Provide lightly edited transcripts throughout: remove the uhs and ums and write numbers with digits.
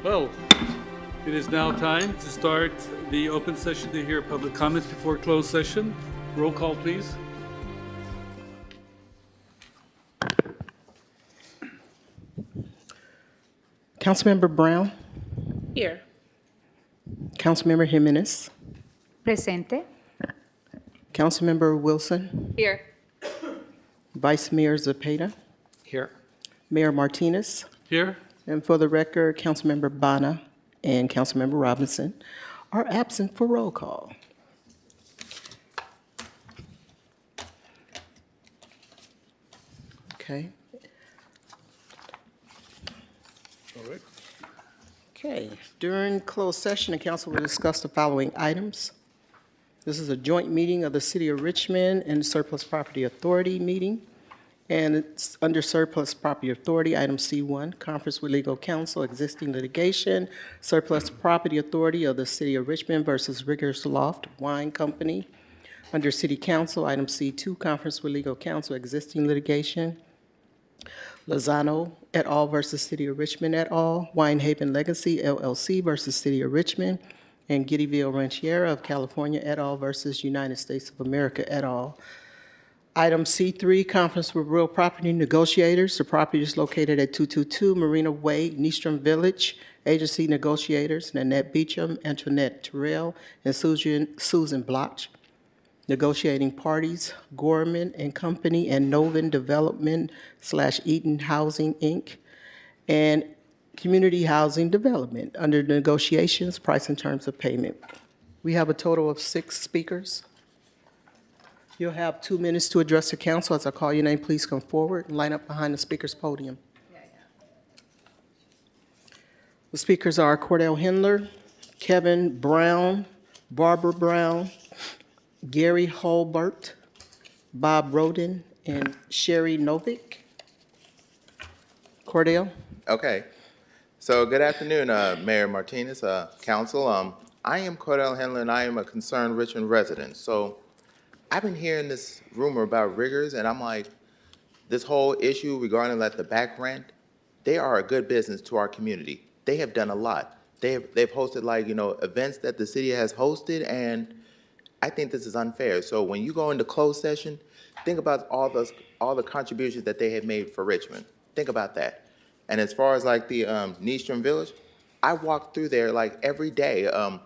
Well, it is now time to start the open session to hear public comments before closed session. Roll call, please. Councilmember Brown, Here. Councilmember Jimenez, Presente. Councilmember Wilson, Here. Vice Mayor Zepeda, Here. Mayor Martinez, Here. and for the record, Councilmember Bana and Councilmember Robinson are absent for roll call. Okay. All right. Okay, during closed session, the council will discuss the following items. This is a joint meeting of the City of Richmond and Surplus Property Authority meeting. And it's under Surplus Property Authority, item C1, conference with legal counsel, existing litigation, Surplus Property Authority of the City of Richmond versus Riggers Loft Wine Company. Under City Council, item C2, conference with legal counsel, existing litigation, Lozano et al. Versus City of Richmond et al., Winehaven Legacy LLC versus City of Richmond, and Giddyville Rancheria of California et al. Versus United States of America et al. Item C3, conference with real property negotiators. The property is located at 222 Marina Way, Nystrom Village. Agency negotiators, Nanette Beecham, Antoinette Terrell, and Susan Bloch. Negotiating parties, Gorman and Company and Novin Development / Eden Housing, Inc., and Community Housing Development. Under negotiations, price and terms of payment. We have a total of 6 speakers. You'll have 2 minutes to address the council. As I call your name, please come forward and line up behind the speaker's podium. The speakers are Cordell Hendler, Kevin Brown, Barbara Brown, Gary Holbert, Bob Roden, and Sherry Novick. Cordell? Okay. So good afternoon, Mayor Martinez, Council. I am Cordell Henley, and I am a concerned Richmond resident. So I've been hearing this rumor about riggers, and I'm like, this whole issue regarding the back rent, they are a good business to our community. They have done a lot. They've hosted events that the city has hosted, and I think this is unfair. So when you go into closed session, think about all the contributions that they have made for Richmond. Think about that. And as far as the Nystrom Village, I walk through there every day, a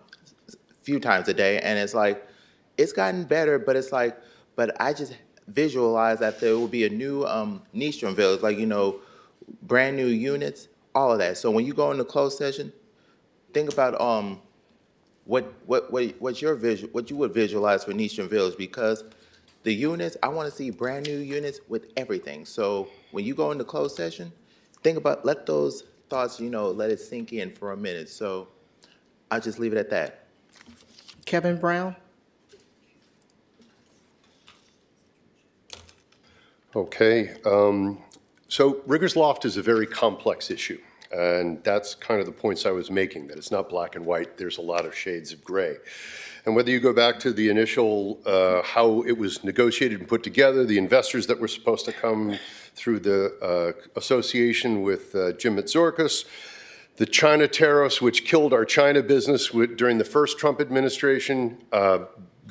few times a day, and it's gotten better, but but I just visualize that there will be a new Nystrom Village, brand new units, all of that. So when you go into closed session, think about what you would visualize for Nystrom Village, because the units, I want to see brand new units with everything. So when you go into closed session, think about, let those thoughts, let it sink in for a minute. So I'll just leave it at that. Kevin Brown? Okay. So Riggers Loft is a very complex issue. And that's kind of the points I was making, that it's not black and white. There's a lot of shades of gray. And whether you go back to the initial, how it was negotiated and put together, the investors that were supposed to come through the association with Jim Matzorkas, the China tariffs, which killed our China business during the first Trump administration.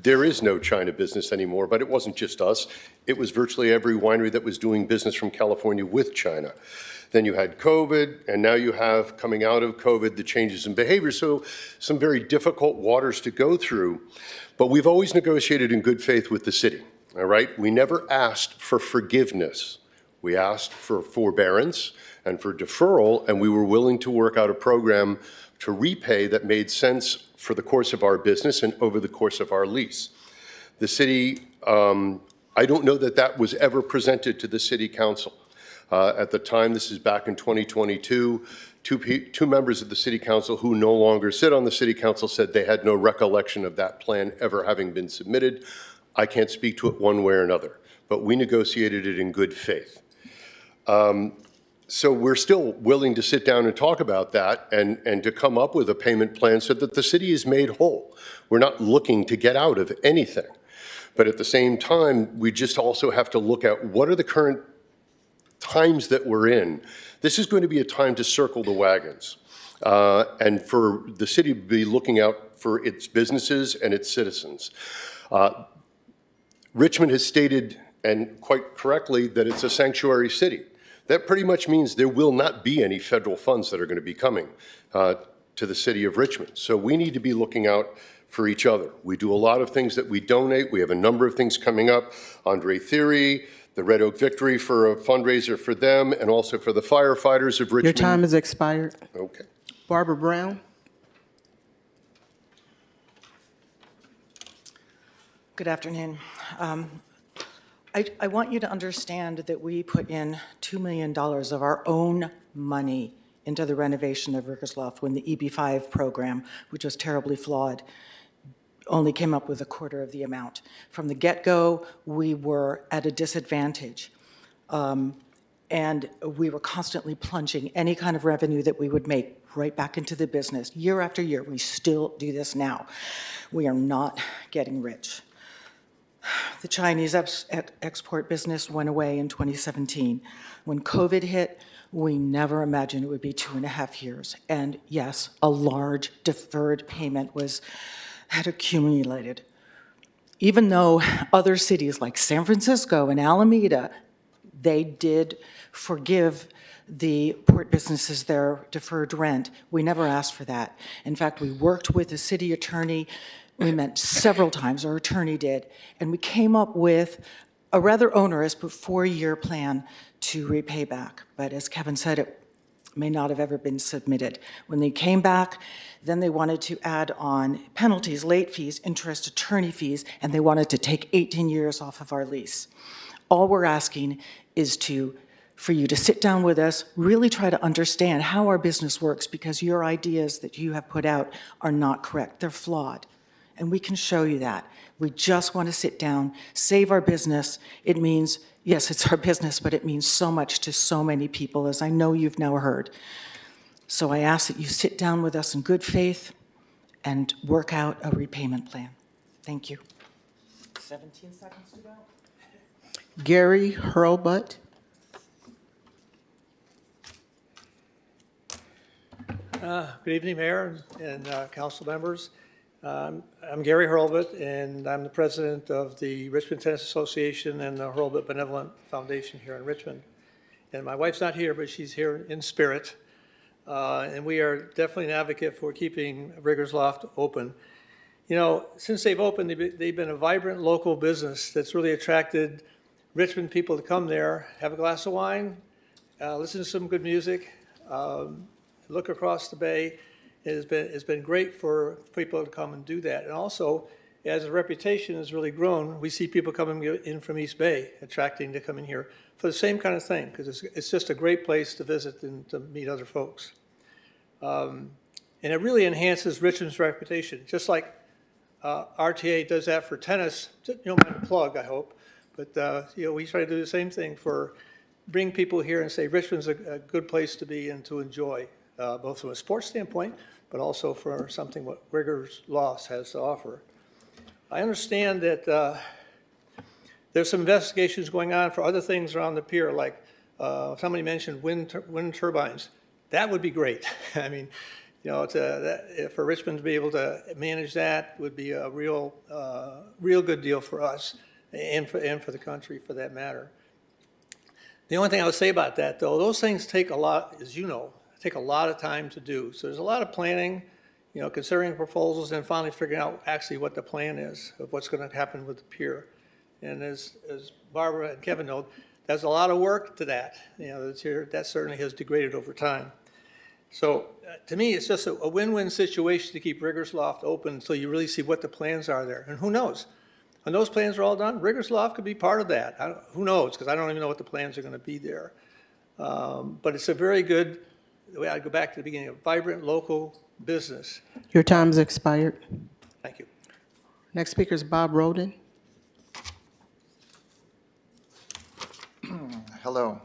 There is no China business anymore, but it wasn't just us. It was virtually every winery that was doing business from California with China. Then you had COVID, and now you have, coming out of COVID, the changes in behavior. So some very difficult waters to go through. But we've always negotiated in good faith with the city, all right? We never asked for forgiveness. We asked for forbearance and for deferral, and we were willing to work out a program to repay that made sense for the course of our business and over the course of our lease. The city, I don't know that that was ever presented to the city council. At the time, this is back in 2022, two members of the city council who no longer sit on the city council said they had no recollection of that plan ever having been submitted. I can't speak to it one way or another, but we negotiated it in good faith. So we're still willing to sit down and talk about that and to come up with a payment plan so that the city is made whole. We're not looking to get out of anything. But at the same time, we just also have to look at what are the current times that we're in. This is going to be a time to circle the wagons. and for the city to be looking out for its businesses and its citizens. Richmond has stated, and quite correctly, that it's a sanctuary city. That pretty much means there will not be any federal funds that are going to be coming to the city of Richmond. So we need to be looking out for each other. We do a lot of things that we donate. We have a number of things coming up. Andre Theory, the Red Oak Victory for a fundraiser for them, and also for the firefighters of Richmond. Your time has expired. Okay. Barbara Brown? Good afternoon. I want you to understand that we put in $2 million of our own money into the renovation of Rickers Loft when the EB5 program, which was terribly flawed, only came up with a quarter of the amount. From the get-go, we were at a disadvantage. And we were constantly plunging any kind of revenue that we would make right back into the business. Year after year, we still do this now. We are not getting rich. The Chinese export business went away in 2017. When COVID hit, we never imagined it would be 2.5 years. And yes, a large deferred payment had accumulated. Even though other cities like San Francisco and Alameda, they did forgive the port businesses their deferred rent, we never asked for that. In fact, we worked with the city attorney. We met several times, our attorney did, and we came up with a rather onerous but 4-year plan to repay back. But as Kevin said, it may not have ever been submitted. When they came back, then they wanted to add on penalties, late fees, interest, attorney fees, and they wanted to take 18 years off of our lease. All we're asking is for you to sit down with us, really try to understand how our business works, because your ideas that you have put out are not correct. They're flawed. And we can show you that. We just want to sit down, save our business. It means, yes, it's our business, but it means so much to so many people, as I know you've now heard. So I ask that you sit down with us in good faith and work out a repayment plan. Thank you. 17 seconds to go. Gary Hurlbut? Good evening, Mayor and council members. I'm Gary Hurlbut, and I'm the president of the Richmond Tennis Association and the Hurlbut Benevolent Foundation here in Richmond. And my wife's not here, but she's here in spirit. And we are definitely an advocate for keeping Rickers Loft open. You know, since they've opened, they've been a vibrant local business that's really attracted Richmond people to come there, have a glass of wine, listen to some good music, look across the bay. It's been great for people to come and do that. And also, as the reputation has really grown, we see people coming in from East Bay, attracting to come in here for the same kind of thing, because it's just a great place to visit and to meet other folks. And it really enhances Richmond's reputation, just like RTA does that for tennis. You don't mind a plug, I hope. But you know, we try to do the same thing for bring people here and say Richmond's a good place to be and to enjoy. Both from a sports standpoint, but also for something what Rickers Loft has to offer. I understand that there's some investigations going on for other things around the pier, like somebody mentioned wind turbines. That would be great. I mean, you know, for Richmond to be able to manage that would be a real good deal for us and for the country, for that matter. The only thing I would say about that, though, those things take a lot, as you know, take a lot of time to do. So there's a lot of planning, you know, considering proposals and finally figuring out actually what the plan is of what's going to happen with the pier. And as Barbara and Kevin know, there's a lot of work to that. You know, that certainly has degraded over time. So to me, it's just a win-win situation to keep Rickers Loft open until you really see what the plans are there. And who knows? When those plans are all done, Rickers Loft could be part of that. Who knows? Because I don't even know what the plans are going to be there. But it's a very good, the way I go back to the beginning, a vibrant local business. Your time has expired. Thank you. Next speaker is Bob Roden. Hello.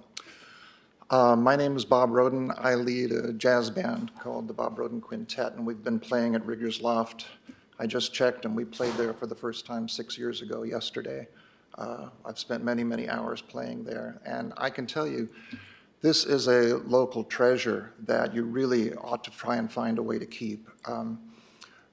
My name is Bob Roden. I lead a jazz band called the Bob Roden Quintet, and we've been playing at Rickers Loft. I just checked, and we played there for the first time 6 years ago yesterday. I've spent many, many hours playing there, and I can tell you, this is a local treasure that you really ought to try and find a way to keep.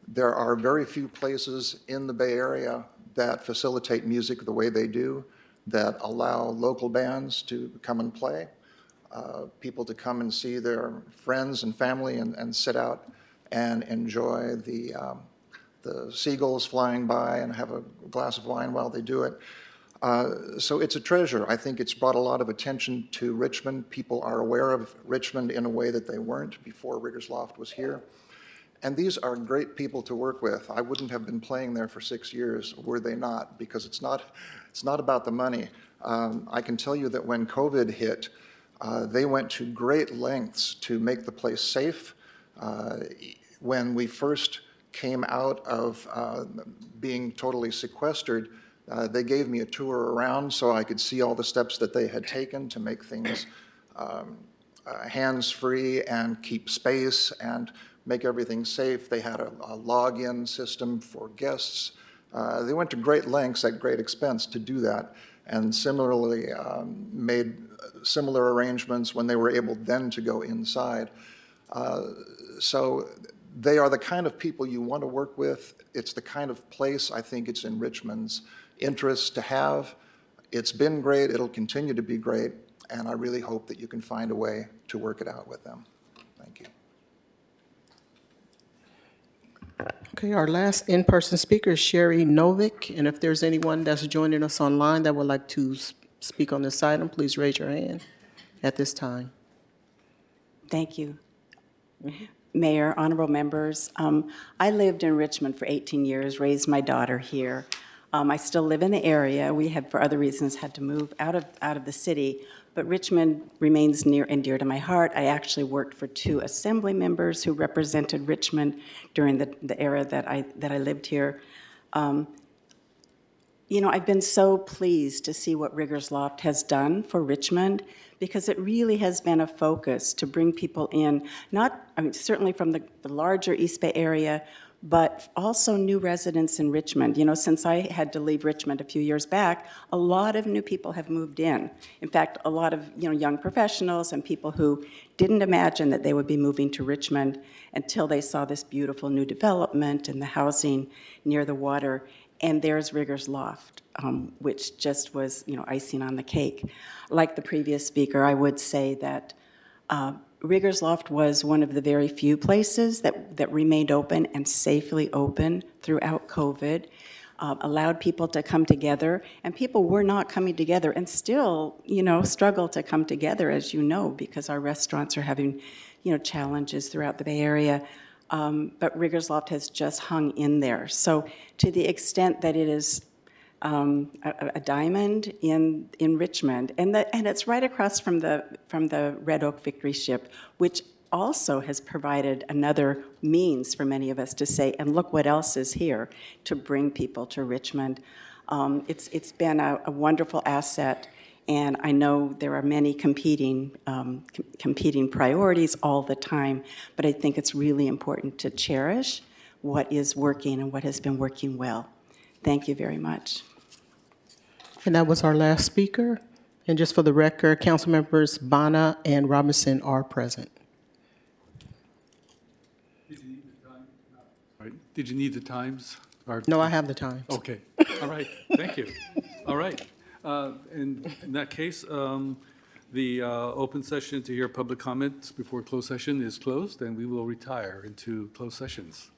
There are very few places in the Bay Area that facilitate music the way they do, that allow local bands to come and play, people to come and see their friends and family and sit out and enjoy the seagulls flying by and have a glass of wine while they do it. So it's a treasure. I think it's brought a lot of attention to Richmond. People are aware of Richmond in a way that they weren't before Riggers Loft was here. And these are great people to work with. I wouldn't have been playing there for 6 years were they not, because it's not about the money. I can tell you that when COVID hit, they went to great lengths to make the place safe. When we first came out of being totally sequestered, they gave me a tour around so I could see all the steps that they had taken to make things hands-free and keep space and make everything safe. They had a login system for guests. They went to great lengths at great expense to do that, and similarly made similar arrangements when they were able then to go inside. So they are the kind of people you want to work with. It's the kind of place I think it's in Richmond's interest to have. It's been great. It'll continue to be great. And I really hope that you can find a way to work it out with them. Thank you. Okay, our last in-person speaker is Sherry Novick, and if there's anyone that's joining us online that would like to speak on this item, please raise your hand at this time. Thank you. Mayor, honorable members, I lived in Richmond for 18 years, raised my daughter here. I still live in the area. We had, for other reasons, had to move out of the city, but Richmond remains near and dear to my heart. I actually worked for 2 assembly members who represented Richmond during the era that I lived here. You know, I've been so pleased to see what Riggers Loft has done for Richmond, because it really has been a focus to bring people in, certainly from the larger East Bay area, but also new residents in Richmond. You know, since I had to leave Richmond a few years back, a lot of new people have moved in. In fact, a lot of, young professionals and people who didn't imagine that they would be moving to Richmond until they saw this beautiful new development and the housing near the water. And there's Riggers Loft, which just was, icing on the cake. Like the previous speaker, I would say that Riggers Loft was one of the very few places that remained open and safely open throughout COVID, allowed people to come together, and people were not coming together and still, struggle to come together, as you know, because our restaurants are having, challenges throughout the Bay Area. But Riggers Loft has just hung in there. So to the extent that it is a diamond in Richmond, and it's right across from the Red Oak Victory Ship, which also has provided another means for many of us to say, and look what else is here, to bring people to Richmond. It's been a wonderful asset. And I know there are many competing priorities all the time, but I think it's really important to cherish what is working and what has been working well. Thank you very much. And that was our last speaker. And just for the record, council members Bana and Robinson are present. Did you need the times? No, I have the times. Okay, all right, thank you. All right, in that case, the open session to hear public comments before closed session is closed, and we will retire into closed sessions.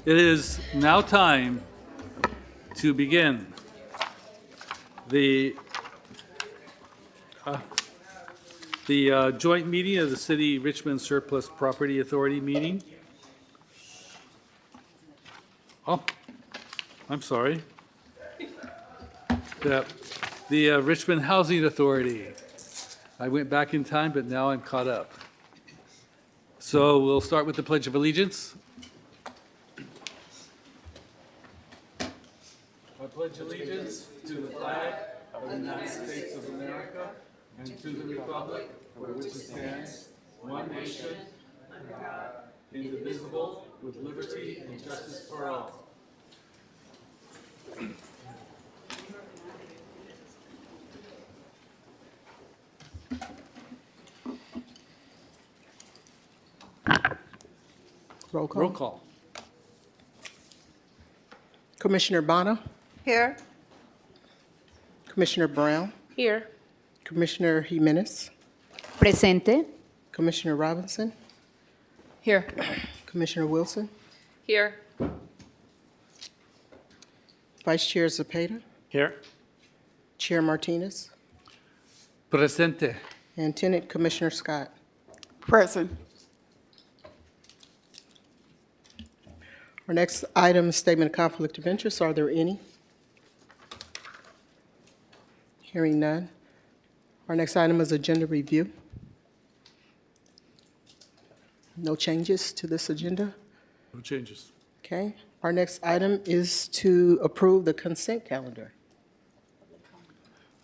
It is now time to begin the joint meeting of the City Richmond Surplus Property Authority meeting. Oh, I'm sorry. The Richmond Housing Authority. I went back in time, but now I'm caught up. So we'll start with the Pledge of Allegiance. I pledge allegiance to the flag of the United States of America and to the republic for which it stands, one nation, indivisible, with liberty and justice for all. Roll call. Roll call. Commissioner Bonner, Here. Commissioner Brown, Here. Commissioner Jimenez, Presente. Commissioner Robinson, Here. Commissioner Wilson, Here. Vice Chair Zepeda, Here. Chair Martinez, Presente. and Tenant Commissioner Scott. Present. Our next item is Statement of Conflict of Interest. Are there any? Hearing none. Our next item is Agenda Review. No changes to this agenda? No changes. Okay. Our next item is to approve the consent calendar. I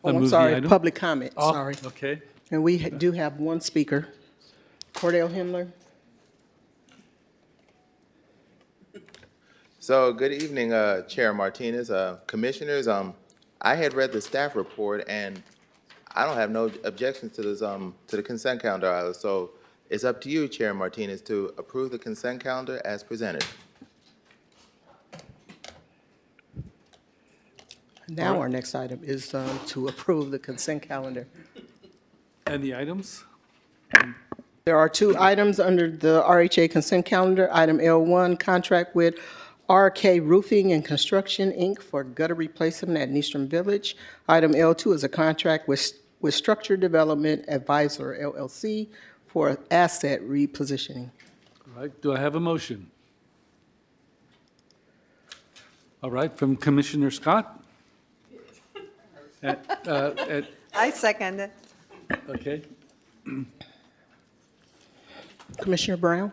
Oh, I'm move the sorry, item. public comment, Oh, sorry. okay. And we do have one speaker, Cordell Himmler. So, good evening, Chair Martinez, Commissioners. I had read the staff report, and I don't have no objections to this, to the consent calendar either. So, it's up to you, Chair Martinez, to approve the consent calendar as presented. Now our next item is to approve the consent calendar. And the items? There are two items under the RHA consent calendar. Item L1, contract with RK Roofing and Construction, Inc. for gutter replacement at Eastern Village. Item L2 is a contract with Structure Development Advisor, LLC, for asset repositioning. All right, do I have a motion? All right, from Commissioner Scott? I second it. Okay, Commissioner Brown?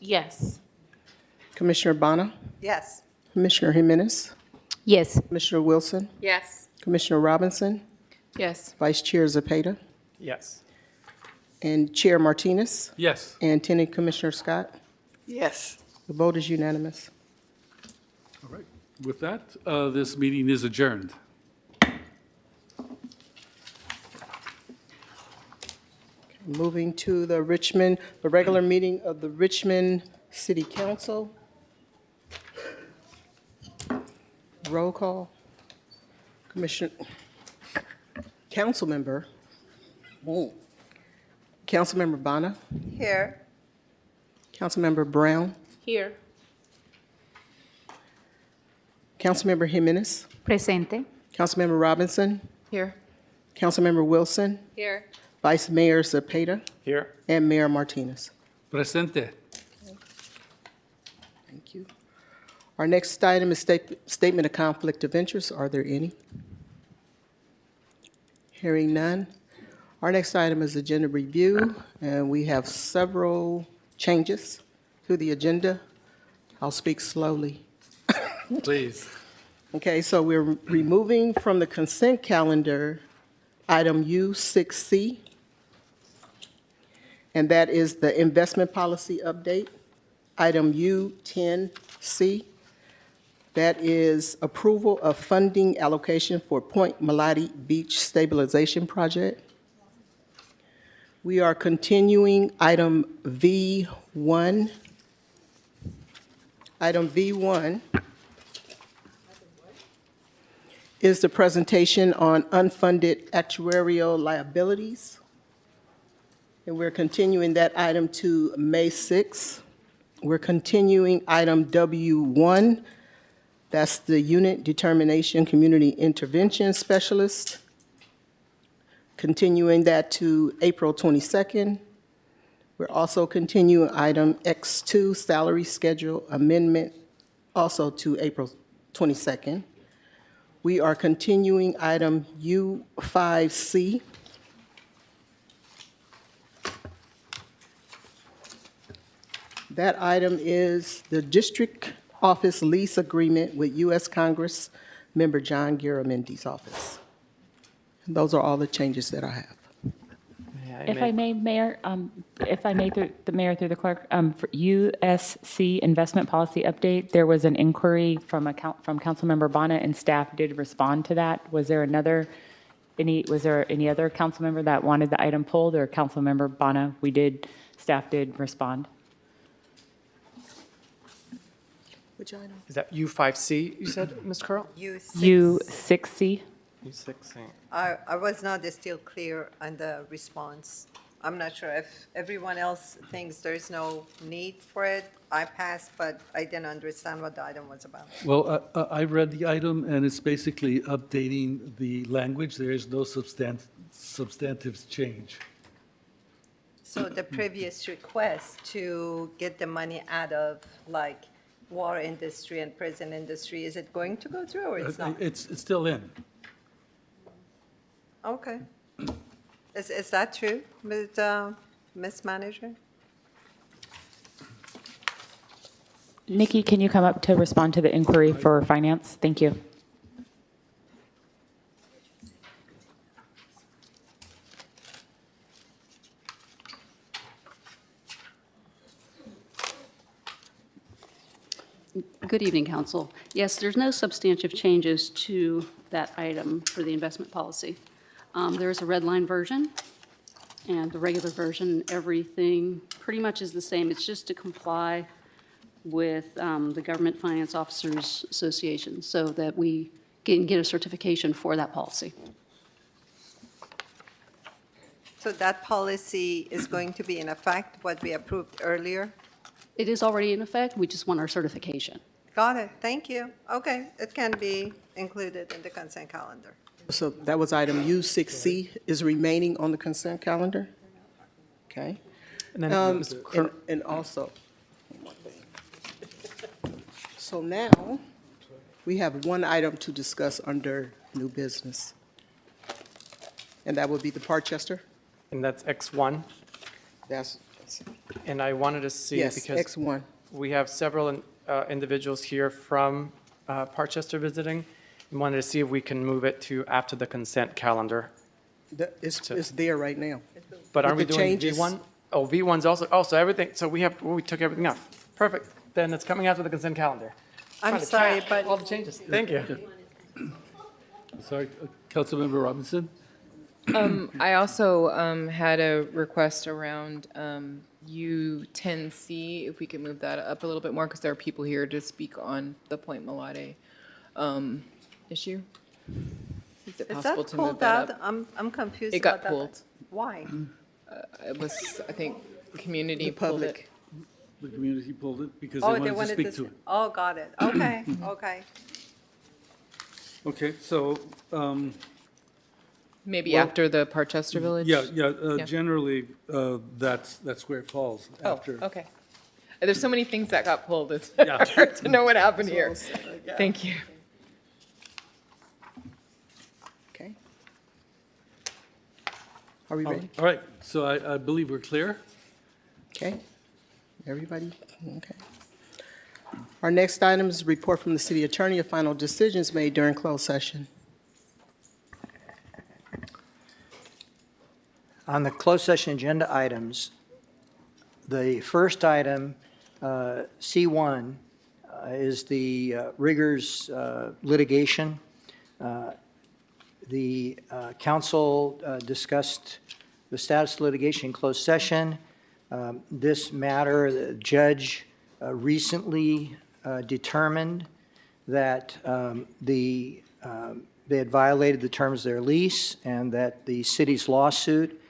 Yes. Commissioner Bonner? Yes. Commissioner Jimenez? Yes. Commissioner Wilson? Yes. Commissioner Robinson? Yes. Vice Chair Zepeda? Yes. And Chair Martinez? yes. And Tenant Commissioner Scott? Yes. The vote is unanimous. All right, with that, this meeting is adjourned. Moving to the regular meeting of the Richmond City Council. Roll call. Councilmember Bonner, Here. Councilmember Brown, Here. Councilmember Jimenez, Presente. Councilmember Robinson, Here. Councilmember Wilson, Here. Vice Mayor Zepeda, Here. and Mayor Martinez. Presente. Thank you. Our next item is Statement of Conflict of Interest. Are there any? Hearing none. Our next item is Agenda Review, and we have several changes to the agenda. I'll speak slowly. Please. Okay, so we're removing from the consent calendar item U6C, and that is the investment policy update. Item U10C, that is approval of funding allocation for Point Melody Beach Stabilization Project. We are continuing item V1. Item V1 is the presentation on unfunded actuarial liabilities. And we're continuing that item to May 6th. We're continuing item W1, that's the Unit Determination Community Intervention Specialist. Continuing that to April 22nd. We're also continuing item X2, Salary Schedule Amendment, also to April 22nd. We are continuing item U5C. That item is the District Office Lease Agreement with U.S. Congress Member John Garamendi's office. And those are all the changes that I have. If I may, Mayor, through the Mayor, through the clerk, for USC Investment Policy Update, there was an inquiry from Councilmember Bonnet, and staff did respond to that. Was there any other council member that wanted the item pulled, or Councilmember Bonnet? Staff did respond. Which item? Is that U5C, you said, Ms. Curl? U6C. U6C. I was not still clear on the response. I'm not sure if everyone else thinks there's no need for it. I passed, but I didn't understand what the item was about. Well, I read the item, and it's basically updating the language. There is no substantive change. So the previous request to get the money out of like water industry and prison industry, is it going to go through or it's not? It's still in. Okay. Is that true, Ms. Manager? Nikki, can you come up to respond to the inquiry for finance? Thank you. Good evening, Council. Yes, there's no substantive changes to that item for the investment policy. There is a red line version, and the regular version, everything pretty much is the same. It's just to comply with the Government Finance Officers Association so that we can get a certification for that policy. So that policy is going to be in effect, what we approved earlier? It is already in effect. We just want our certification. Got it, thank you. Okay, it can be included in the consent calendar. So that was item U6C is remaining on the consent calendar? Okay. And then, Mr. Curl, And also, one more thing. So now, we have one item to discuss under new business. And that would be the Parchester? and that's X1. That's, And I wanted to see, yes, because X1. we have several individuals here from Parchester visiting, and wanted to see if we can move it to after the consent calendar. It's there right now. But aren't we With the doing changes. V1? Oh, V1's also, so everything, so we took everything off. Perfect. Then it's coming after the consent calendar. I'm Trying to sorry, track but all the changes. Thank you. Sorry, Councilmember Robinson? I also had a request around U10C, if we could move that up a little bit more, because there are people here to speak on the Point Mulade issue. Is it is possible that to move pulled that out? up? I'm confused It about got that. pulled. Why? It was, I think, community The pulled it. public. The community pulled it because Oh, they wanted to speak to it. Oh, got it, okay, okay. Okay, so, Maybe Well, after the Parchester Village? yeah, generally, that's where it falls, Oh, after. okay. There's so many things that got pulled, it's Yeah. hard to know what happened here. Thank you. Okay. Are we ready? All right, so I believe we're clear. Okay. Everybody? Okay. Our next item is report from the city attorney of final decisions made during closed session. On the closed session agenda items, the first item, C1, is the Riggers litigation. The council discussed the status of litigation in closed session. This matter, the judge recently determined that they had violated the terms of their lease and that the city's lawsuit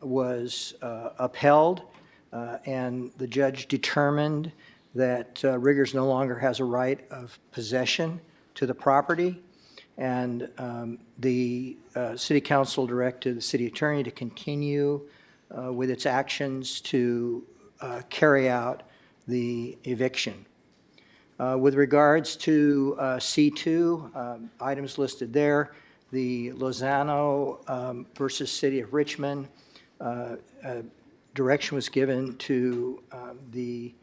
was upheld. And the judge determined that Riggers no longer has a right of possession to the property. And the city council directed the city attorney to continue with its actions to carry out the eviction. With regards to C2, items listed there, the Lozano versus City of Richmond, direction was given to the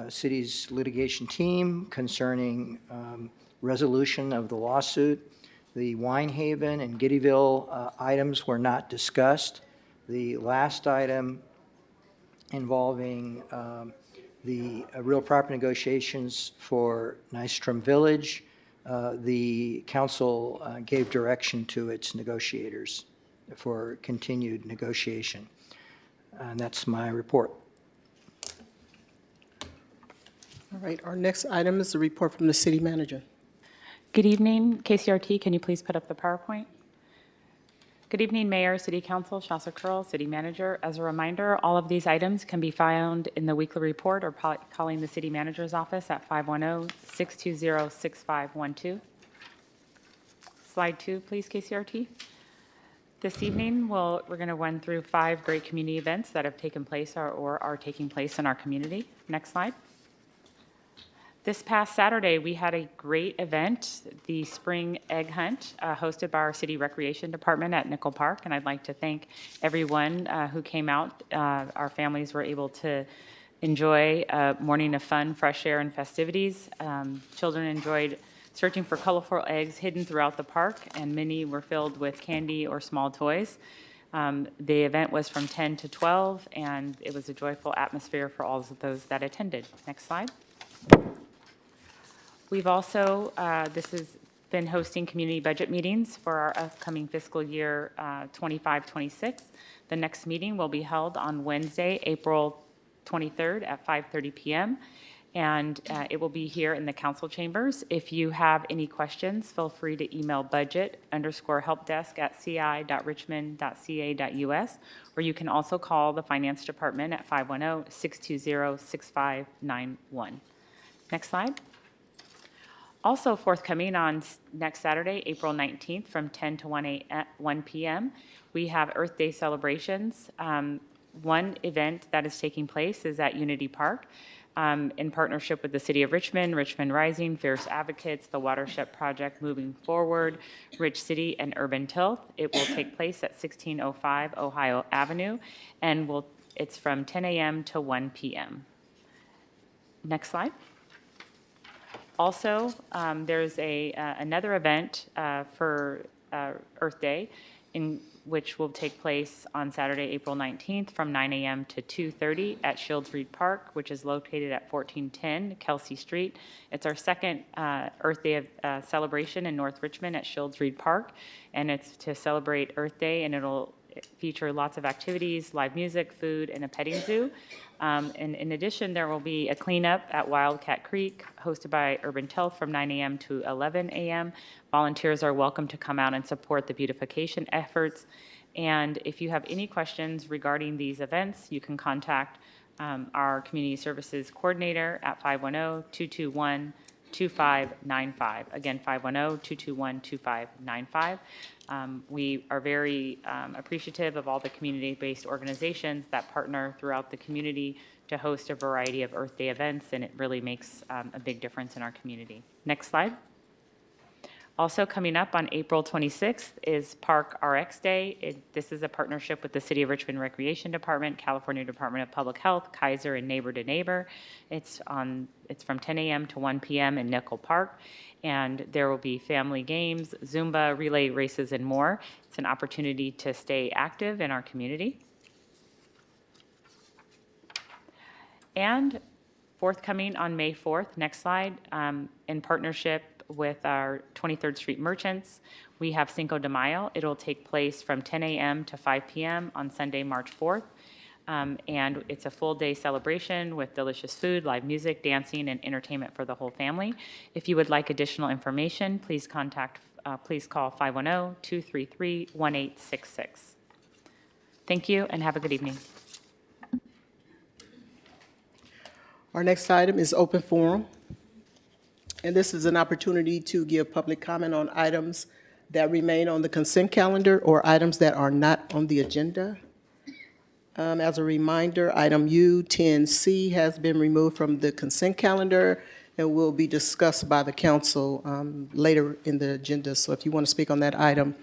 city's litigation team concerning resolution of the lawsuit. The Winehaven and Giddyville items were not discussed. The last item involving the real property negotiations for Nystrom Village, the council gave direction to its negotiators for continued negotiation. And that's my report. All right, our next item is the report from the city manager. Good evening, KCRT, can you please put up the PowerPoint? Good evening, Mayor, City Council, Shasta Curl, City Manager. As a reminder, all of these items can be found in the weekly report or calling the City Manager's office at 510-620-6512. Slide 2, please, KCRT. This evening, we're going to run through 5 great community events that have taken place or are taking place in our community. Next slide. This past Saturday, we had a great event, the Spring Egg Hunt, hosted by our City Recreation Department at Nickel Park, and I'd like to thank everyone who came out. Our families were able to enjoy a morning of fun, fresh air, and festivities. Children enjoyed searching for colorful eggs hidden throughout the park, and many were filled with candy or small toys. The event was from 10 to 12, and it was a joyful atmosphere for all of those that attended. Next slide. We've also, this has been hosting community budget meetings for our upcoming fiscal year 25-26. The next meeting will be held on Wednesday, April 23rd at 5:30 p.m. And it will be here in the council chambers. If you have any questions, feel free to email budget_helpdesk@ci.richmond.ca.us, or you can also call the finance department at 510-620-6591. Next slide. Also forthcoming on next Saturday, April 19th from 10 to 1 p.m., we have Earth Day celebrations. One event that is taking place is at Unity Park in partnership with the City of Richmond, Richmond Rising, Fierce Advocates, the Watershed Project Moving Forward, Rich City, and Urban Tilth. It will take place at 1605 Ohio Avenue, and it's from 10 a.m. to 1 p.m. Next slide. Also, there's another event for Earth Day, in which will take place on Saturday, April 19th from 9 a.m. to 2:30 at Shields Reed Park, which is located at 1410 Kelsey Street. It's our second Earth Day celebration in North Richmond at Shields Reed Park, and it's to celebrate Earth Day, and it'll feature lots of activities, live music, food, and a petting zoo. And in addition, there will be a cleanup at Wildcat Creek hosted by Urban Tilth from 9 a.m. to 11 a.m. Volunteers are welcome to come out and support the beautification efforts. And if you have any questions regarding these events, you can contact our Community Services Coordinator at 510-221-2595. Again, 510-221-2595. We are very appreciative of all the community-based organizations that partner throughout the community to host a variety of Earth Day events, and it really makes a big difference in our community. Next slide. Also coming up on April 26th is Park RX Day. This is a partnership with the City of Richmond Recreation Department, California Department of Public Health, Kaiser, and Neighbor to Neighbor. It's from 10 a.m. to 1 p.m. in Nickel Park, and there will be family games, Zumba, relay races, and more. It's an opportunity to stay active in our community. And forthcoming on May 4th, next slide, in partnership with our 23rd Street merchants. We have Cinco de Mayo. It'll take place from 10 a.m. to 5 p.m. on Sunday, March 4th. And it's a full-day celebration with delicious food, live music, dancing, and entertainment for the whole family. If you would like additional information, please call 510-233-1866. Thank you, and have a good evening. Our next item is open forum. And this is an opportunity to give public comment on items that remain on the consent calendar or items that are not on the agenda. As a reminder, item U10C has been removed from the consent calendar and will be discussed by the council later in the agenda. So if you want to speak on that item,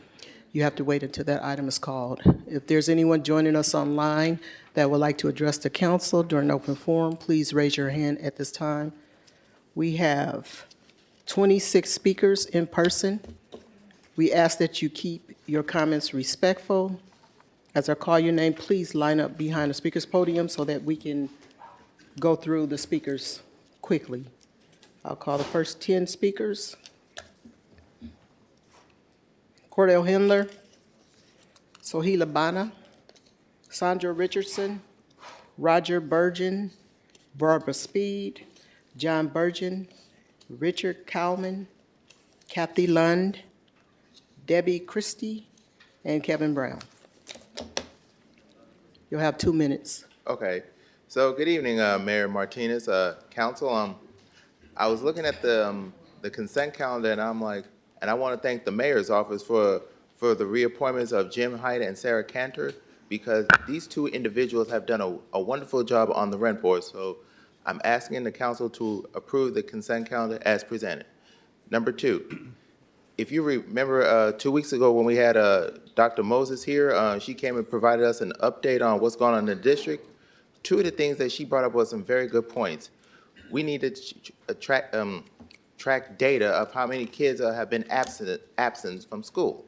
you have to wait until that item is called. If there's anyone joining us online that would like to address the council during open forum, please raise your hand at this time. We have 26 speakers in person. We ask that you keep your comments respectful. As I call your name, please line up behind the speaker's podium so that we can go through the speakers quickly. I'll call the first 10 speakers. Cordell Hindler, Sohila Bana, Sandra Richardson, Roger Burgeon, Barbara Speed, John Burgeon, Richard Cowman, Kathy Lund, Debbie Christie, and Kevin Brown. You'll have 2 minutes. Okay. So good evening, Mayor Martinez, council. I was looking at the consent calendar, and I'm like, and I want to thank the mayor's office for the reappointments of Jim Hyde and Sarah Cantor, because these two individuals have done a wonderful job on the rent board. So I'm asking the council to approve the consent calendar as presented. Number two, if you remember 2 weeks ago when we had Dr. Moses here, she came and provided us an update on what's going on in the district. Two of the things that she brought up was some very good points. We need to track data of how many kids have been absent from school.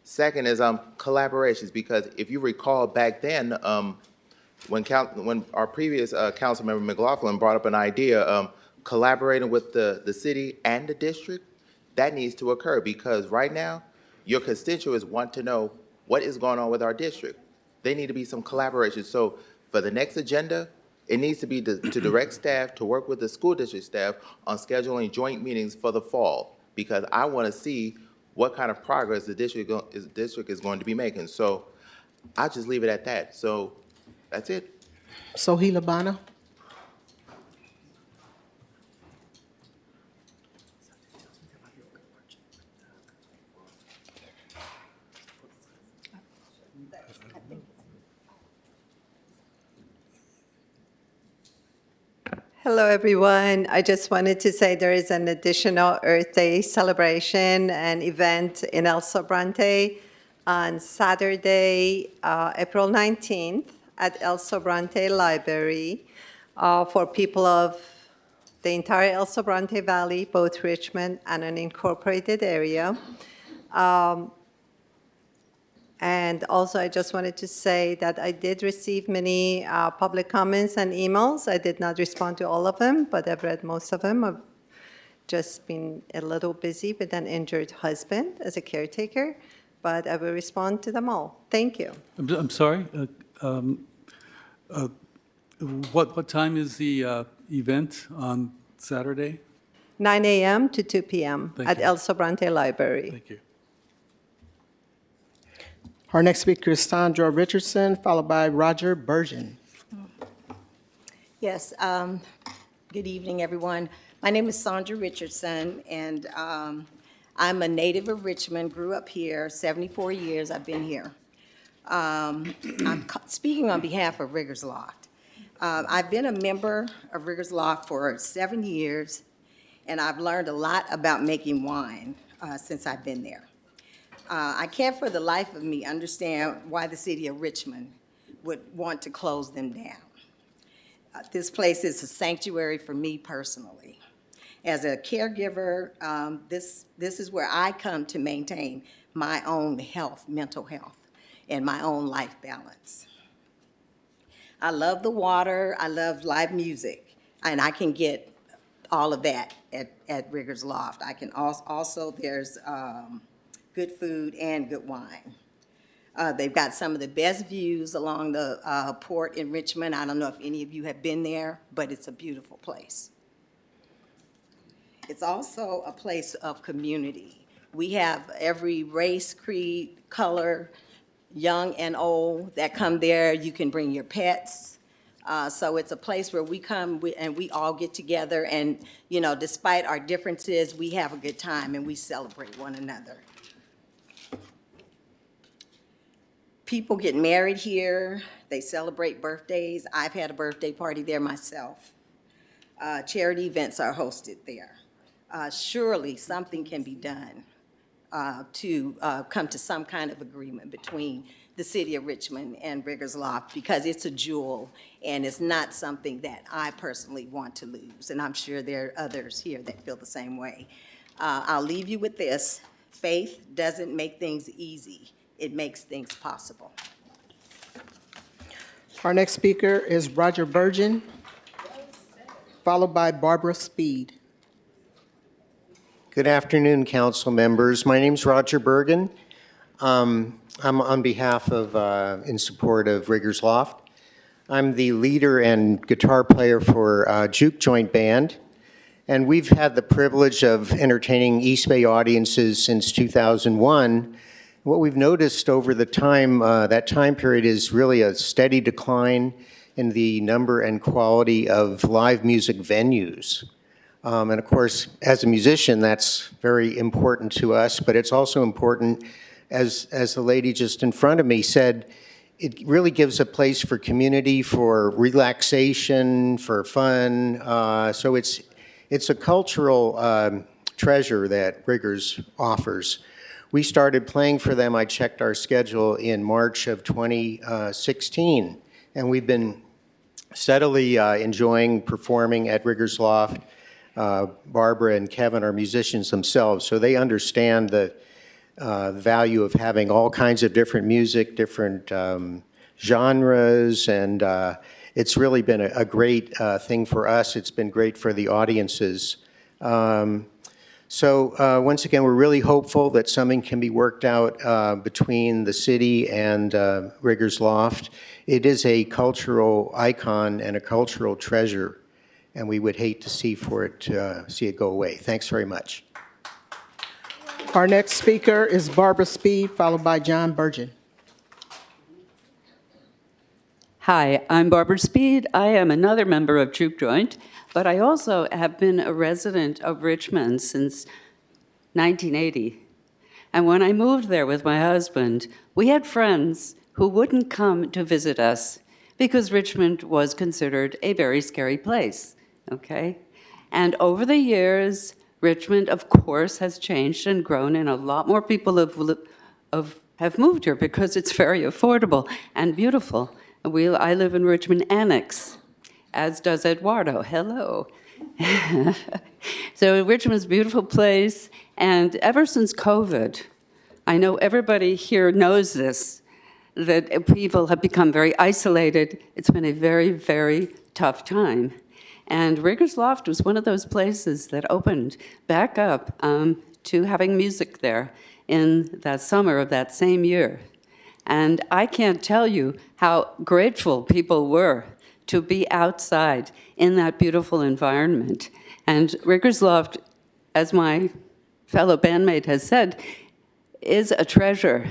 Second is collaborations, because if you recall back then, when our previous council member McLaughlin brought up an idea, collaborating with the city and the district, that needs to occur, because right now, your constituents want to know what is going on with our district. There need to be some collaboration. So for the next agenda, it needs to be to direct staff to work with the school district staff on scheduling joint meetings for the fall, because I want to see what kind of progress the district is going to be making. So I'll just leave it at that. So that's it. Sohila Bana. Hello, everyone. I just wanted to say there is an additional Earth Day celebration and event in El Sobrante on Saturday, April 19th at El Sobrante Library for people of the entire El Sobrante Valley, both Richmond and unincorporated area. And also, I just wanted to say that I did receive many public comments and emails. I did not respond to all of them, but I've read most of them. I've just been a little busy with an injured husband as a caretaker, but I will respond to them all. Thank you. I'm sorry. What time is the event on Saturday? 9 a.m. to 2 p.m. at El Sobrante Library. Thank you. Our next speaker is Sandra Richardson, followed by Roger Burgeon. Yes, good evening, everyone. My name is Sandra Richardson, and I'm a native of Richmond, grew up here, 74 years I've been here. I'm speaking on behalf of Riggers Loft. I've been a member of Riggers Loft for 7 years, and I've learned a lot about making wine since I've been there. I can't for the life of me understand why the city of Richmond would want to close them down. This place is a sanctuary for me personally. As a caregiver, this is where I come to maintain my own health, mental health, and my own life balance. I love the water, I love live music, and I can get all of that at Riggers Loft. I can also, there's good food and good wine. They've got some of the best views along the port in Richmond. I don't know if any of you have been there, but it's a beautiful place. It's also a place of community. We have every race, creed, color, young and old that come there. You can bring your pets. So it's a place where we come and we all get together and, you know, despite our differences, we have a good time and we celebrate one another. People get married here. They celebrate birthdays. I've had a birthday party there myself. Charity events are hosted there. Surely something can be done to come to some kind of agreement between the city of Richmond and Riggers Loft, because it's a jewel and it's not something that I personally want to lose. And I'm sure there are others here that feel the same way. I'll leave you with this. Faith doesn't make things easy. It makes things possible. Our next speaker is Roger Burgeon, followed by Barbara Speed. Good afternoon, council members. My name's Roger Bergen. I'm on behalf of, in support of Riggers Loft. I'm the leader and guitar player for Juke Joint Band, and we've had the privilege of entertaining East Bay audiences since 2001. What we've noticed over the time, that time period, is really a steady decline in the number and quality of live music venues. And of course, as a musician, that's very important to us, but it's also important, as the lady just in front of me said, it really gives a place for community, for relaxation, for fun. So it's a cultural treasure that Riggers offers. We started playing for them, I checked our schedule in March of 2016, and we've been steadily enjoying performing at Riggers Loft. Barbara and Kevin are musicians themselves, so they understand the value of having all kinds of different music, different genres, and it's really been a great thing for us. It's been great for the audiences. So once again, we're really hopeful that something can be worked out between the city and Riggers Loft. It is a cultural icon and a cultural treasure, and we would hate to see it go away. Thanks very much. Our next speaker is Barbara Speed, followed by John Burgeon. Hi, I'm Barbara Speed. I am another member of Juke Joint, but I also have been a resident of Richmond since 1980. And when I moved there with my husband, we had friends who wouldn't come to visit us because Richmond was considered a very scary place, okay? And over the years, Richmond, of course, has changed and grown, and a lot more people have moved here because it's very affordable and beautiful. I live in Richmond Annex, as does Eduardo. Hello. So Richmond's a beautiful place, and ever since COVID, I know everybody here knows this, that people have become very isolated. It's been a very, very tough time. And Riggers Loft was one of those places that opened back up to having music there in that summer of that same year. And I can't tell you how grateful people were to be outside in that beautiful environment. And Riggers Loft, as my fellow bandmate has said, is a treasure.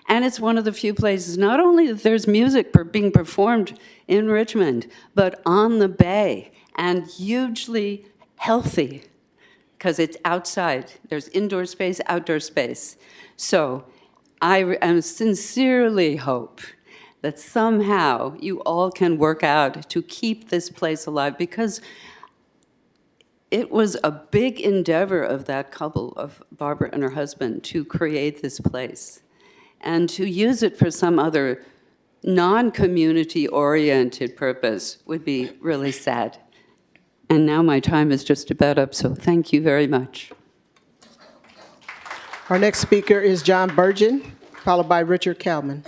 And it's one of the few places, not only that there's music being performed in Richmond, but on the bay, and hugely healthy, because it's outside. There's indoor space, outdoor space. So I sincerely hope that somehow you all can work out to keep this place alive, because it was a big endeavor of that couple, of Barbara and her husband, to create this place. And to use it for some other non-community oriented purpose would be really sad. And now my time is just about up, so thank you very much. Our next speaker is John Burgeon, followed by Richard Kalman.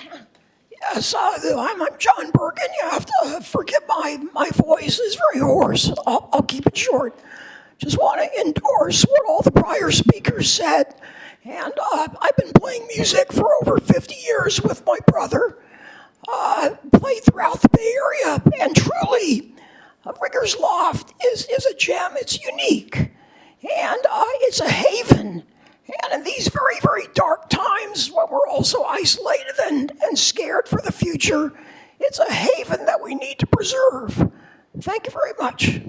Yes, I'm John Bergen. You have to forgive my voice is very hoarse. I'll keep it short. just want to endorse what all the prior speakers said. And I've been playing music for over 50 years with my brother. Played throughout the Bay Area, and truly, Riggers Loft is a gem. It's unique, and it's a haven. And in these very, very dark times when we're also isolated and scared for the future, it's a haven that we need to preserve. Thank you very much.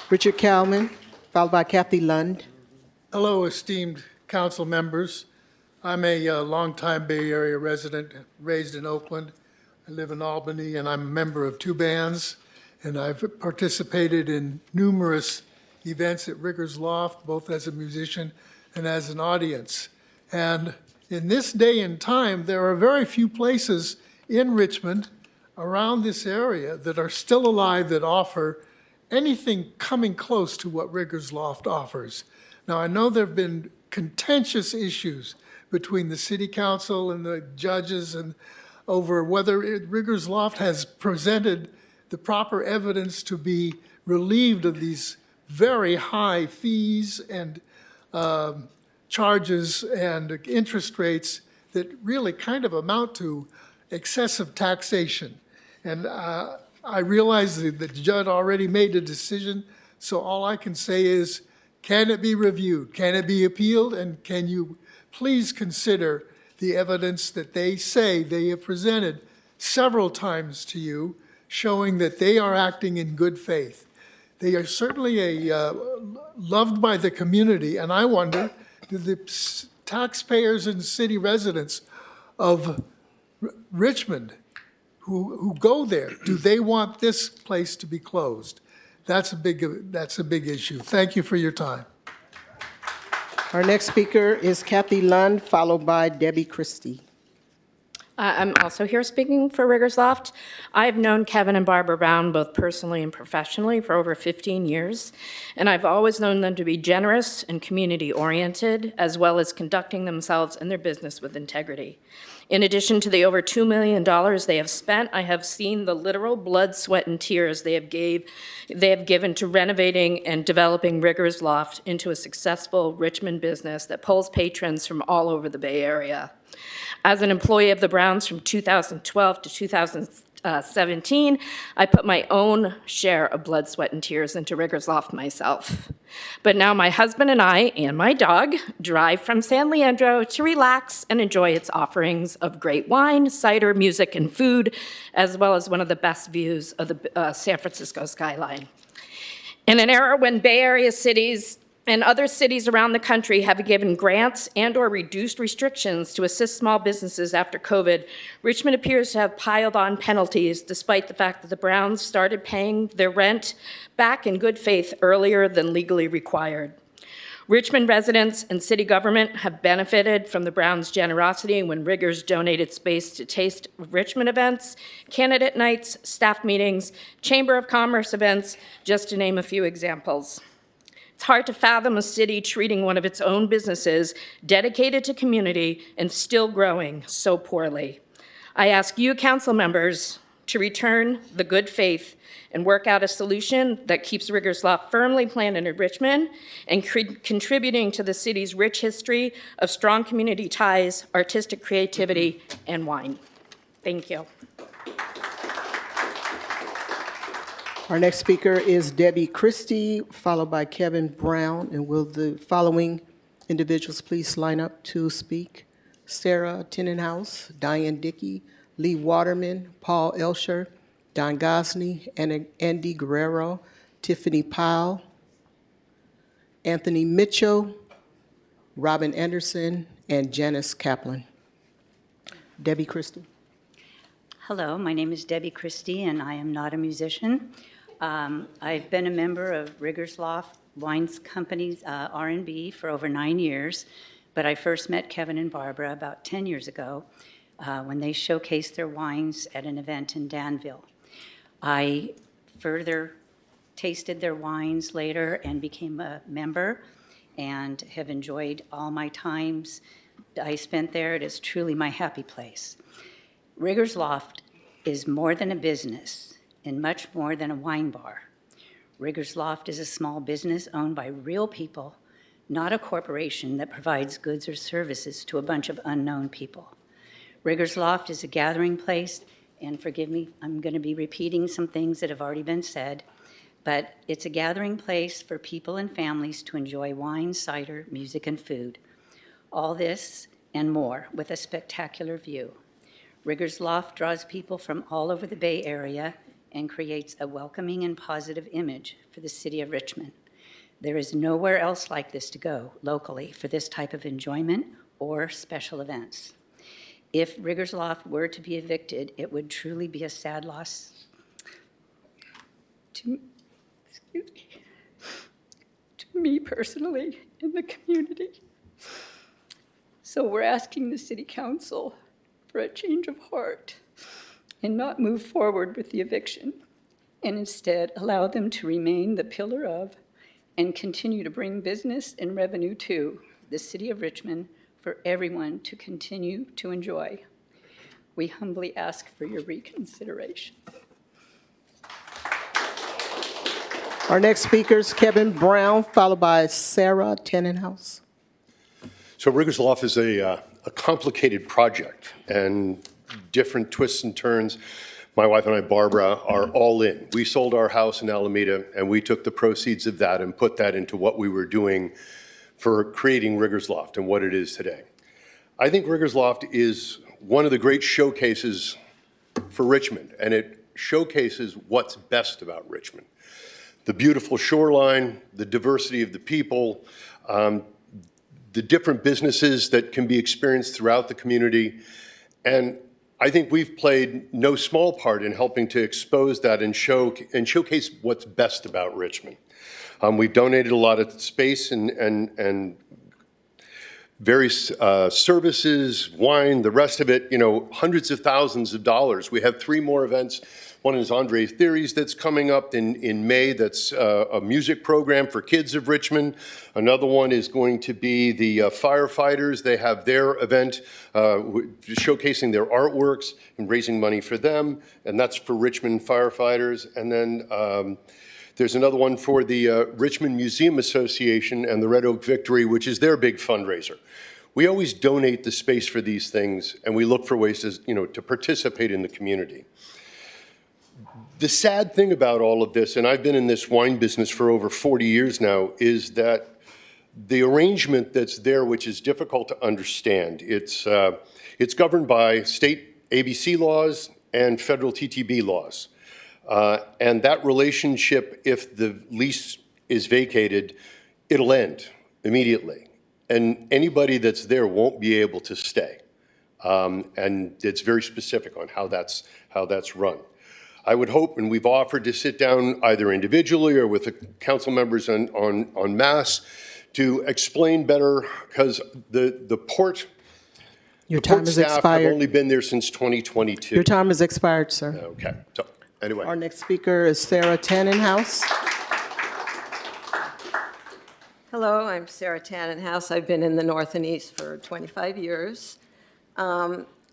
Richard Kalman, followed by Kathy Lund. Hello, esteemed council members. I'm a longtime Bay Area resident, raised in Oakland. I live in Albany, and I'm a member of 2 bands, and I've participated in numerous events at Riggers Loft, both as a musician and as an audience. And in this day and time, there are very few places in Richmond around this area that are still alive that offer anything coming close to what Riggers Loft offers. Now, I know there have been contentious issues between the city council and the judges and over whether Riggers Loft has presented the proper evidence to be relieved of these very high fees and charges and interest rates that really kind of amount to excessive taxation. And I realize that the judge already made a decision, so all I can say is, can it be reviewed? Can it be appealed? And can you please consider the evidence that they say they have presented several times to you, showing that they are acting in good faith. They are certainly loved by the community, and I wonder, do the taxpayers and city residents of Richmond who go there, do they want this place to be closed? That's a big issue. Thank you for your time. Our next speaker is Kathy Lund, followed by Debbie Christie. I'm also here speaking for Riggers Loft. I've known Kevin and Barbara Brown both personally and professionally for over 15 years, and I've always known them to be generous and community-oriented, as well as conducting themselves and their business with integrity. In addition to the over $2 million they have spent, I have seen the literal blood, sweat, and tears they have given to renovating and developing Riggers Loft into a successful Richmond business that pulls patrons from all over the Bay Area. As an employee of the Browns from 2012 to 2017, I put my own share of blood, sweat, and tears into Riggers Loft myself. But now my husband and I and my dog drive from San Leandro to relax and enjoy its offerings of great wine, cider, music, and food, as well as one of the best views of the San Francisco skyline. In an era when Bay Area cities and other cities around the country have given grants and/or reduced restrictions to assist small businesses after COVID, Richmond appears to have piled on penalties despite the fact that the Browns started paying their rent back in good faith earlier than legally required. Richmond residents and city government have benefited from the Browns' generosity when Riggers donated space to Taste of Richmond events, candidate nights, staff meetings, Chamber of Commerce events, just to name a few examples. It's hard to fathom a city treating one of its own businesses dedicated to community and still growing so poorly. I ask you, council members, to return the good faith and work out a solution that keeps Riggers Loft firmly planted in Richmond and contributing to the city's rich history of strong community ties, artistic creativity, and wine. Thank you. Our next speaker is Debbie Christie, followed by Kevin Brown. And will the following individuals please line up to speak? Sarah Tenenhouse, Diane Dickey, Lee Waterman, Paul Elsher, Don Gosney, Andy Guerrero, Tiffany Powell, Anthony Mitchell, Robin Anderson, and Janice Kaplan. Debbie Christie. Hello, my name is Debbie Christie, and I am not a musician. I've been a member of Riggers Loft Wines Company's R&B for over 9 years, but I first met Kevin and Barbara about 10 years ago when they showcased their wines at an event in Danville. I further tasted their wines later and became a member and have enjoyed all my times I spent there. It is truly my happy place. Riggers Loft is more than a business and much more than a wine bar. Riggers Loft is a small business owned by real people, not a corporation that provides goods or services to a bunch of unknown people. Riggers Loft is a gathering place, and forgive me, I'm going to be repeating some things that have already been said, but it's a gathering place for people and families to enjoy wine, cider, music, and food. All this and more with a spectacular view. Riggers Loft draws people from all over the Bay Area and creates a welcoming and positive image for the city of Richmond. There is nowhere else like this to go locally for this type of enjoyment or special events. If Riggers Loft were to be evicted, it would truly be a sad loss to me personally and the community. So we're asking the City Council for a change of heart and not move forward with the eviction, and instead allow them to remain the pillar of and continue to bring business and revenue to the City of Richmond for everyone to continue to enjoy. We humbly ask for your reconsideration. Our next speaker is Kevin Brown, followed by Sarah Tannenhouse. So Riggers Loft is a complicated project and different twists and turns. My wife and I, Barbara, are all in. We sold our house in Alameda, and we took the proceeds of that and put that into what we were doing for creating Riggers Loft and what it is today. I think Riggers Loft is one of the great showcases for Richmond, and it showcases what's best about Richmond. The beautiful shoreline, the diversity of the people, the different businesses that can be experienced throughout the community. And I think we've played no small part in helping to expose that and showcase what's best about Richmond. We've donated a lot of space and various services, wine, the rest of it, you know, hundreds of thousands of dollars. We have 3 more events. One is Andre Theories that's coming up in May. That's a music program for kids of Richmond. Another one is going to be the firefighters. They have their event showcasing their artworks and raising money for them, and that's for Richmond firefighters. And then there's another one for the Richmond Museum Association and the Red Oak Victory, which is their big fundraiser. We always donate the space for these things, and we look for ways to, to participate in the community. The sad thing about all of this, and I've been in this wine business for over 40 years now, is that the arrangement that's there, which is difficult to understand, it's governed by state ABC laws and federal TTB laws. And that relationship, if the lease is vacated, it'll end immediately. And anybody that's there won't be able to stay. And it's very specific on how that's run. I would hope, and we've offered to sit down either individually or with the council members en masse to explain better, because the port staff have only been there since 2022. Your time has expired, sir. Okay, so anyway. Our next speaker is Sarah Tannenhouse. Hello, I'm Sarah Tannenhouse. I've been in the North and East for 25 years.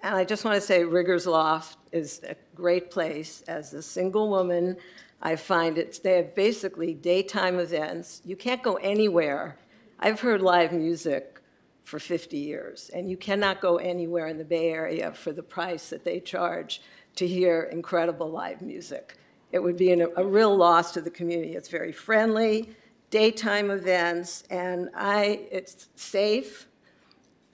And I just want to say Riggers Loft is a great place. As a single woman, I find they have basically daytime events. You can't go anywhere. I've heard live music for 50 years, and you cannot go anywhere in the Bay Area for the price that they charge to hear incredible live music. It would be a real loss to the community. It's very friendly, daytime events, and it's safe.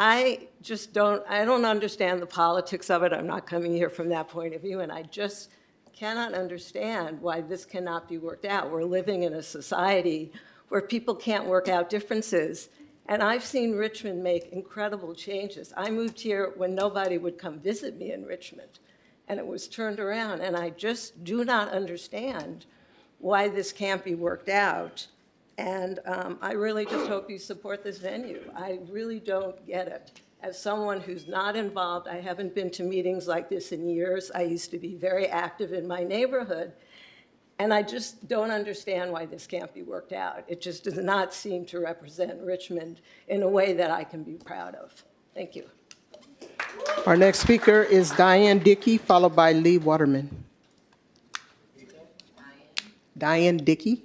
I don't understand the politics of it. I'm not coming here from that point of view, and I just cannot understand why this cannot be worked out. We're living in a society where people can't work out differences, and I've seen Richmond make incredible changes. I moved here when nobody would come visit me in Richmond, and it was turned around, and I just do not understand why this can't be worked out. And I really just hope you support this venue. I really don't get it. As someone who's not involved, I haven't been to meetings like this in years. I used to be very active in my neighborhood. And I just don't understand why this can't be worked out. It just does not seem to represent Richmond in a way that I can be proud of. Thank you. Our next speaker is Diane Dickey, followed by Lee Waterman. Diane Dickey.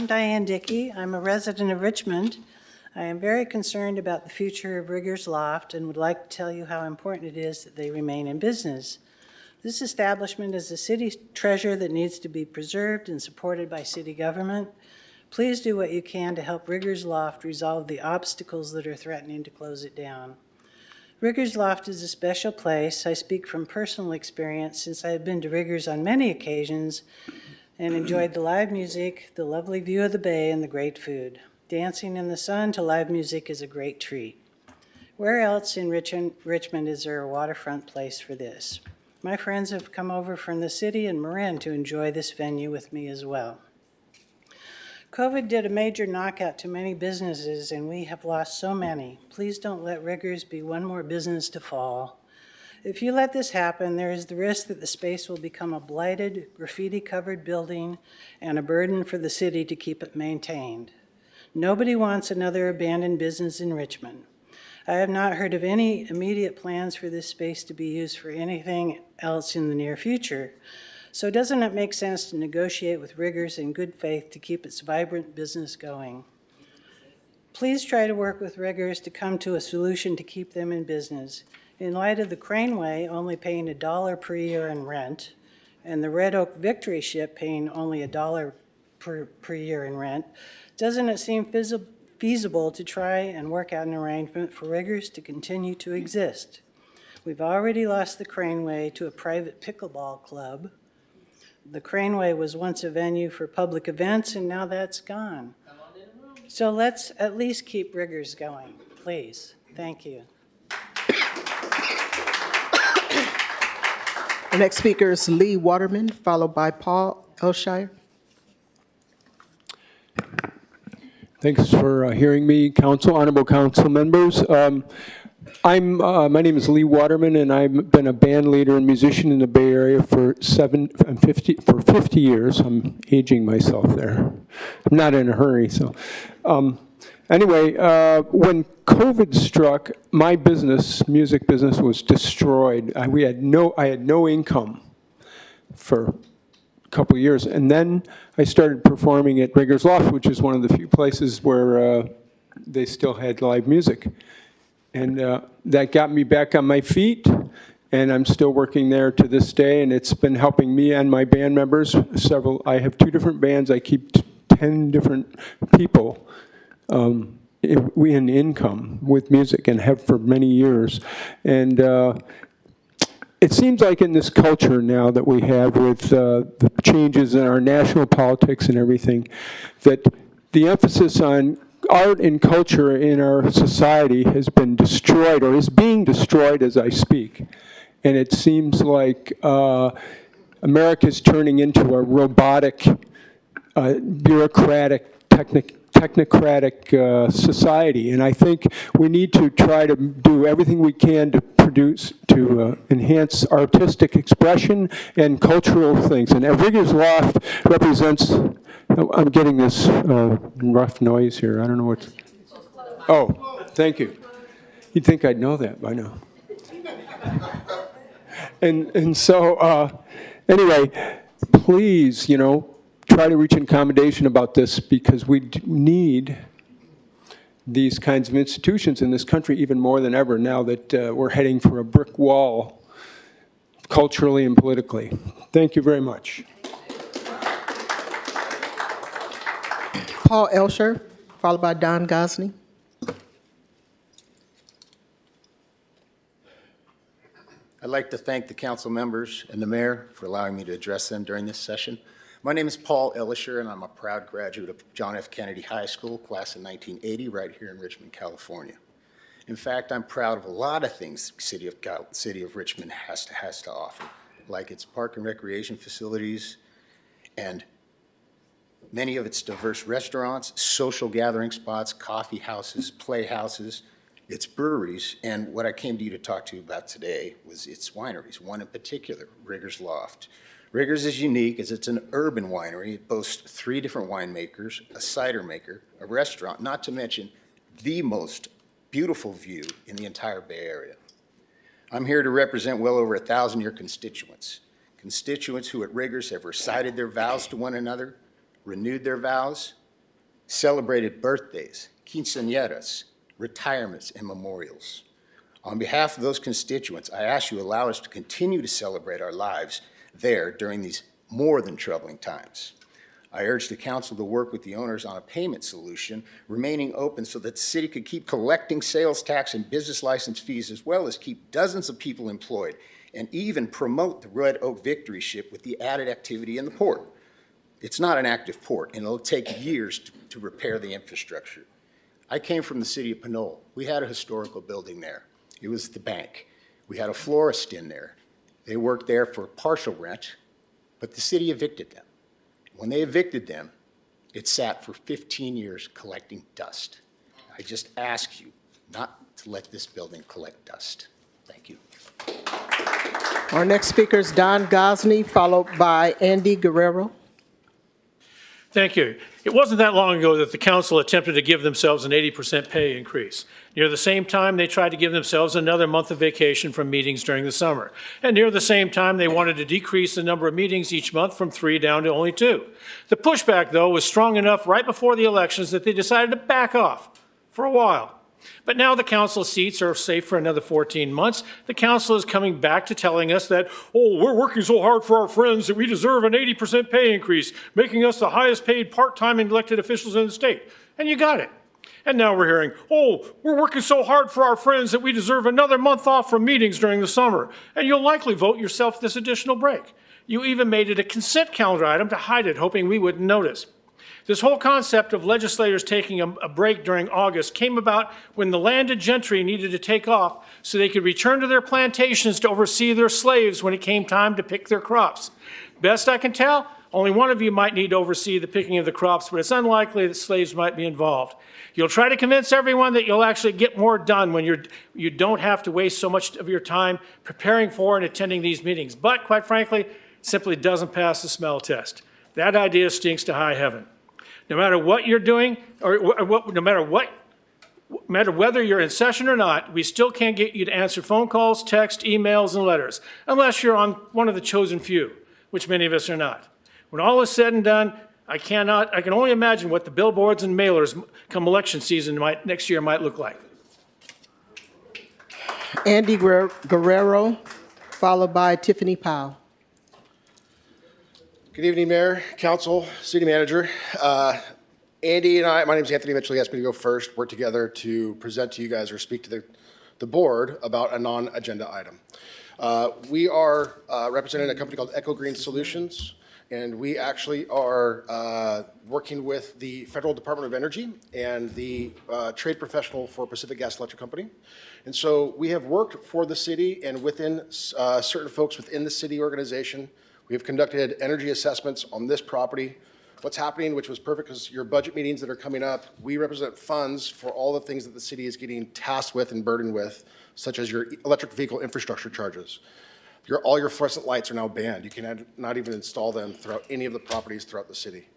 I'm Diane Dickey. I'm a resident of Richmond. I am very concerned about the future of Riggers Loft and would like to tell you how important it is that they remain in business. This establishment is a city treasure that needs to be preserved and supported by city government. Please do what you can to help Riggers Loft resolve the obstacles that are threatening to close it down. Riggers Loft is a special place. I speak from personal experience since I have been to Riggers on many occasions and enjoyed the live music, the lovely view of the bay, and the great food. Dancing in the sun to live music is a great treat. Where else in Richmond is there a waterfront place for this? My friends have come over from the city and Marin to enjoy this venue with me as well. COVID did a major knockout to many businesses, and we have lost so many. Please don't let Riggers be one more business to fall. If you let this happen, there is the risk that the space will become a blighted, graffiti-covered building and a burden for the city to keep it maintained. Nobody wants another abandoned business in Richmond. I have not heard of any immediate plans for this space to be used for anything else in the near future. So doesn't it make sense to negotiate with Riggers in good faith to keep its vibrant business going? Please try to work with Riggers to come to a solution to keep them in business. In light of the Craneway only paying $1 per year in rent, and the Red Oak Victory Ship paying only $1 per year in rent, doesn't it seem feasible to try and work out an arrangement for Riggers to continue to exist? We've already lost the Craneway to a private pickleball club. The Craneway was once a venue for public events, and now that's gone. So let's at least keep Riggers going, please. Thank you. The next speaker is Lee Waterman, followed by Paul Elshire. Thanks for hearing me, Council, honorable council members. My name is Lee Waterman, and I've been a band leader and musician in the Bay Area for 50 years. I'm aging myself there. I'm not in a hurry, so. Anyway, when COVID struck, my business, music business, was destroyed. I had no income for a couple of years, and then I started performing at Riggers Loft, which is one of the few places where they still had live music. And that got me back on my feet, and I'm still working there to this day, and it's been helping me and my band members. I have 2 different bands. I keep 10 different people in income with music, and have for many years. And it seems like in this culture now that we have with the changes in our national politics and everything, that the emphasis on art and culture in our society has been destroyed, or is being destroyed as I speak. And it seems like America's turning into a robotic, bureaucratic, technocratic society. And I think we need to try to do everything we can to enhance artistic expression and cultural things. And Riggers Loft represents, I'm getting this rough noise here. I don't know what's, oh, thank you. You'd think I'd know that by now. And so, anyway, please, try to reach an accommodation about this, because we need these kinds of institutions in this country even more than ever now that we're heading for a brick wall culturally and politically. Thank you very much. Paul Elshire, followed by Don Gosney. I'd like to thank the council members and the mayor for allowing me to address them during this session. My name is Paul Ellisher, and I'm a proud graduate of John F. Kennedy High School, class of 1980, right here in Richmond, California. In fact, I'm proud of a lot of things the city of Richmond has to offer, like its park and recreation facilities, and many of its diverse restaurants, social gathering spots, coffee houses, playhouses, its breweries, and what I came to you to talk to you about today was its wineries, one in particular, Riggers Loft. Riggers is unique as it's an urban winery. It boasts 3 different winemakers, a cider maker, a restaurant, not to mention the most beautiful view in the entire Bay Area. I'm here to represent well over 1,000 of your constituents who at Riggers have recited their vows to one another, renewed their vows, celebrated birthdays, quinceañeras, retirements, and memorials. On behalf of those constituents, I ask you to allow us to continue to celebrate our lives there during these more than troubling times. I urge the council to work with the owners on a payment solution, remaining open so that the city could keep collecting sales tax and business license fees, as well as keep dozens of people employed, and even promote the Red Oak Victory Ship with the added activity in the port. It's not an active port, and it'll take years to repair the infrastructure. I came from the city of Pinole. We had a historical building there. It was the bank. We had a florist in there. They worked there for partial rent, but the city evicted them. When they evicted them, it sat for 15 years collecting dust. I just ask you not to let this building collect dust. Thank you. Our next speaker is Don Gosney, followed by Andy Guerrero. Thank you. It wasn't that long ago that the council attempted to give themselves an 80% pay increase. Near the same time, they tried to give themselves another month of vacation from meetings during the summer. And near the same time, they wanted to decrease the number of meetings each month from 3 down to only 2. The pushback, though, was strong enough right before the elections that they decided to back off for a while. But now the council seats are safe for another 14 months. The council is coming back to telling us that, oh, we're working so hard for our friends that we deserve an 80% pay increase, making us the highest paid part-time elected officials in the state. And you got it. And now we're hearing, oh, we're working so hard for our friends that we deserve another month off from meetings during the summer. And you'll likely vote yourself this additional break. You even made it a consent calendar item to hide it, hoping we wouldn't notice. This whole concept of legislators taking a break during August came about when the landed gentry needed to take off so they could return to their plantations to oversee their slaves when it came time to pick their crops. Best I can tell, only one of you might need to oversee the picking of the crops, but it's unlikely that slaves might be involved. You'll try to convince everyone that you'll actually get more done when you don't have to waste so much of your time preparing for and attending these meetings. But quite frankly, it simply doesn't pass the smell test. That idea stinks to high heaven. No matter what you're doing, no matter whether you're in session or not, we still can't get you to answer phone calls, text, emails, and letters, unless you're on one of the chosen few, which many of us are not. When all is said and done, I can only imagine what the billboards and mailers come election season next year might look like. Andy Guerrero, followed by Tiffany Powell. Good evening, Mayor, Council, City Manager. Andy and I, my name is Anthony Mitchell, he asked me to go first, work together to present to you guys or speak to the board about a non-agenda item. We are representing a company called Echo Green Solutions, and we actually are working with the Federal Department of Energy and the trade professional for Pacific Gas Electric Company. And so we have worked for the city and within certain folks within the city organization. We have conducted energy assessments on this property. What's happening, which was perfect because your budget meetings that are coming up, we represent funds for all the things that the city is getting tasked with and burdened with, such as your electric vehicle infrastructure charges. All your fluorescent lights are now banned. You can not even install them throughout any of the properties throughout the city.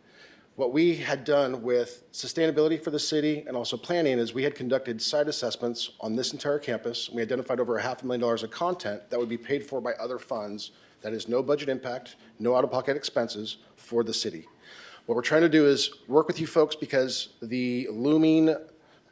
What we had done with sustainability for the city and also planning is we had conducted site assessments on this entire campus. We identified over $500,000 of content that would be paid for by other funds. That is no budget impact, no out-of-pocket expenses for the city. What we're trying to do is work with you folks because the looming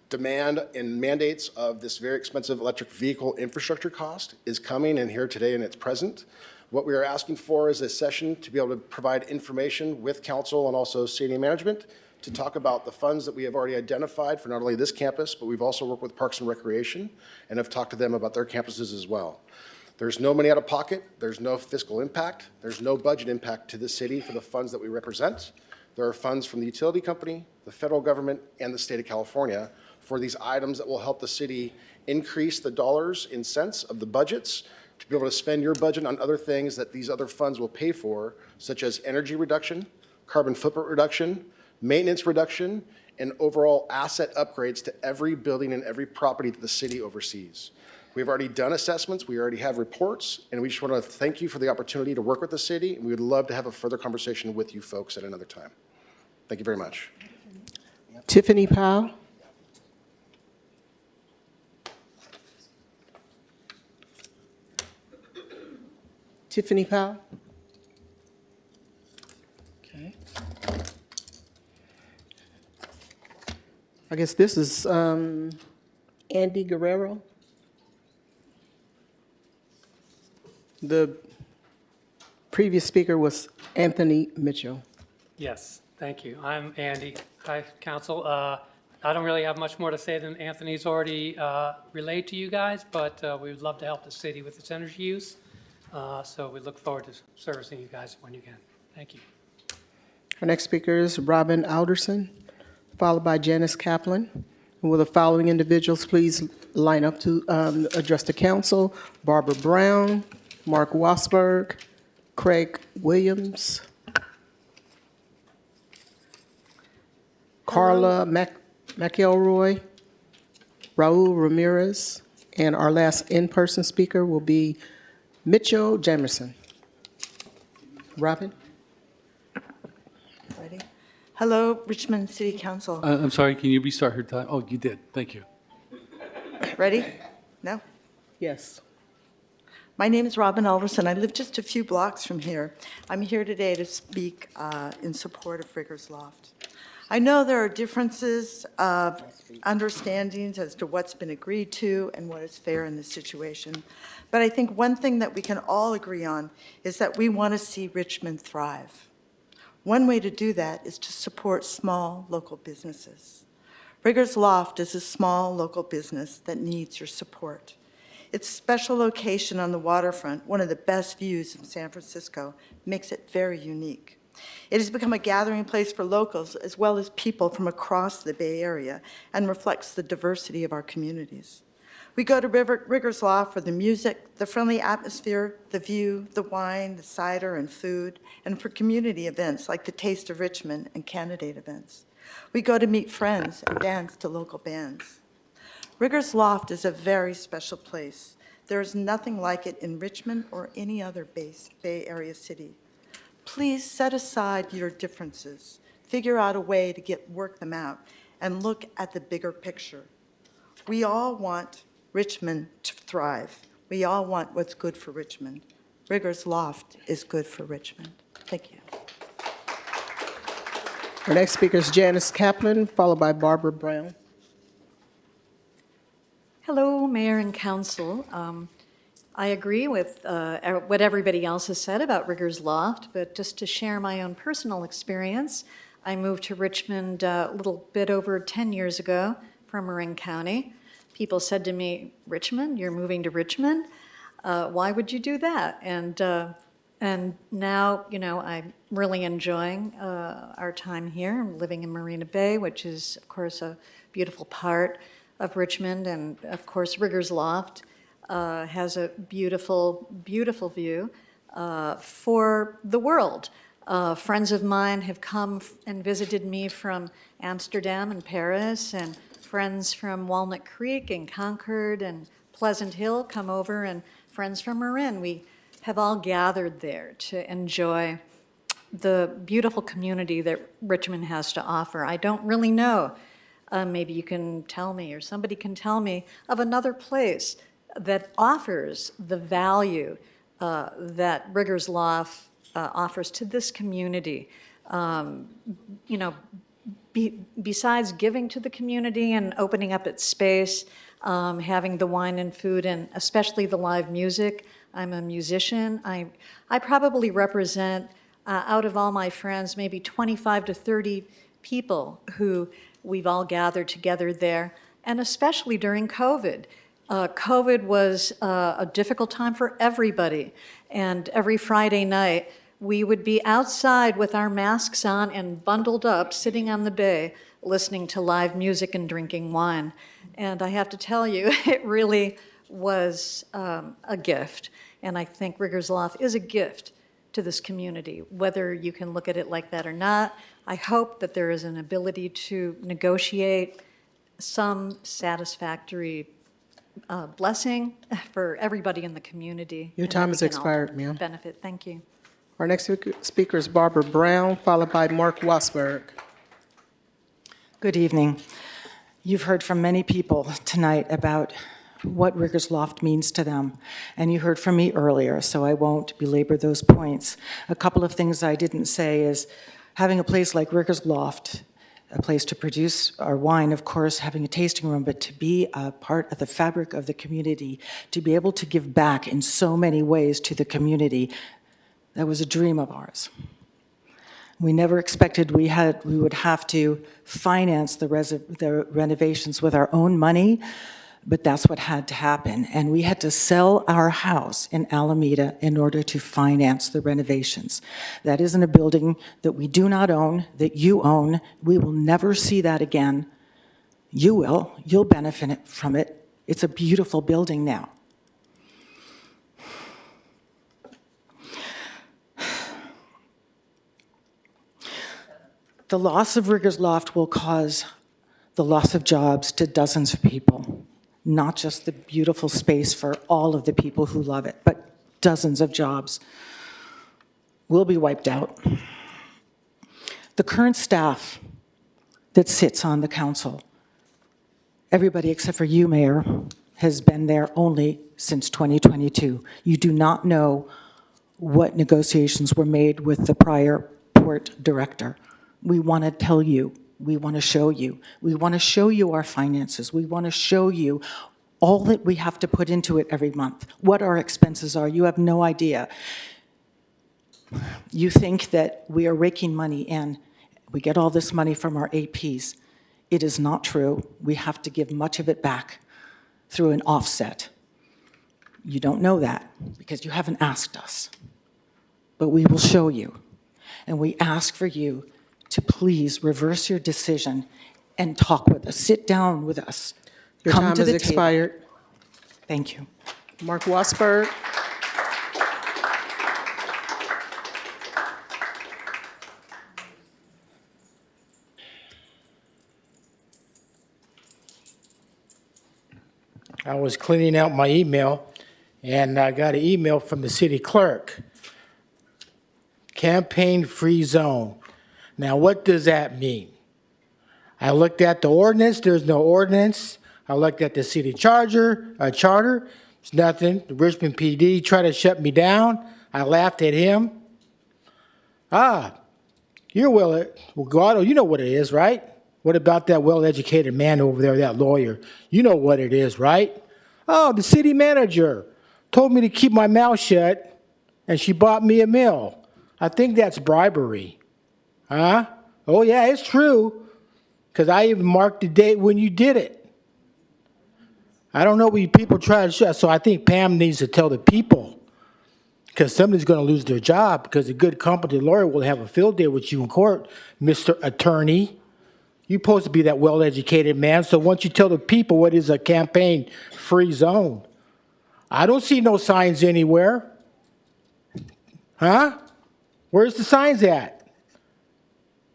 demand and mandates of this very expensive electric vehicle infrastructure cost is coming in here today and it's present. What we are asking for is a session to be able to provide information with council and also city management to talk about the funds that we have already identified for not only this campus, but we've also worked with Parks and Recreation and have talked to them about their campuses as well. There's no money out of pocket. There's no fiscal impact. There's no budget impact to the city for the funds that we represent. There are funds from the utility company, the federal government, and the state of California for these items that will help the city increase the dollars and cents of the budgets to be able to spend your budget on other things that these other funds will pay for, such as energy reduction, carbon footprint reduction, maintenance reduction, and overall asset upgrades to every building and every property that the city oversees. We've already done assessments, we already have reports, and we just want to thank you for the opportunity to work with the city, and we would love to have a further conversation with you folks at another time. Thank you very much. Tiffany Powell. Tiffany Powell. Okay. I guess this is Andy Guerrero. The previous speaker was Anthony Mitchell. Yes, thank you. I'm Andy. Hi, Council. I don't really have much more to say than Anthony's already relayed to you guys, but we would love to help the city with its energy use. So we look forward to servicing you guys when you can. Thank you. Our next speaker is Robin Alderson, followed by Janice Kaplan. Will the following individuals please line up to address the council? Barbara Brown, Mark Wasberg, Craig Williams, Carla McElroy, Raul Ramirez, and our last in-person speaker will be Mitchell Jamerson. Robin? Ready? Hello, Richmond City Council. I'm sorry, can you restart her time? Oh, you did. Thank you. Ready? No? Yes. My name is Robin Alderson. I live just a few blocks from here. I'm here today to speak in support of Riggers Loft. I know there are differences of understandings as to what's been agreed to and what is fair in this situation. But I think one thing that we can all agree on is that we want to see Richmond thrive. One way to do that is to support small local businesses. Riggers Loft is a small local business that needs your support. Its special location on the waterfront, one of the best views in San Francisco, makes it very unique. It has become a gathering place for locals as well as people from across the Bay Area and reflects the diversity of our communities. We go to Riggers Loft for the music, the friendly atmosphere, the view, the wine, the cider and food, and for community events like the Taste of Richmond and candidate events. We go to meet friends and dance to local bands. Riggers Loft is a very special place. There is nothing like it in Richmond or any other Bay Area city. Please set aside your differences, figure out a way to work them out, and look at the bigger picture. We all want Richmond to thrive. We all want what's good for Richmond. Riggers Loft is good for Richmond. Thank you. Our next speaker is Janice Kaplan, followed by Barbara Brown. Hello, Mayor and Council. I agree with what everybody else has said about Riggers Loft, but just to share my own personal experience, I moved to Richmond a little bit over 10 years ago from Marin County. People said to me, Richmond, you're moving to Richmond? Why would you do that? And now, you know, I'm really enjoying our time here. I'm living in Marina Bay, which is, of course, a beautiful part of Richmond, and of course, Riggers Loft has a beautiful, beautiful view for the world. Friends of mine have come and visited me from Amsterdam and Paris, and friends from Walnut Creek and Concord and Pleasant Hill come over, and friends from Marin. We have all gathered there to enjoy the beautiful community that Richmond has to offer. I don't really know. Maybe you can tell me, or somebody can tell me, of another place that offers the value that Riggers Loft offers to this community. You know, besides giving to the community and opening up its space, having the wine and food, and especially the live music. I'm a musician. I probably represent, out of all my friends, maybe 25 to 30 people who we've all gathered together there, and especially during COVID. COVID was a difficult time for everybody, and every Friday night we would be outside with our masks on and bundled up, sitting on the bay, listening to live music and drinking wine. And I have to tell you, it really was a gift, and I think Riggers Loft is a gift to this community, whether you can look at it like that or not. I hope that there is an ability to negotiate some satisfactory blessing for everybody in the community. Your and time that has we can all expired, ma'am. Benefit. Thank you. Our next speaker is Barbara Brown, followed by Mark Wasberg. Good evening. You've heard from many people tonight about what Riggers Loft means to them, and you heard from me earlier, so I won't belabor those points. A couple of things I didn't say is having a place like Riggers Loft a place to produce our wine, of course, having a tasting room, but to be a part of the fabric of the community, to be able to give back in so many ways to the community, that was a dream of ours. We never expected we would have to finance the renovations with our own money, but that's what had to happen. And we had to sell our house in Alameda in order to finance the renovations. That isn't a building that we do not own, that you own. We will never see that again. You will. You'll benefit from it. It's a beautiful building now. The loss of Riggers Loft will cause the loss of jobs to dozens of people. Not just the beautiful space for all of the people who love it, but dozens of jobs will be wiped out. The current staff that sits on the council, everybody except for you, Mayor, has been there only since 2022. You do not know what negotiations were made with the prior port director. We want to tell you. We want to show you. We want to show you our finances. We want to show you all that we have to put into it every month, what our expenses are. You have no idea. You think that we are raking money in. We get all this money from our APs. It is not true. We have to give much of it back through an offset. You don't know that because you haven't asked us. But we will show you. And we ask for you to please reverse your decision and talk with us. Sit down with us. Your Come time to has the expired. table. Thank you. Mark Wasberg. I was cleaning out my email, and I got an email from the city clerk. Campaign-free zone. Now, what does that mean? I looked at the ordinance. There's no ordinance. I looked at the city charter. There's nothing. The Richmond PD tried to shut me down. I laughed at him. You're Guado, you know what it is, right? What about that well-educated man over there, that lawyer? You know what it is, right? Oh, the city manager told me to keep my mouth shut, and she bought me a meal. I think that's bribery. Huh? Oh, yeah, it's true, because I even marked the date when you did it. I don't know what you people try to shut, so I think Pam needs to tell the people, because somebody's going to lose their job, because a good competent lawyer will have a field day with you in court, Mr. Attorney. You're supposed to be that well-educated man, so why don't you tell the people what is a campaign-free zone? I don't see no signs anywhere. Huh? Where's the signs at?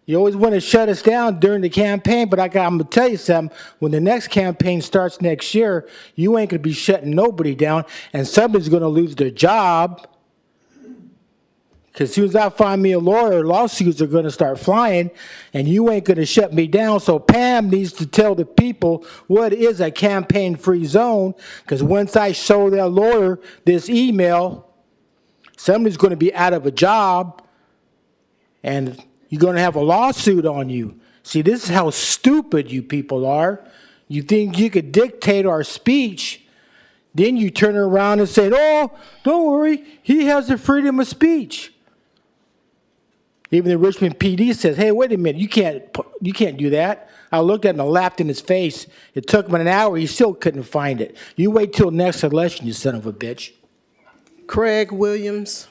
You always want to shut us down during the campaign, but I'm going to tell you something. When the next campaign starts next year, you ain't going to be shutting nobody down, and somebody's going to lose their job. Because as soon as I find me a lawyer, lawsuits are going to start flying, and you ain't going to shut me down. So Pam needs to tell the people what is a campaign-free zone, because once I show that lawyer this email, somebody's going to be out of a job, and you're going to have a lawsuit on you. See, this is how stupid you people are. You think you could dictate our speech, then you turn around and say, oh, don't worry, he has the freedom of speech. Even the Richmond PD says, hey, wait a minute, you can't do that. I looked at him and laughed in his face. It took him an hour, he still couldn't find it. You wait till next election, you son of a bitch. Craig Williams.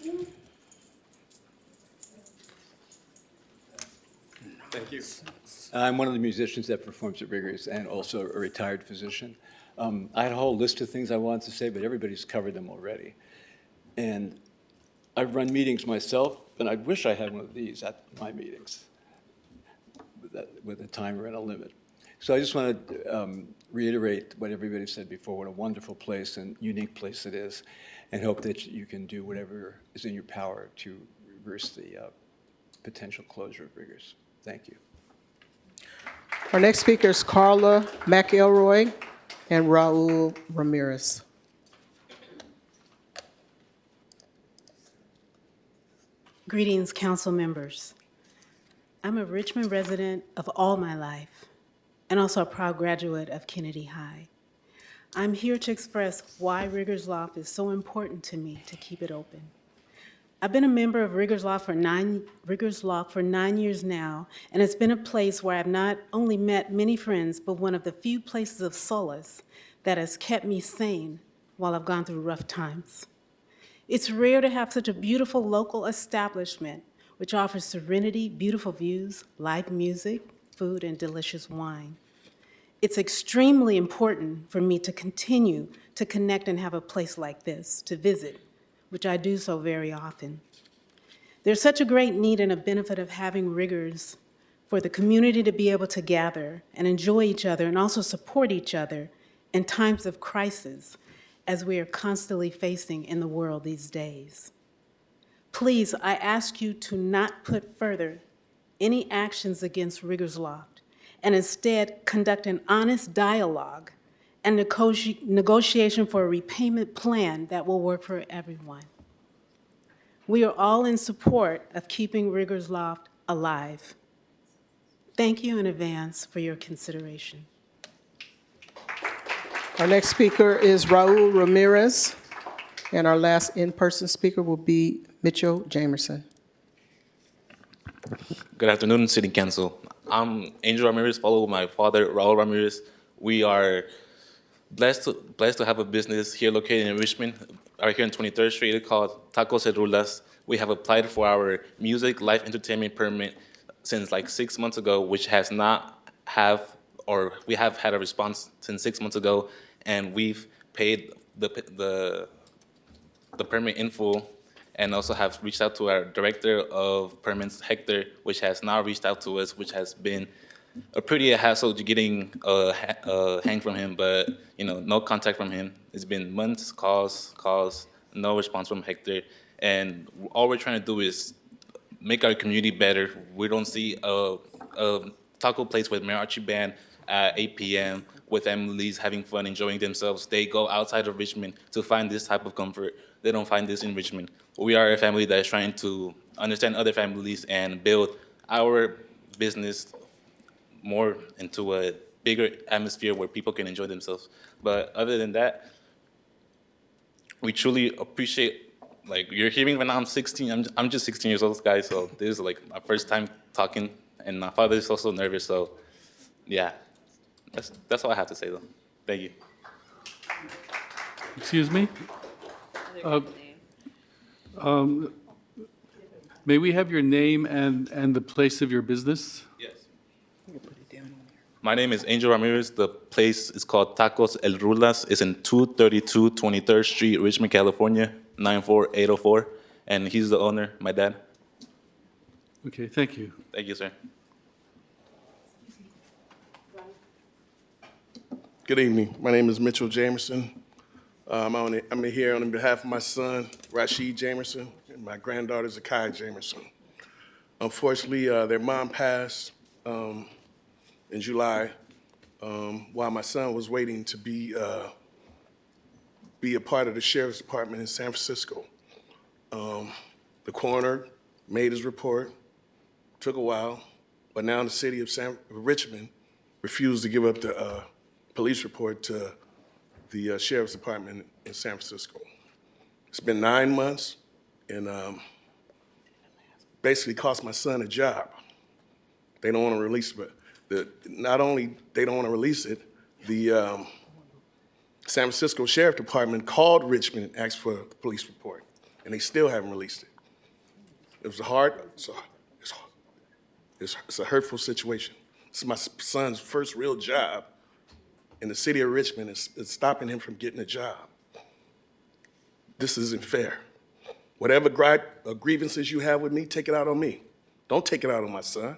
Thank you. I'm one of the musicians that performs at Riggers and also a retired physician. I had a whole list of things I wanted to say, but everybody's covered them already. And I've run meetings myself, and I wish I had one of these at my meetings with a timer and a limit. So I just want to reiterate what everybody said before, what a wonderful place and unique place it is, and hope that you can do whatever is in your power to reverse the potential closure of Riggers. Thank you. Our next speaker is Carla McElroy and Raul Ramirez. Greetings, council members. I'm a Richmond resident of all my life and also a proud graduate of Kennedy High. I'm here to express why Riggers Loft is so important to me to keep it open. I've been a member of Riggers Loft for 9 years now, and it's been a place where I've not only met many friends, but one of the few places of solace that has kept me sane while I've gone through rough times. It's rare to have such a beautiful local establishment which offers serenity, beautiful views, live music, food, and delicious wine. It's extremely important for me to continue to connect and have a place like this to visit, which I do so very often. There's such a great need and a benefit of having Riggers for the community to be able to gather and enjoy each other and also support each other in times of crisis as we are constantly facing in the world these days. Please, I ask you to not put further any actions against Riggers Loft and instead conduct an honest dialogue and negotiation for a repayment plan that will work for everyone. We are all in support of keeping Riggers Loft alive. Thank you in advance for your consideration. Our next speaker is Raul Ramirez, and our last in-person speaker will be Mitchell Jamerson. Good afternoon, City Council. I'm Angel Ramirez, followed by my father, Raul Ramirez. We are blessed to have a business here located in Richmond, right here on 23rd Street. It's called Tacos y Rulas. We have applied for our music live entertainment permit since like 6 months ago, which has not have, or we have had a response since 6 months ago, and we've paid the permit in full, and also have reached out to our director of permits, Hector, which has now reached out to us, which has been a pretty hassle to getting a hang from him, but no contact from him. It's been months, calls, no response from Hector, and all we're trying to do is make our community better. We don't see a taco place with mariachi band at 8 p.m. with families having fun, enjoying themselves. They go outside of Richmond to find this type of comfort. They don't find this in Richmond. We are a family that is trying to understand other families and build our business more into a bigger atmosphere where people can enjoy themselves. But other than that, we truly appreciate, like, you're hearing right now, I'm 16, I'm just 16 years old, guys, so this is like my first time talking, and my father is also nervous, so yeah, that's all I have to say though. Thank you. Excuse me? May we have your name and the place of your business? Yes. My name is Angel Ramirez. The place is called Tacos El Rulas. It's in 232 23rd Street, Richmond, California, 94804. And he's the owner, my dad. Okay, thank you. Thank you, sir. Good evening. My name is Mitchell Jamerson. I'm here on behalf of my son, Rashid Jamerson, and my granddaughter, Zakiya Jamerson. Unfortunately, their mom passed in July while my son was waiting to be a part of the sheriff's department in San Francisco. The coroner made his report, took a while, but now the city of Richmond refused to give up the police report to the sheriff's department in San Francisco. It's been 9 months, and basically cost my son a job. They don't want to release it, but not only they don't want to release it, the San Francisco Sheriff Department called Richmond and asked for the police report, and they still haven't released it. It was it's a hurtful situation. This is my son's first real job, and the city of Richmond is stopping him from getting a job. This isn't fair. Whatever grievances you have with me, take it out on me. Don't take it out on my son.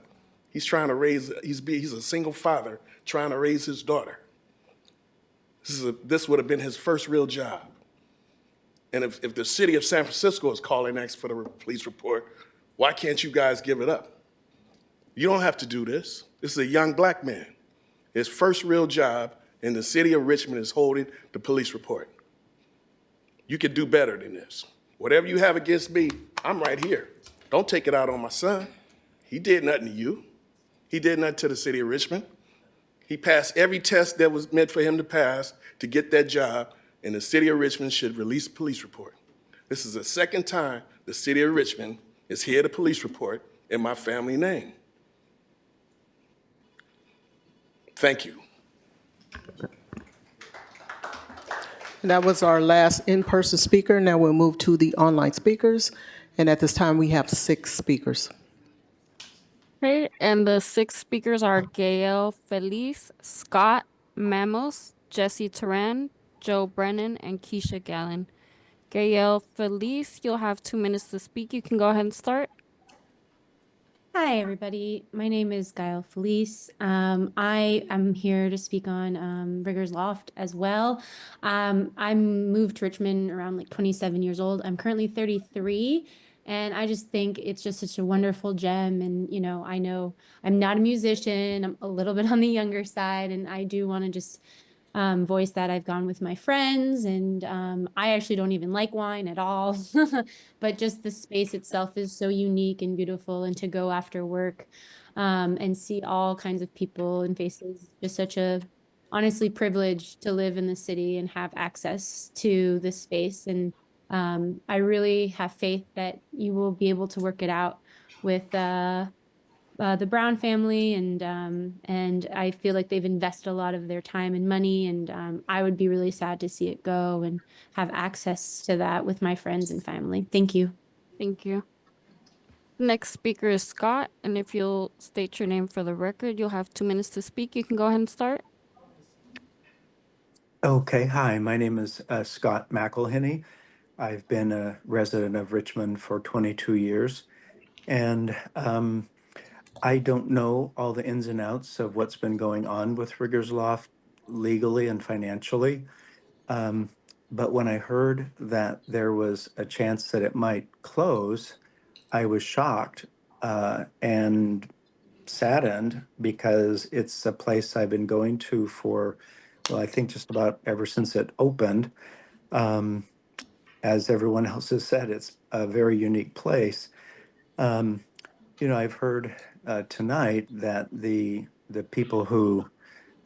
He's trying to raise, he's a single father trying to raise his daughter. This would have been his first real job. And if the city of San Francisco is calling next for the police report, why can't you guys give it up? You don't have to do this. This is a young black man. His first real job, and the city of Richmond is holding the police report. You can do better than this. Whatever you have against me, I'm right here. Don't take it out on my son. He did nothing to you. He did nothing to the city of Richmond. He passed every test that was meant for him to pass to get that job, and the city of Richmond should release a police report. This is the second time the city of Richmond has had a police report in my family name. Thank you. That was our last in-person speaker. Now we'll move to the online speakers. And at this time, we have 6 speakers. Okay, and the 6 speakers are Gail Feliz, Scott Mamos, Jesse Turan, Joe Brennan, and Keisha Gallen. Gail Feliz, you'll have 2 minutes to speak. You can go ahead and start. Hi, everybody. My name is Gail Felice. I am here to speak on Riggers Loft as well. I moved to Richmond around like 27 years old. I'm currently 33, and I just think it's just such a wonderful gem. And, I know I'm not a musician. I'm a little bit on the younger side, and I do want to just voice that I've gone with my friends, and I actually don't even like wine at all, but just the space itself is so unique and beautiful, and to go after work and see all kinds of people and faces, just such a honestly privilege to live in the city and have access to this space. And I really have faith that you will be able to work it out with the Brown family, and I feel like they've invested a lot of their time and money, and I would be really sad to see it go and have access to that with my friends and family. Thank you. Thank you. Next speaker is Scott, and if you'll state your name for the record, you'll have 2 minutes to speak. You can go ahead and start. Okay, hi, my name is Scott McElhinney. I've been a resident of Richmond for 22 years, and I don't know all the ins and outs of what's been going on with Riggers Loft legally and financially. But when I heard that there was a chance that it might close, I was shocked and saddened, because it's a place I've been going to for, well, I think just about ever since it opened. As everyone else has said, it's a very unique place. I've heard tonight that the people who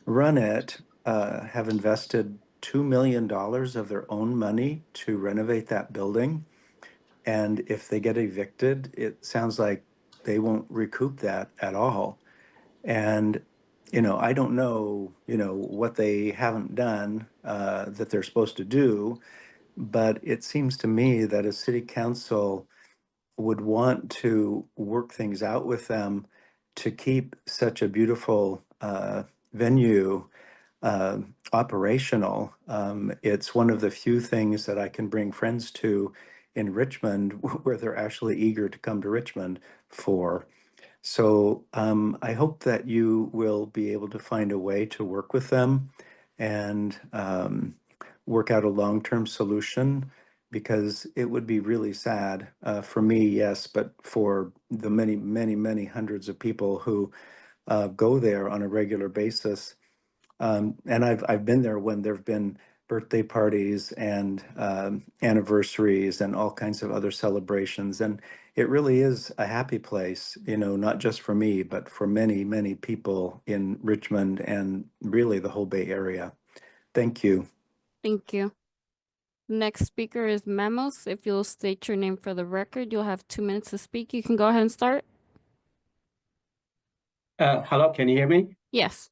run it have invested $2 million of their own money to renovate that building. And if they get evicted, it sounds like they won't recoup that at all. And, I don't know, what they haven't done that they're supposed to do, but it seems to me that a city council would want to work things out with them to keep such a beautiful venue operational. It's one of the few things that I can bring friends to in Richmond where they're actually eager to come to Richmond for. So I hope that you will be able to find a way to work with them and work out a long-term solution, because it would be really sad for me, yes, but for the many, many, many hundreds of people who go there on a regular basis. And I've been there when there've been birthday parties and anniversaries and all kinds of other celebrations. And it really is a happy place, not just for me, but for many, many people in Richmond and really the whole Bay Area. Thank you. Thank you. Next speaker is Memos. If you'll state your name for the record, you'll have 2 minutes to speak. You can go ahead and start. Hello, can you hear me? Yes.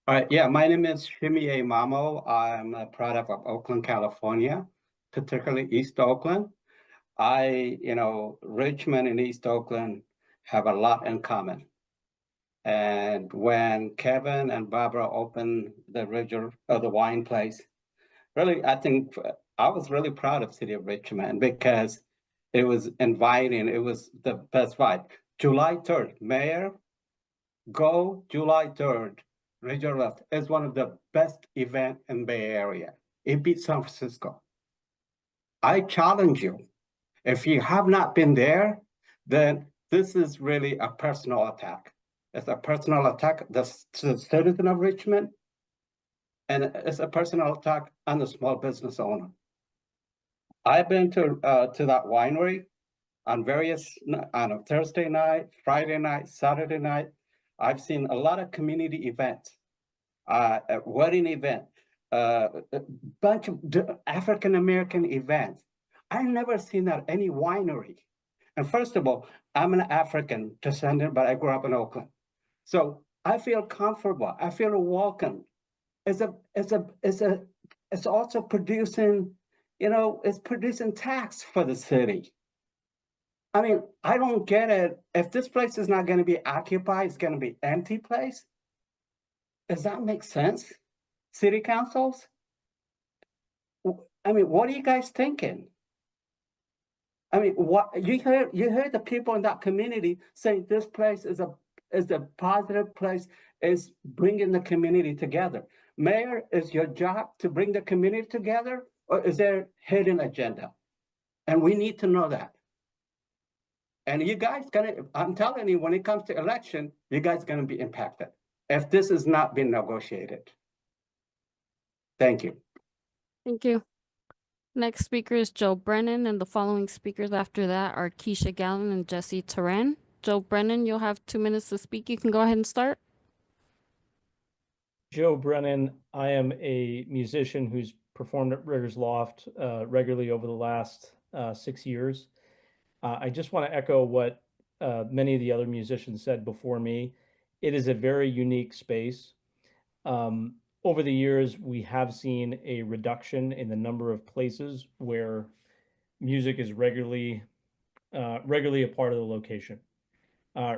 All right, yeah, my name is Shimie Mamo. I'm a product of Oakland, California, particularly East Oakland. Richmond and East Oakland have a lot in common. And when Kevin and Barbara opened the wine place, really, I think I was really proud of City of Richmond, because it was inviting. It was the best vibe. July 3rd, Mayor, go July 3rd. Riggers Loft is one of the best events in Bay Area. It beats San Francisco. I challenge you. If you have not been there, then this is really a personal attack. It's a personal attack to the citizen of Richmond, and it's a personal attack on the small business owner. I've been to that winery. on on a Thursday night, Friday night, Saturday night. I've seen a lot of community events, a wedding event, a bunch of African American events. I've never seen that any winery. And first of all, I'm an African descendant, but I grew up in Oakland. So I feel comfortable. I feel welcome. It's also producing, it's producing tax for the city. I mean, I don't get it. If this place is not going to be occupied, it's going to be empty place. Does that make sense? City councils? I mean, what are you guys thinking? I mean, what you heard the people in that community saying this place is a positive place, is bringing the community together. Mayor, is your job to bring the community together, or is there hidden agenda? And we need to know that. And you guys I'm telling you, when it comes to election, you guys gonna be impacted if this is not being negotiated. Thank you. Thank you. Next speaker is Joe Brennan, and the following speakers after that are Keisha Gallen and Jesse Turan. Joe Brennan, you'll have 2 minutes to speak. You can go ahead and start. Joe Brennan. I am a musician who's performed at Riggers Loft regularly over the last 6 years. I just want to echo what many of the other musicians said before me. It is a very unique space. Over the years, we have seen a reduction in the number of places where music is regularly a part of the location.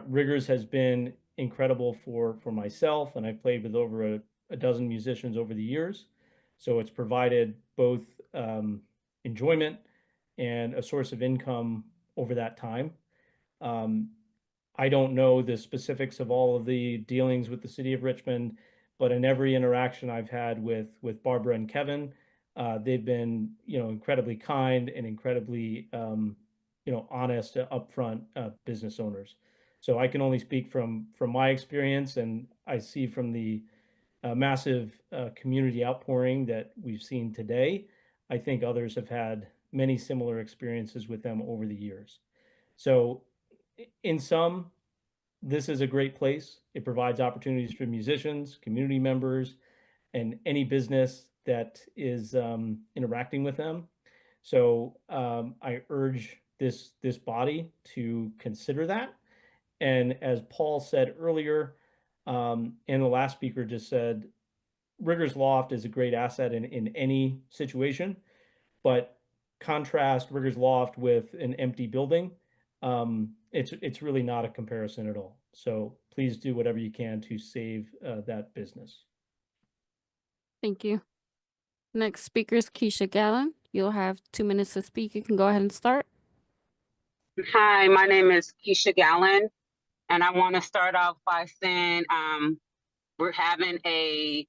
Riggers has been incredible for myself, and I've played with over a dozen musicians over the years. So it's provided both enjoyment and a source of income over that time. I don't know the specifics of all of the dealings with the city of Richmond, but in every interaction I've had with Barbara and Kevin, they've been, incredibly kind and incredibly, honest, upfront business owners. So I can only speak from my experience, and I see from the massive community outpouring that we've seen today. I think others have had many similar experiences with them over the years. So in sum, this is a great place. It provides opportunities for musicians, community members, and any business that is interacting with them. So I urge this body to consider that. And as Paul said earlier, and the last speaker just said, Riggers Loft is a great asset in any situation, but contrast Riggers Loft with an empty building, it's really not a comparison at all. So please do whatever you can to save that business. Thank you. Next speaker is Keisha Gallen. You'll have 2 minutes to speak. You can go ahead and start. Hi, my name is Keisha Gallen, and I want to start off by saying we're having a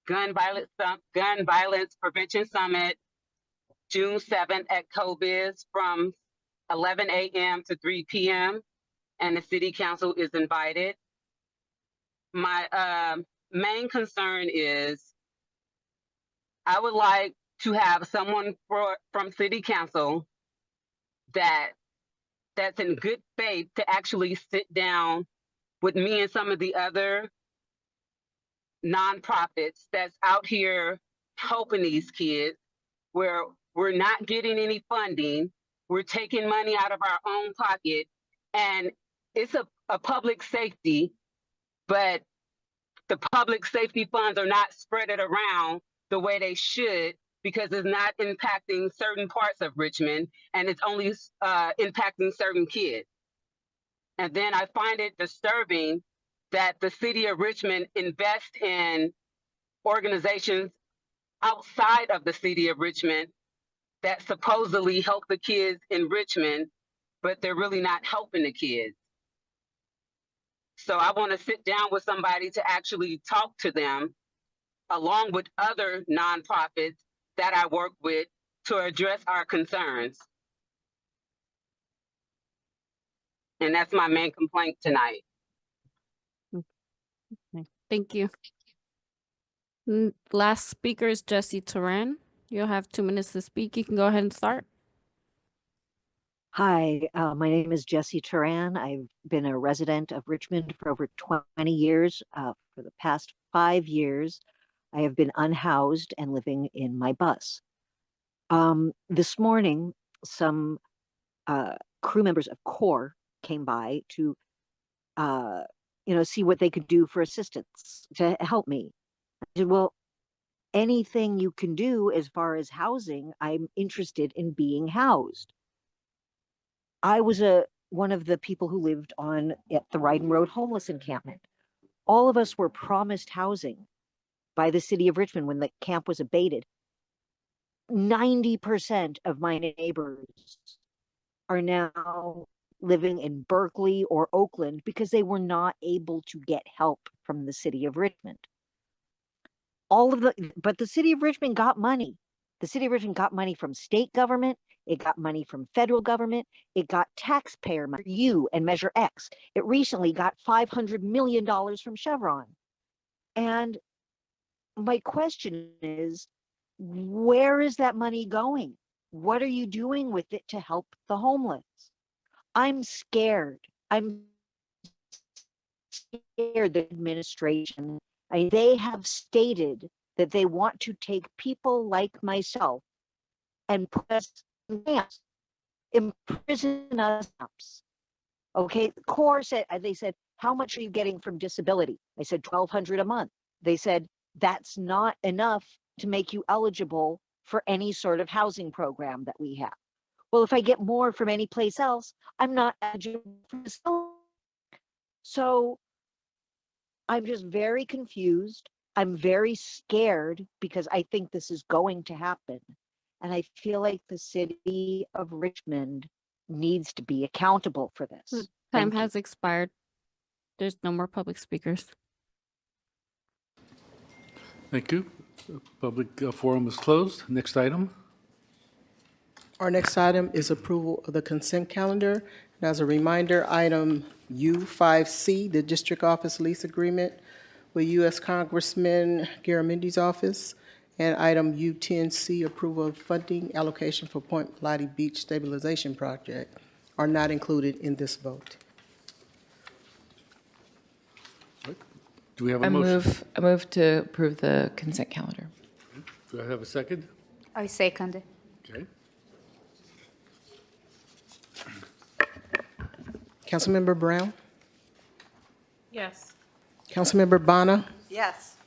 gun violence prevention summit June 7th at COBIZ from 11 a.m. to 3 p.m. and the city council is invited. My main concern is I would like to have someone from city council that's in good faith to actually sit down with me and some of the other nonprofits that's out here helping these kids, where we're not getting any funding, we're taking money out of our own pocket, and it's a public safety, but the public safety funds are not spread it around the way they should, because it's not impacting certain parts of Richmond, and it's only impacting certain kids. And then I find it disturbing that the city of Richmond invests in organizations outside of the city of Richmond that supposedly help the kids in Richmond, but they're really not helping the kids. So I want to sit down with somebody to actually talk to them, along with other nonprofits that I work with, to address our concerns. And that's my main complaint tonight. Thank you. Last speaker is Jesse Turan. You'll have 2 minutes to speak. You can go ahead and start. Hi, my name is Jessie Turan. I've been a resident of Richmond for over 20 years. For the past 5 years, I have been unhoused and living in my bus. This morning, some crew members of CORE came by to, see what they could do for assistance to help me. I said, well, anything you can do as far as housing, I'm interested in being housed. I was one of the people who lived at the Ryden Road homeless encampment. All of us were promised housing by the city of Richmond when the camp was abated. 90% of my neighbors are now living in Berkeley or Oakland because they were not able to get help from the city of Richmond. But the city of Richmond got money. The city of Richmond got money from state government. It got money from federal government. It got taxpayer money, you and Measure X. It recently got $500 million from Chevron. And my question is, where is that money going? What are you doing with it to help the homeless? I'm scared. I'm scared the administration, they have stated that they want to take people like myself and put us in camps, imprison us. Okay, the Corps said, they said, how much are you getting from disability? I said, $1,200 a month. They said, that's not enough to make you eligible for any sort of housing program that we have. Well, if I get more from any place else, I'm not eligible for this. So I'm just very confused. I'm very scared because I think this is going to happen. And I feel like the city of Richmond needs to be accountable for this. Time has expired. There's no more public speakers. Thank you. Public forum is closed. Next item. Our next item is approval of the consent calendar. And as a reminder, item U5C, the district office lease agreement with U.S. Congressman Garamendi's office, and item U10C, approval of funding allocation for Point Lottie Beach Stabilization Project, are not included in this vote. Do we have a motion? I move to approve the consent calendar. Do I have a second? I second it. Okay. Councilmember Brown? Yes. Councilmember Bonner? Yes.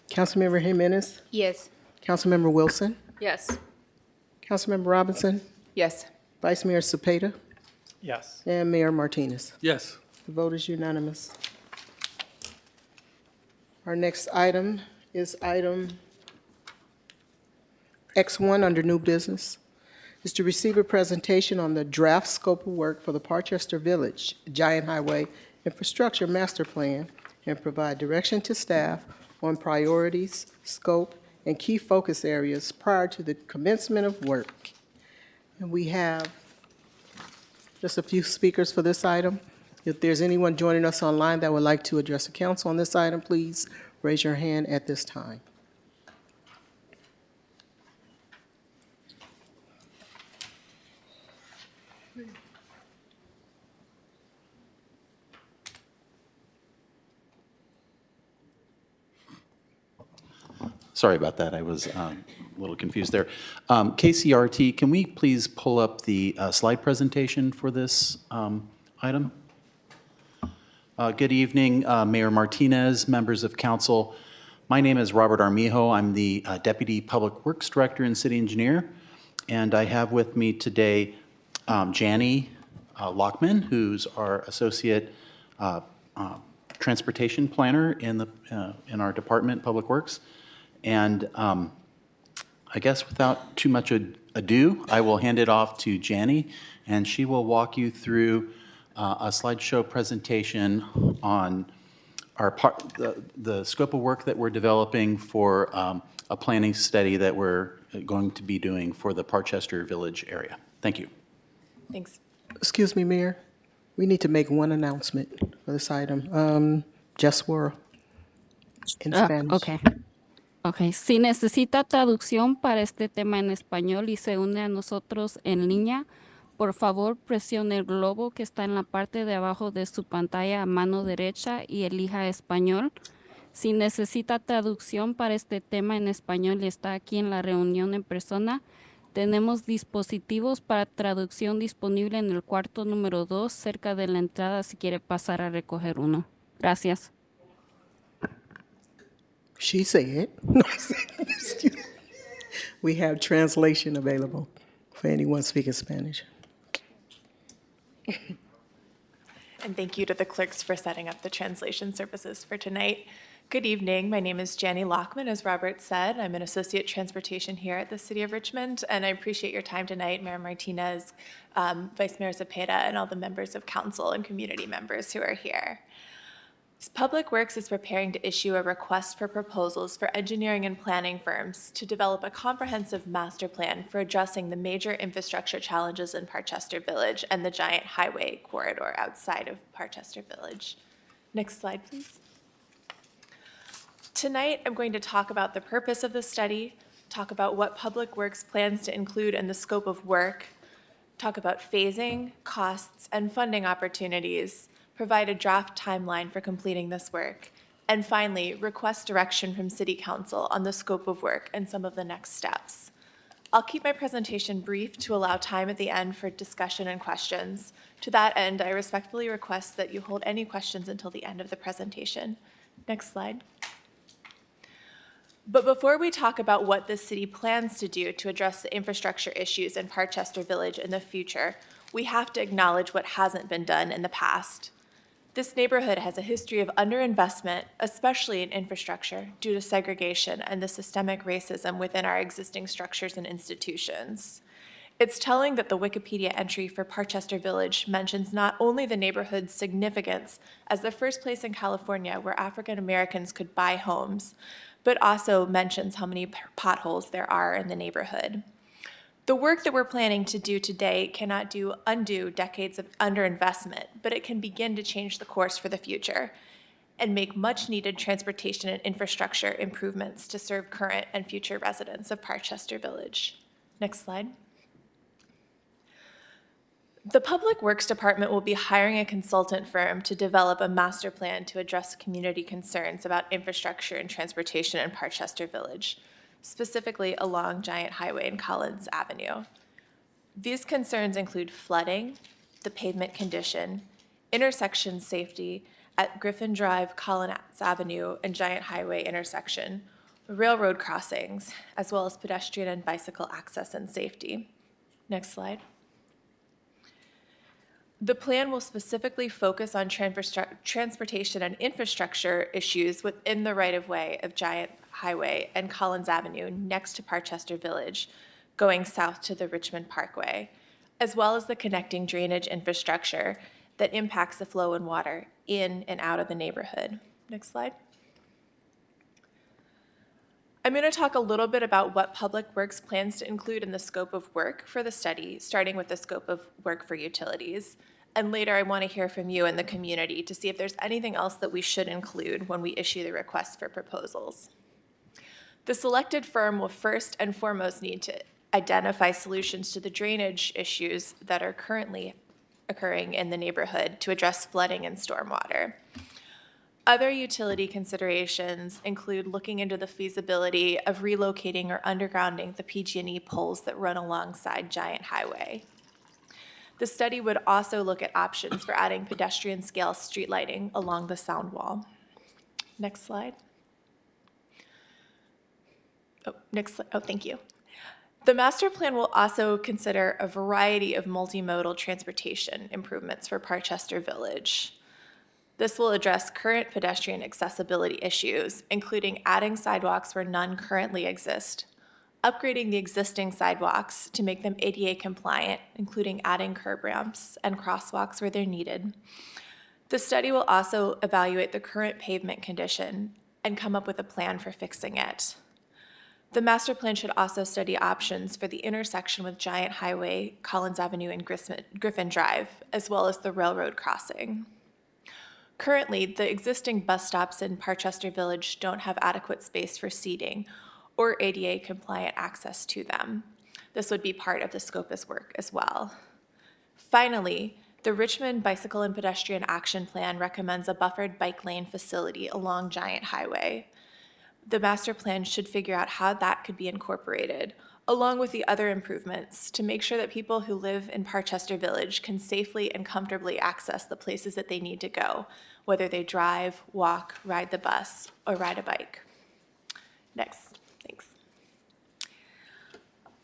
Councilmember Jimenez? Yes. Councilmember Wilson? Yes. Councilmember Robinson? Yes. Vice Mayor Cepeda? Yes. And Mayor Martinez. Yes. The vote is unanimous. Our next item is item X1 under new business. Is to receive a presentation on the draft scope of work for the Parchester Village Giant Highway Infrastructure Master Plan and provide direction to staff on priorities, scope, and key focus areas prior to the commencement of work. And we have just a few speakers for this item. If there's anyone joining us online that would like to address the council on this item, please raise your hand at this time. Sorry about that. I was a little confused there. KCRT, can we please pull up the slide presentation for this item? Good evening, Mayor Martinez, members of council. My name is Robert Armijo. I'm the Deputy Public Works Director and City Engineer. And I have with me today Janie Lockman, who's our Associate Transportation Planner in our department, Public Works. And I guess without too much ado, I will hand it off to Janie, and she will walk you through a slideshow presentation on the scope of work that we're developing for a planning study that we're going to be doing for the Parchester Village area. Thank you. Thanks. Excuse me, Mayor. We need to make one announcement for this item. Just were in Spanish. Okay. Ok, si necesita traducción para este tema en español y se une a nosotros en línea, Por favor, presione el globo que está en la parte de abajo de su pantalla a mano derecha y elija español. Si necesita traducción para este tema en español y está aquí en la reunión en persona, tenemos dispositivos para traducción disponible en el cuarto número 2 cerca de la entrada si quiere pasar a recoger uno. Gracias. She said, no, excuse me. We have translation available for anyone speaking Spanish. And thank you to the clerks for setting up the translation services for tonight. Good evening. My name is Janny Lockman, as Robert said. I'm an associate transportation here at the City of Richmond, and I appreciate your time tonight, Mayor Martinez, Vice Mayor Zepeda, and all the members of council and community members who are here. Public Works is preparing to issue a request for proposals for engineering and planning firms to develop a comprehensive master plan for addressing the major infrastructure challenges in Parchester Village and the giant highway corridor outside of Parchester Village. Next slide, please. Tonight, I'm going to talk about the purpose of the study, talk about what Public Works plans to include in the scope of work, talk about phasing, costs, and funding opportunities, provide a draft timeline for completing this work, and finally, request direction from City Council on the scope of work and some of the next steps. I'll keep my presentation brief to allow time at the end for discussion and questions. To that end, I respectfully request that you hold any questions until the end of the presentation. Next slide. But before we talk about what the city plans to do to address the infrastructure issues in Parchester Village in the future, we have to acknowledge what hasn't been done in the past. This neighborhood has a history of underinvestment, especially in infrastructure, due to segregation and the systemic racism within our existing structures and institutions. It's telling that the Wikipedia entry for Parchester Village mentions not only the neighborhood's significance as the first place in California where African Americans could buy homes, but also mentions how many potholes there are in the neighborhood. The work that we're planning to do today cannot undo decades of underinvestment, but it can begin to change the course for the future and make much needed transportation and infrastructure improvements to serve current and future residents of Parchester Village. Next slide. The Public Works Department will be hiring a consultant firm to develop a master plan to address community concerns about infrastructure and transportation in Parchester Village, specifically along Giant Highway and Collins Avenue. These concerns include flooding, the pavement condition, intersection safety at Griffin Drive, Collins Avenue, and Giant Highway intersection, railroad crossings, as well as pedestrian and bicycle access and safety. Next slide. The plan will specifically focus on transportation and infrastructure issues within the right-of-way of Giant Highway and Collins Avenue next to Parchester Village, going south to the Richmond Parkway, as well as the connecting drainage infrastructure that impacts the flow in water in and out of the neighborhood. Next slide. I'm going to talk a little bit about what Public Works plans to include in the scope of work for the study, starting with the scope of work for utilities. And later, I want to hear from you and the community to see if there's anything else that we should include when we issue the request for proposals. The selected firm will first and foremost need to identify solutions to the drainage issues that are currently occurring in the neighborhood to address flooding and stormwater. Other utility considerations include looking into the feasibility of relocating or undergrounding the PG&E poles that run alongside Giant Highway. The study would also look at options for adding pedestrian scale street lighting along the sound wall. Next slide. Thank you. The master plan will also consider a variety of multimodal transportation improvements for Parchester Village. This will address current pedestrian accessibility issues, including adding sidewalks where none currently exist, upgrading the existing sidewalks to make them ADA compliant, including adding curb ramps and crosswalks where they're needed. The study will also evaluate the current pavement condition and come up with a plan for fixing it. The master plan should also study options for the intersection with Giant Highway, Collins Avenue, and Griffin Drive, as well as the railroad crossing. Currently, the existing bus stops in Parchester Village don't have adequate space for seating or ADA compliant access to them. This would be part of the scope of work as well. Finally, the Richmond Bicycle and Pedestrian Action Plan recommends a buffered bike lane facility along Giant Highway. The master plan should figure out how that could be incorporated, along with the other improvements, to make sure that people who live in Parchester Village can safely and comfortably access the places that they need to go, whether they drive, walk, ride the bus, or ride a bike. Next, thanks.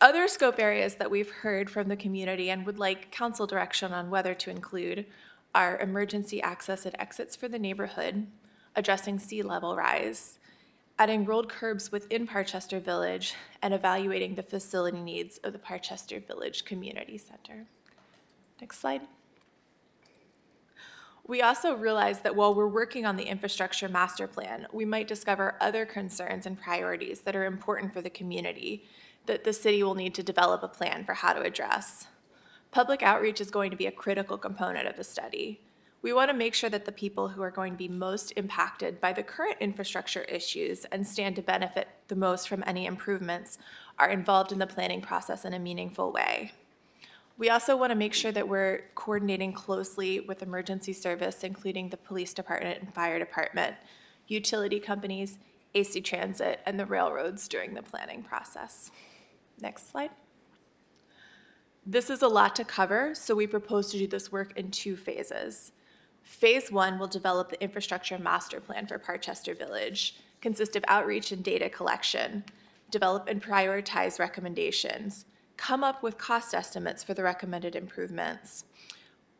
Other scope areas that we've heard from the community and would like council direction on whether to include are emergency access and exits for the neighborhood, addressing sea level rise, adding rolled curbs within Parchester Village, and evaluating the facility needs of the Parchester Village Community Center. Next slide. We also realize that while we're working on the infrastructure master plan, we might discover other concerns and priorities that are important for the community that the city will need to develop a plan for how to address. Public outreach is going to be a critical component of the study. We want to make sure that the people who are going to be most impacted by the current infrastructure issues and stand to benefit the most from any improvements are involved in the planning process in a meaningful way. We also want to make sure that we're coordinating closely with emergency service, including the police department and fire department, utility companies, AC Transit, and the railroads during the planning process. Next slide. This is a lot to cover, so we propose to do this work in 2 phases. Phase 1 will develop the infrastructure master plan for Parchester Village, consist of outreach and data collection, develop and prioritize recommendations, come up with cost estimates for the recommended improvements.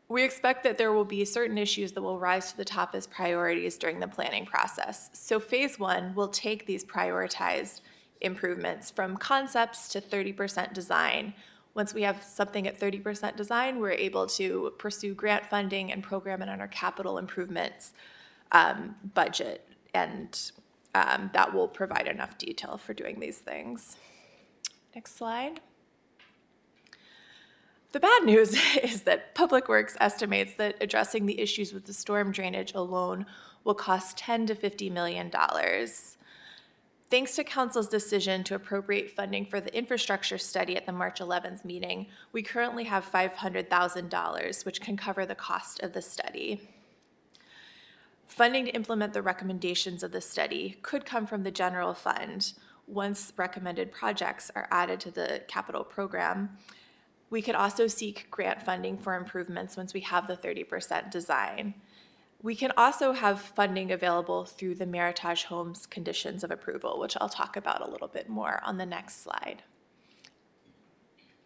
We expect that there will be certain issues that will rise to the top as priorities during the planning process. So phase 1 will take these prioritized improvements from concepts to 30% design. Once we have something at 30% design, we're able to pursue grant funding and program it on our capital improvements budget, and that will provide enough detail for doing these things. Next slide. The bad news is that Public Works estimates that addressing the issues with the storm drainage alone will cost $10 to $50 million. Thanks to Council's decision to appropriate funding for the infrastructure study at the March 11th meeting, we currently have $500,000, which can cover the cost of the study. Funding to implement the recommendations of the study could come from the general fund once recommended projects are added to the capital program. We could also seek grant funding for improvements once we have the 30% design. We can also have funding available through the Meritage Homes conditions of approval, which I'll talk about a little bit more on the next slide.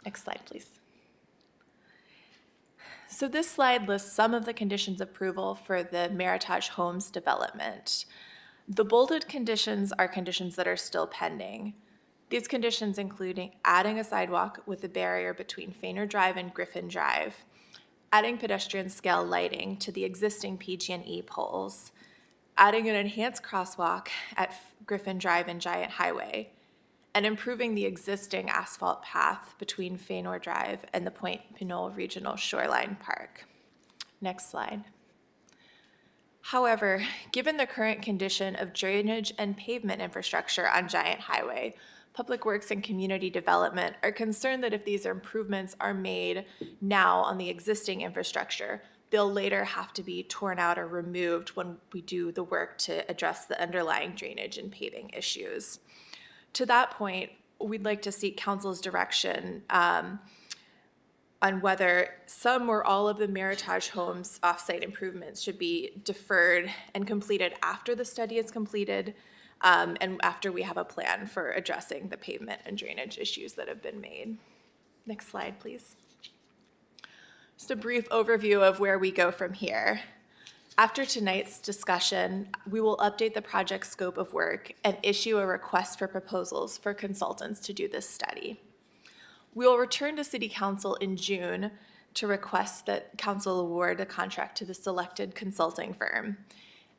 Next slide, please. So this slide lists some of the conditions of approval for the Meritage Homes development. The bolded conditions are conditions that are still pending. These conditions include adding a sidewalk with a barrier between Fainer Drive and Griffin Drive, adding pedestrian scale lighting to the existing PG&E poles, adding an enhanced crosswalk at Griffin Drive and Giant Highway, and improving the existing asphalt path between Faynor Drive and the Point Pinole Regional Shoreline Park. Next slide. However, given the current condition of drainage and pavement infrastructure on Giant Highway, Public Works and Community Development are concerned that if these improvements are made now on the existing infrastructure, they'll later have to be torn out or removed when we do the work to address the underlying drainage and paving issues. To that point, we'd like to seek Council's direction on whether some or all of the Meritage Homes offsite improvements should be deferred and completed after the study is completed, and after we have a plan for addressing the pavement and drainage issues that have been made. Next slide, please. Just a brief overview of where we go from here. After tonight's discussion, we will update the project scope of work and issue a request for proposals for consultants to do this study. We will return to City Council in June to request that Council award a contract to the selected consulting firm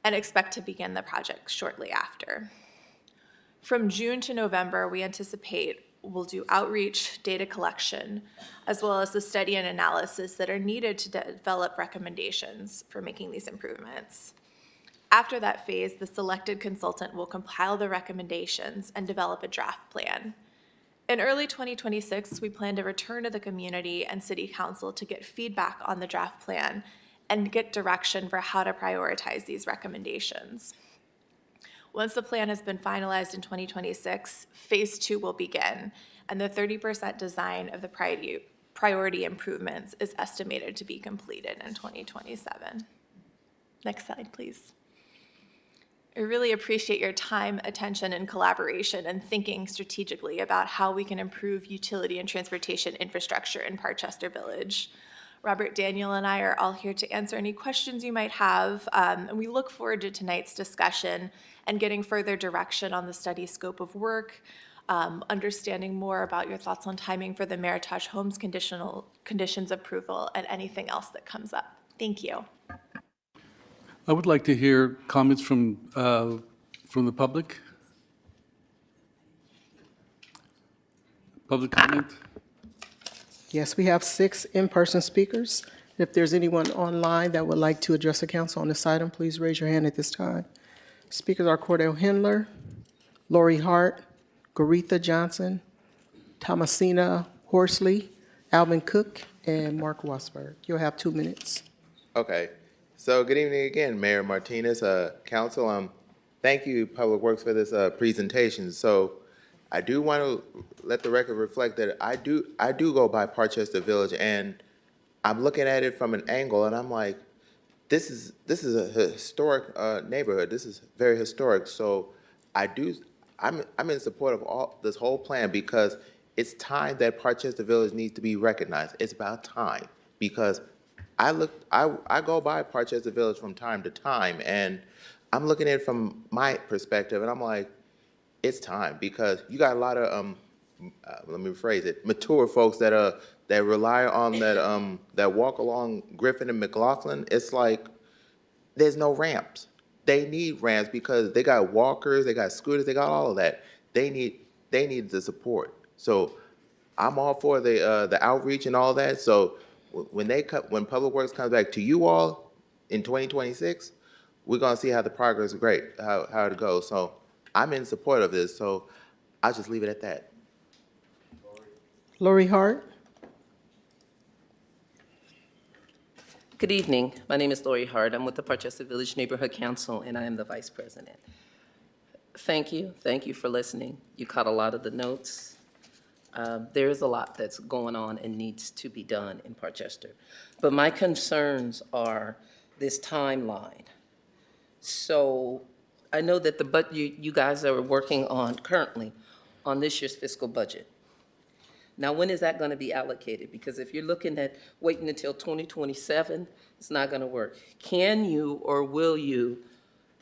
and expect to begin the project shortly after. From June to November, we anticipate we'll do outreach, data collection, as well as the study and analysis that are needed to develop recommendations for making these improvements. After that phase, the selected consultant will compile the recommendations and develop a draft plan. In early 2026, we plan to return to the community and City Council to get feedback on the draft plan and get direction for how to prioritize these recommendations. Once the plan has been finalized in 2026, Phase 2 will begin, and the 30% design of the priority improvements is estimated to be completed in 2027. Next slide, please. I really appreciate your time, attention, and collaboration and thinking strategically about how we can improve utility and transportation infrastructure in Parchester Village. Robert, Daniel, and I are all here to answer any questions you might have, and we look forward to tonight's discussion and getting further direction on the study scope of work, understanding more about your thoughts on timing for the Meritage Homes conditions approval, and anything else that comes up. Thank you. I would like to hear comments from the public. Public comment? Yes, we have 6 in-person speakers. If there's anyone online that would like to address the council on this item, please raise your hand at this time. Speakers are Cordell Hindler, Lori Hart, Garetha Johnson, Thomasina Horsley, Alvin Cook, and Mark Wasberg. You'll have 2 minutes. Okay. So good evening again, Mayor Martinez, Council. Thank you, Public Works, for this presentation. So I do want to let the record reflect that I do go by Parchester Village, and I'm looking at it from an angle, and I'm like, this is a historic neighborhood. This is very historic. So I'm in support of this whole plan because it's time that Parchester Village needs to be recognized. It's about time because I go by Parchester Village from time to time, and I'm looking at it from my perspective, and I'm like, it's time because you got a lot of let me rephrase it, mature folks that rely on that walk along Griffin and McLaughlin. It's like there's no ramps. They need ramps because they got walkers, they got scooters, they got all of that. They need the support. So I'm all for the outreach and all that. So when Public Works comes back to you all in 2026, we're gonna see how the progress is great, how it goes. So I'm in support of this. So I'll just leave it at that. Lori Hart. Good evening. My name is Lori Hart. I'm with the Parchester Village Neighborhood Council, and I am the Vice President. Thank you. Thank you for listening. You caught a lot of the notes. There is a lot that's going on and needs to be done in Parchester. But my concerns are this timeline. So I know that you guys are working on currently on this year's fiscal budget. Now, when is that going to be allocated? Because if you're looking at waiting until 2027, it's not going to work. Can you or will you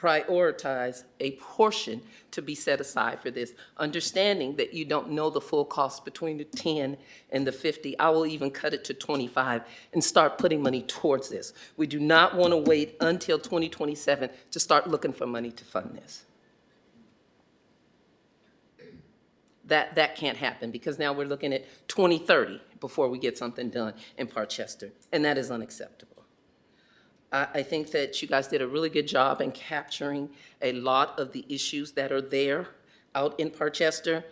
prioritize a portion to be set aside for this, understanding that you don't know the full cost between the 10 and the 50? I will even cut it to 25 and start putting money towards this. We do not want to wait until 2027 to start looking for money to fund this. That can't happen because now we're looking at 2030 before we get something done in Parchester, and that is unacceptable. I think that you guys did a really good job in capturing a lot of the issues that are there out in Parchester,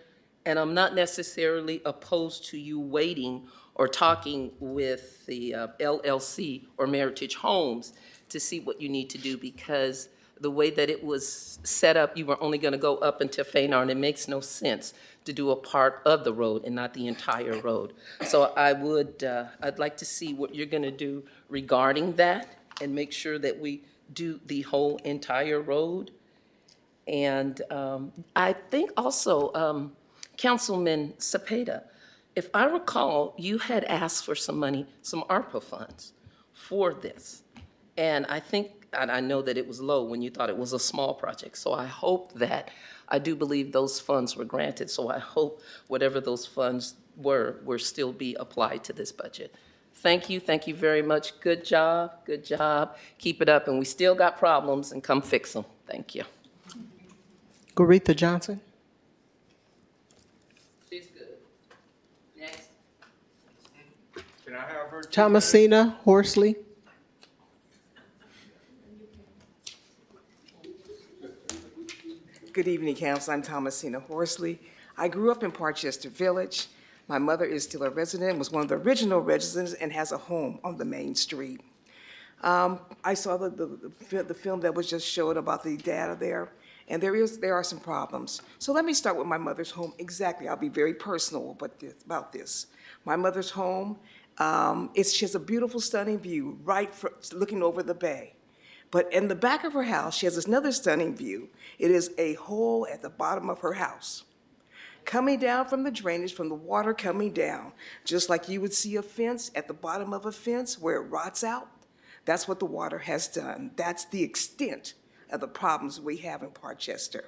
and I'm not necessarily opposed to you waiting or talking with the LLC or Meritage Homes to see what you need to do, because the way that it was set up, you were only going to go up until Faynard, and it makes no sense to do a part of the road and not the entire road. So I'd like to see what you're going to do regarding that and make sure that we do the whole entire road. And I think also, Councilman Cepeda, if I recall, you had asked for some money, some ARPA funds for this. And I think, and I know that it was low when you thought it was a small project. So I hope that, I do believe those funds were granted. So I hope whatever those funds were still be applied to this budget. Thank you very much. Good job, keep it up. And we still got problems, and come fix them. Thank you. Garetha Johnson. She's good. Next. Can I have her? Thomasina Horsley. Good evening, Council. I'm Thomasina Horsley. I grew up in Parchester Village. My mother is still a resident, was one of the original residents, and has a home on the main street. I saw the film that was just showed about the data there, and there are some problems. So let me start with my mother's home. Exactly, I'll be very personal about this. My mother's home, she has a beautiful, stunning view looking over the bay. But in the back of her house, she has another stunning view. It is a hole at the bottom of her house. Coming down from the drainage, from the water coming down, just like you would see a fence at the bottom of a fence where it rots out, that's what the water has done. That's the extent of the problems we have in Parchester.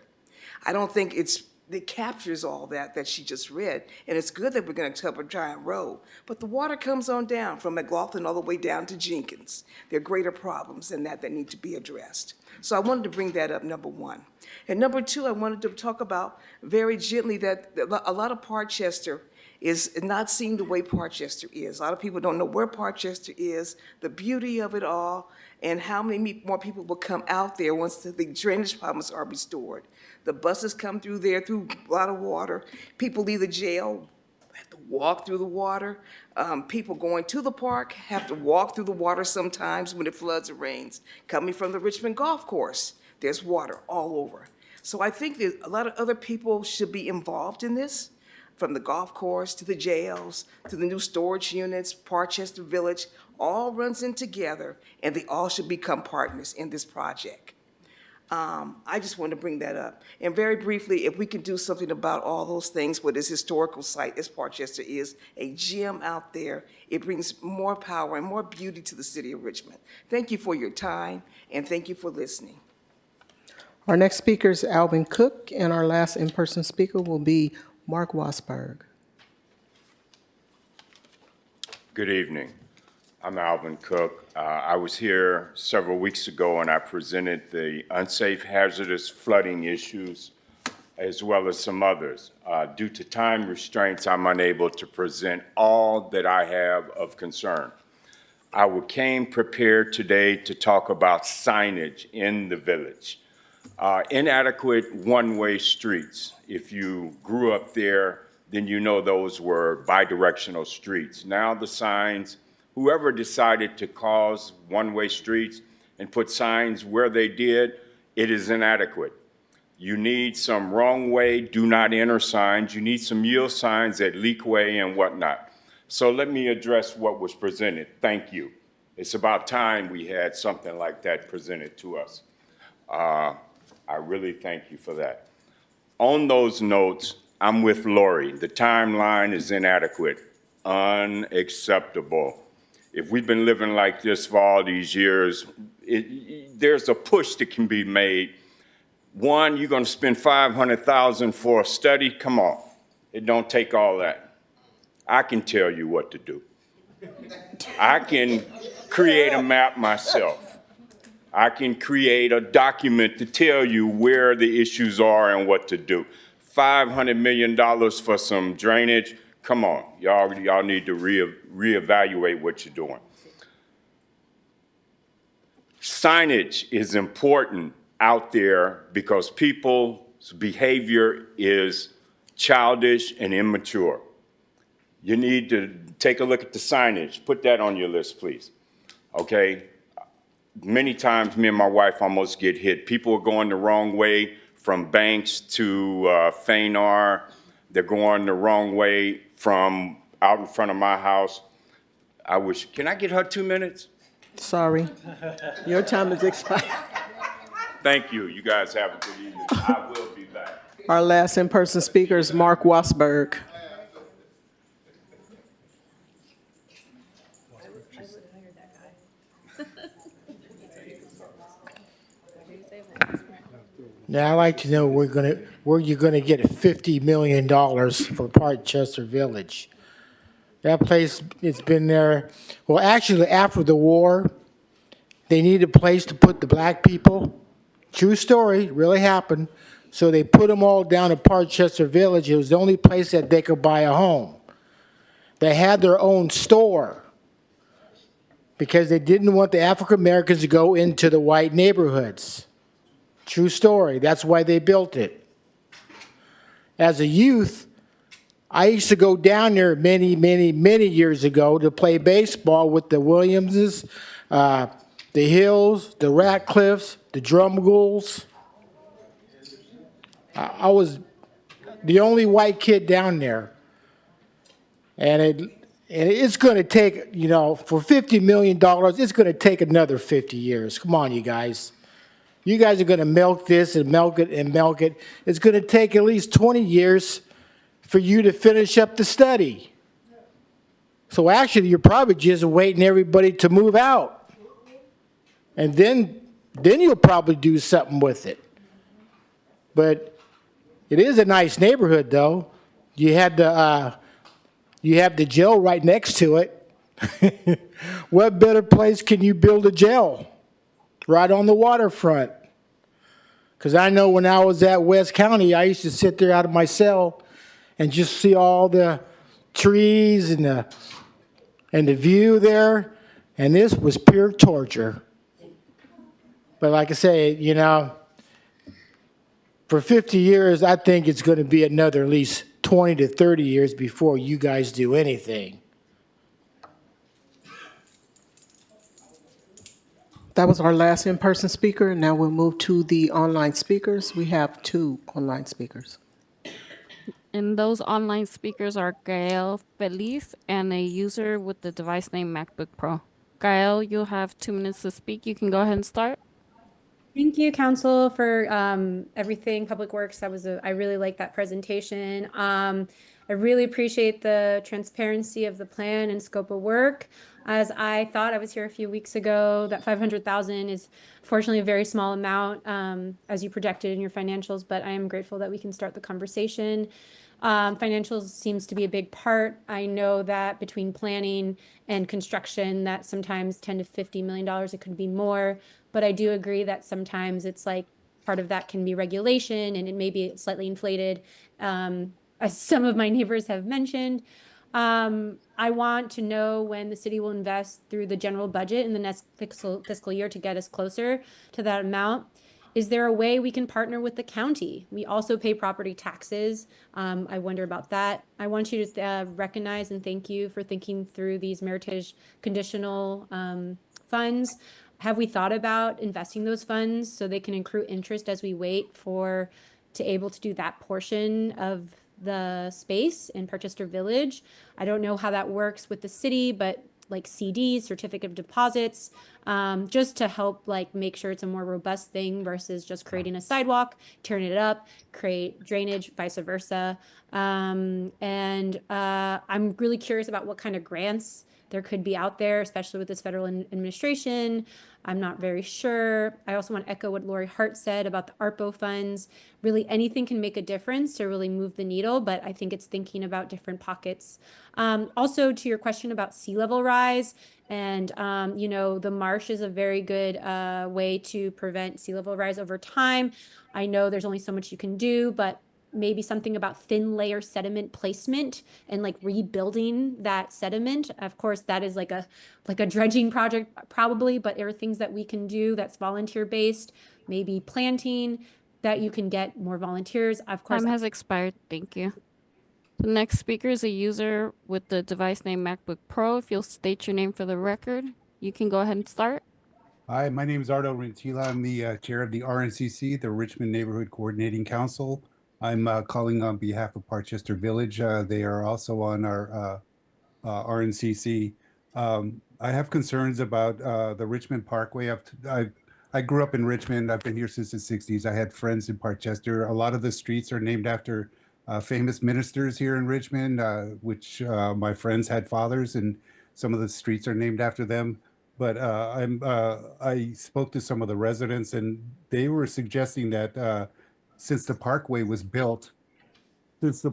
I don't think it captures all that she just read, and it's good that we're going to cover Giant Road, but the water comes on down from McLaughlin all the way down to Jenkins. There are greater problems than that need to be addressed. So I wanted to bring that up, number one. And number two, I wanted to talk about very gently that a lot of Parchester is not seen the way Parchester is. A lot of people don't know where Parchester is, the beauty of it all, and how many more people will come out there once the drainage problems are restored. The buses come through there through a lot of water. People leave the jail, have to walk through the water. People going to the park have to walk through the water sometimes when it floods or rains. Coming from the Richmond golf course, there's water all over. So I think that a lot of other people should be involved in this, from the golf course to the jails, to the new storage units, Parchester Village, all runs in together, and they all should become partners in this project. I just wanted to bring that up. And very briefly, if we can do something about all those things, what this historical site as Parchester is, a gem out there, it brings more power and more beauty to the city of Richmond. Thank you for your time, and thank you for listening. Our next speaker is Alvin Cook, and our last in-person speaker will be Mark Wasberg. Good evening. I'm Alvin Cook. I was here several weeks ago and I presented the unsafe hazardous flooding issues as well as some others. Due to time restraints, I'm unable to present all that I have of concern. I came prepared today to talk about signage in the village. Inadequate one-way streets. If you grew up there, then you know those were bidirectional streets. Now the signs, whoever decided to cause one-way streets and put signs where they did, it is inadequate. You need some wrong way, do not enter signs. You need some yield signs at leakway and whatnot. So let me address what was presented. Thank you. It's about time we had something like that presented to us. I really thank you for that. On those notes, I'm with Lori. The timeline is inadequate, unacceptable. If we've been living like this for all these years, there's a push that can be made. One, you're going to spend $500,000 for a study? Come on, it don't take all that. I can tell you what to do. I can create a map myself. I can create a document to tell you where the issues are and what to do. $500 million for some drainage, come on, y'all need to reevaluate what you're doing. Signage is important out there because people's behavior is childish and immature. You need to take a look at the signage. Put that on your list, please. Okay? Many times, me and my wife almost get hit. People are going the wrong way from Banks to Fainar. They're going the wrong way from out in front of my house. Can I get her 2 minutes? Sorry, your time is expired. Thank you. You guys have a good evening. I will be back. Our last in-person speaker is Mark Wasberg. Now, I'd like to know where you're gonna get $50 million for Parchester Village. That place, it's been there, well, actually, after the war, they needed a place to put the black people. True story, really happened. So they put them all down at Parchester Village. It was the only place that they could buy a home. They had their own store because they didn't want the African Americans to go into the white neighborhoods. True story. That's why they built it. As a youth, I used to go down there many, many, many years ago to play baseball with the Williamses, the Hills, the Ratcliffes, the Drumgulls. I was the only white kid down there. And it's going to take, for $50 million, it's going to take another 50 years. Come on, you guys. You guys are going to milk this and milk it and milk it. It's going to take at least 20 years for you to finish up the study. So actually, you're probably just waiting everybody to move out. And then you'll probably do something with it. But it is a nice neighborhood, though. You have the jail right next to it. What better place can you build a jail? Right on the waterfront. Because I know when I was at West County, I used to sit there out of my cell and just see all the trees and the view there. And this was pure torture. But like I say, for 50 years, I think it's going to be another at least 20 to 30 years before you guys do anything. That was our last in-person speaker. Now we'll move to the online speakers. We have 2 online speakers. And those online speakers are Gael Feliz and a user with the device name MacBook Pro. Gael, you'll have 2 minutes to speak. You can go ahead and start. Thank you, Council, for everything, Public Works. I really like that presentation. I really appreciate the transparency of the plan and scope of work. As I thought, I was here a few weeks ago, that 500,000 is fortunately a very small amount, as you projected in your financials, but I am grateful that we can start the conversation. Financials seems to be a big part. I know that between planning and construction, that sometimes $10 to $50 million, it could be more. But I do agree that sometimes it's like part of that can be regulation and it may be slightly inflated, as some of my neighbors have mentioned. I want to know when the city will invest through the general budget in the next fiscal year to get us closer to that amount. Is there a way we can partner with the county? We also pay property taxes. I wonder about that. I want you to recognize and thank you for thinking through these Meritage conditional funds. Have we thought about investing those funds so they can accrue interest as we wait to able to do that portion of the space in Parchester Village? I don't know how that works with the city, but like CDs, certificate of deposits, just to help make sure it's a more robust thing versus just creating a sidewalk, tearing it up, create drainage, vice versa. I'm really curious about what kind of grants there could be out there, especially with this federal administration. I'm not very sure. I also want to echo what Lori Hart said about the ARPO funds. Really, anything can make a difference to really move the needle, but I think it's thinking about different pockets. Also, to your question about sea level rise, and the marsh is a very good way to prevent sea level rise over time. I know there's only so much you can do, but maybe something about thin layer sediment placement and rebuilding that sediment. Of course, that is like a dredging project probably, but there are things that we can do that's volunteer based, maybe planting that you can get more volunteers. Of course, Time has expired. Thank you. The next speaker is a user with the device name MacBook Pro. If you'll state your name for the record, you can go ahead and start. Hi, my name is Ardo Rentila. I'm the chair of the RNCC, the Richmond Neighborhood Coordinating Council. I'm calling on behalf of Parchester Village. They are also on our RNCC. I have concerns about the Richmond Parkway. I grew up in Richmond. I've been here since the 60s. I had friends in Parchester. A lot of the streets are named after famous ministers here in Richmond, which my friends had fathers, and some of the streets are named after them. But I spoke to some of the residents, and they were suggesting that since the parkway was built, that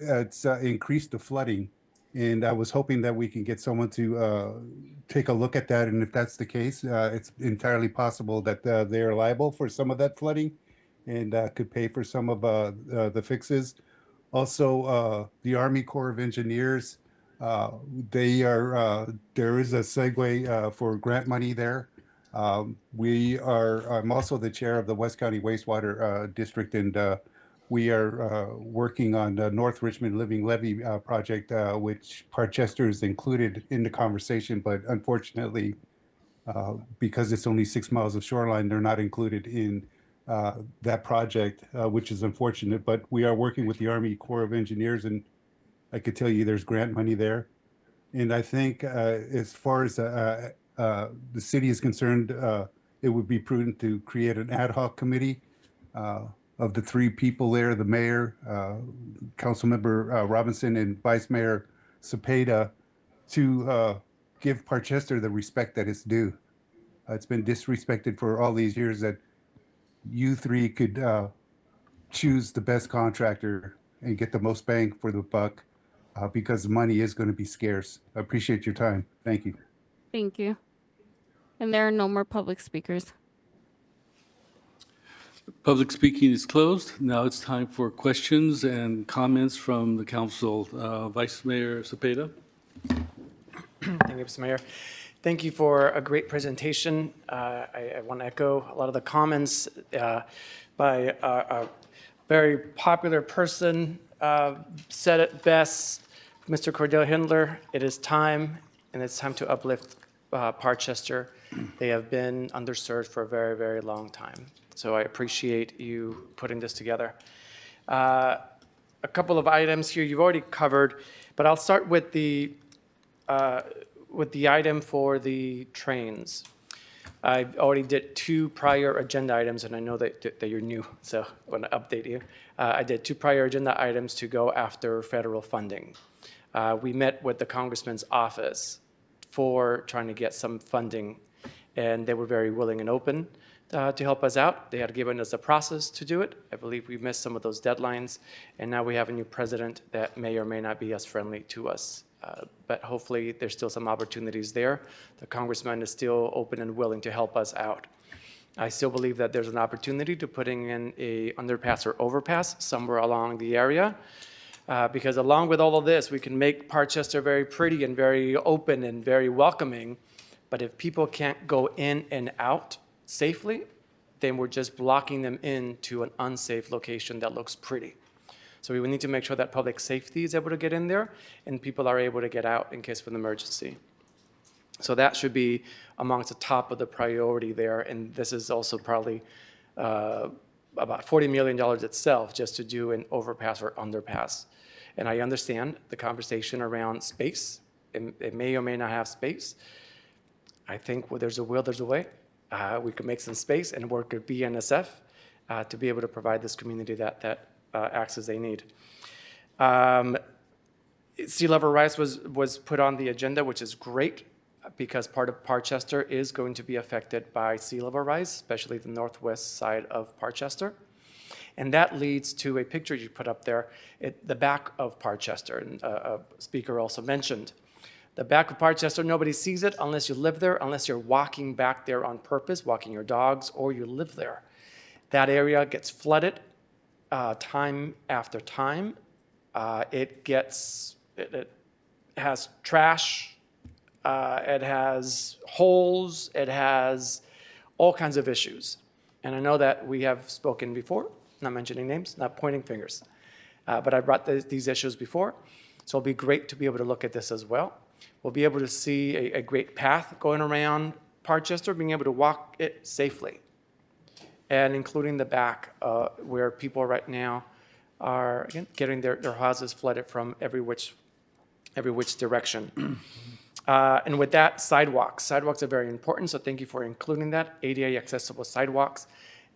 it's increased the flooding. And I was hoping that we can get someone to take a look at that. And if that's the case, it's entirely possible that they're liable for some of that flooding and could pay for some of the fixes. Also, the Army Corps of Engineers, there is a segue for grant money there. I'm also the chair of the West County Wastewater District, and we are working on the North Richmond Living Levee project, which Parchester is included in the conversation, but unfortunately, because it's only 6 miles of shoreline, they're not included in that project, which is unfortunate. But we are working with the Army Corps of Engineers, and I could tell you there's grant money there. And I think as far as the city is concerned, it would be prudent to create an ad hoc committee of the 3 people there, the mayor, Councilmember Robinson, and Vice Mayor Cepeda, to give Parchester the respect that it's due. It's been disrespected for all these years that you 3 could choose the best contractor and get the most bang for the buck, because money is going to be scarce. I appreciate your time. Thank you. Thank you. And there are no more public speakers. Public speaking is closed. Now it's time for questions and comments from the council. Vice Mayor Cepeda. Thank you, Mr. Mayor. Thank you for a great presentation. I want to echo a lot of the comments by a very popular person. Said it best, Mr. Cordell Hindler. It is time, and it's time to uplift Parchester. They have been underserved for a very, very long time. So I appreciate you putting this together. A couple of items here you've already covered, but I'll start with the item for the trains. I already did 2 prior agenda items, and I know that you're new, so I want to update you. I did 2 prior agenda items to go after federal funding. We met with the congressman's office for trying to get some funding, and they were very willing and open to help us out. They had given us a process to do it. I believe we missed some of those deadlines, and now we have a new president that may or may not be as friendly to us. But hopefully there's still some opportunities there. The congressman is still open and willing to help us out. I still believe that there's an opportunity to putting in a underpass or overpass somewhere along the area, because along with all of this, we can make Parchester very pretty and very open and very welcoming. But if people can't go in and out safely, then we're just blocking them into an unsafe location that looks pretty. So we need to make sure that public safety is able to get in there and people are able to get out in case of an emergency. So that should be amongst the top of the priority there. And this is also probably about $40 million itself just to do an overpass or underpass. And I understand the conversation around space. It may or may not have space. I think where there's a will, there's a way. We could make some space and work with BNSF to be able to provide this community that access they need. Sea level rise was put on the agenda, which is great because part of Parchester is going to be affected by sea level rise, especially the northwest side of Parchester. And that leads to a picture you put up there, the back of Parchester, and a speaker also mentioned. The back of Parchester, nobody sees it unless you live there, unless you're walking back there on purpose, walking your dogs, or you live there. That area gets flooded time after time. It has trash, it has holes, it has all kinds of issues. And I know that we have spoken before, not mentioning names, not pointing fingers, but I brought these issues before. So it'll be great to be able to look at this as well. We'll be able to see a great path going around Parchester, being able to walk it safely, and including the back where people right now are again, getting their houses flooded from every which direction. And with that, sidewalks. Sidewalks are very important, so thank you for including that, ADA accessible sidewalks.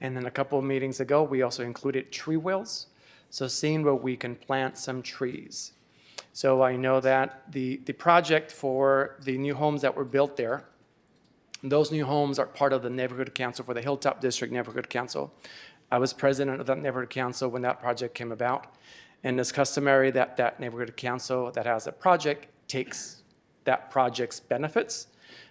And then a couple of meetings ago, we also included tree wills, so seeing where we can plant some trees. So I know that the project for the new homes that were built there, those new homes are part of the neighborhood council for the Hilltop District Neighborhood Council. I was president of that neighborhood council when that project came about. And it's customary that that neighborhood council that has a project takes that project's benefits.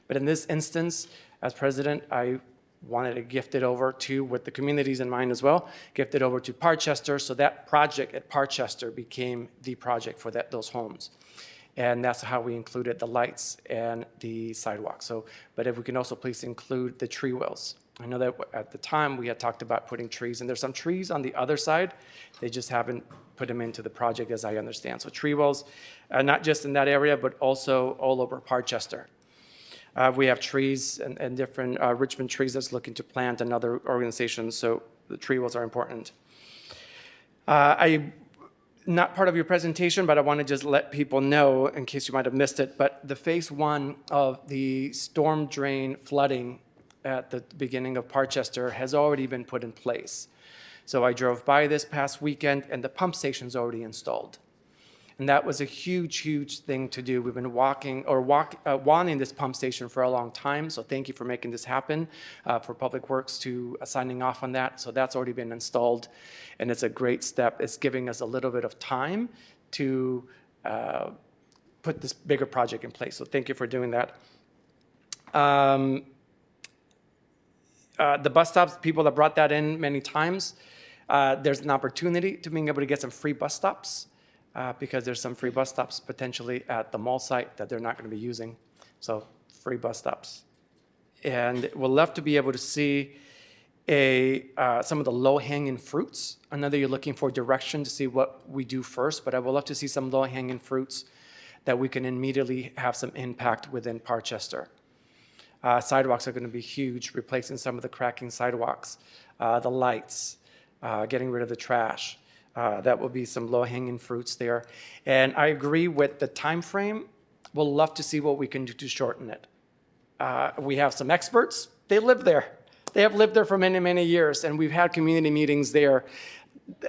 But in this instance, as president, I wanted to gift it over to, with the communities in mind as well, gift it over to Parchester, so that project at Parchester became the project for those homes. And that's how we included the lights and the sidewalk. So, but if we can also please include the tree wells. I know that at the time we had talked about putting trees, and there's some trees on the other side. They just haven't put them into the project, as I understand. So tree wells, not just in that area, but also all over Parchester. We have trees and different Richmond trees that's looking to plant and other organizations, so the tree wells are important. Not part of your presentation, but I want to just let people know, in case you might have missed it, but the phase 1 of the storm drain flooding at the beginning of Parchester has already been put in place. So I drove by this past weekend, and the pump station's already installed. And that was a huge, huge thing to do. We've been wanting this pump station for a long time, so thank you for making this happen, for Public Works to signing off on that. So that's already been installed, and it's a great step. It's giving us a little bit of time to put this bigger project in place, so thank you for doing that. The bus stops, people have brought that in many times. There's an opportunity to being able to get some free bus stops. Because there's some free bus stops potentially at the mall site that they're not going to be using. So free bus stops. And we'll love to be able to see some of the low-hanging fruits. I know that you're looking for direction to see what we do first, but I would love to see some low-hanging fruits that we can immediately have some impact within Parchester. Sidewalks are going to be huge, replacing some of the cracking sidewalks, the lights, getting rid of the trash. That will be some low-hanging fruits there. And I agree with the time frame. We'll love to see what we can do to shorten it. We have some experts. They live there. They have lived there for many, many years, and we've had community meetings there.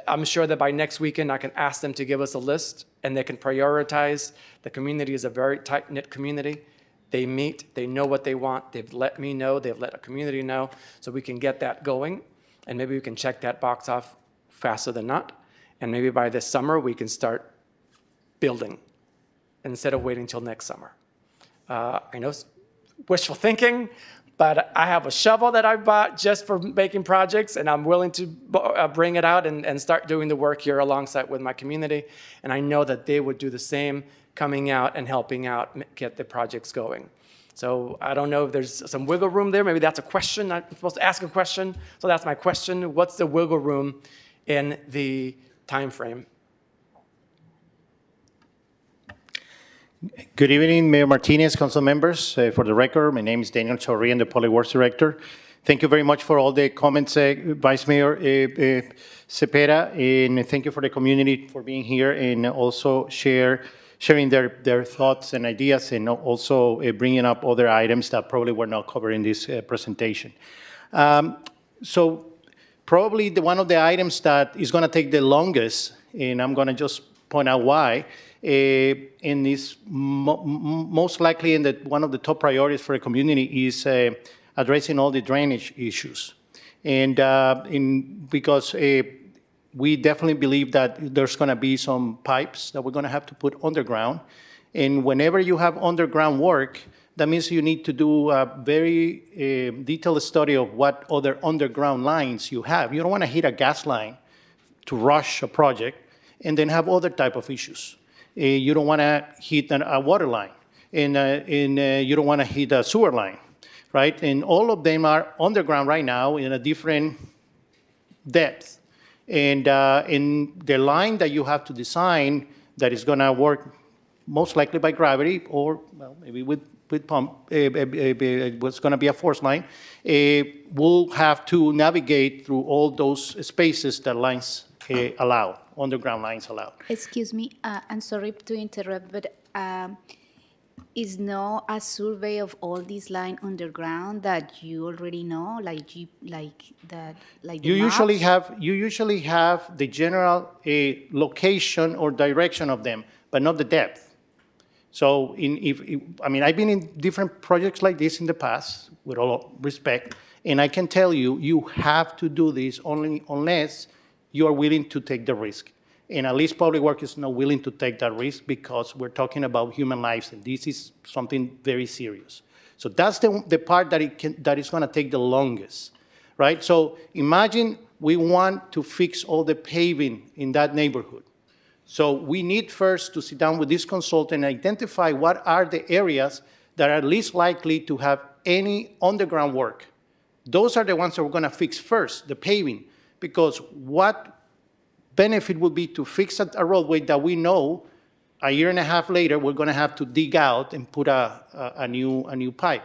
I'm sure that by next weekend, I can ask them to give us a list, and they can prioritize. The community is a very tight-knit community. They meet. They know what they want. They've let me know. They've let a community know, so we can get that going, and maybe we can check that box off faster than not. And maybe by this summer, we can start building instead of waiting till next summer. I know it's wishful thinking, but I have a shovel that I bought just for making projects, and I'm willing to bring it out and start doing the work here alongside with my community. And I know that they would do the same, coming out and helping out get the projects going. So I don't know if there's some wiggle room there. Maybe that's a question. I'm supposed to ask a question. So that's my question. What's the wiggle room in the time frame? Good evening, Mayor Martinez, council members. For the record, my name is Daniel Chaurri, the Public Works Director. Thank you very much for all the comments, Vice Mayor Cepeda, and thank you for the community for being here and also sharing their thoughts and ideas, and also bringing up other items that probably were not covered in this presentation. So probably one of the items that is going to take the longest, and I'm going to just point out why, and is most likely one of the top priorities for the community is addressing all the drainage issues. And because we definitely believe that there's going to be some pipes that we're going to have to put underground. And whenever you have underground work, that means you need to do a very detailed study of what other underground lines you have. You don't want to hit a gas line to rush a project and then have other type of issues. You don't want to hit a water line, and you don't want to hit a sewer line, right? And all of them are underground right now in a different depth. And in the line that you have to design that is going to work most likely by gravity, or well, maybe with pump, what's going to be a force line, we'll have to navigate through all those spaces that lines allow, underground lines allow. Excuse me, I'm sorry to interrupt, but is no a survey of all these lines underground that you already know, like the You usually have the general location or direction of them, but not the depth. So I've been in different projects like this in the past, with all respect, and I can tell you, you have to do this only unless you are willing to take the risk. And at least Public Works is not willing to take that risk because we're talking about human lives, and this is something very serious. So that's the part that is going to take the longest, right? So imagine we want to fix all the paving in that neighborhood. So we need first to sit down with this consultant and identify what are the areas that are least likely to have any underground work. Those are the ones that we're going to fix first, the paving, because what benefit would be to fix a roadway that we know a year and a half later we're going to have to dig out and put a new pipe.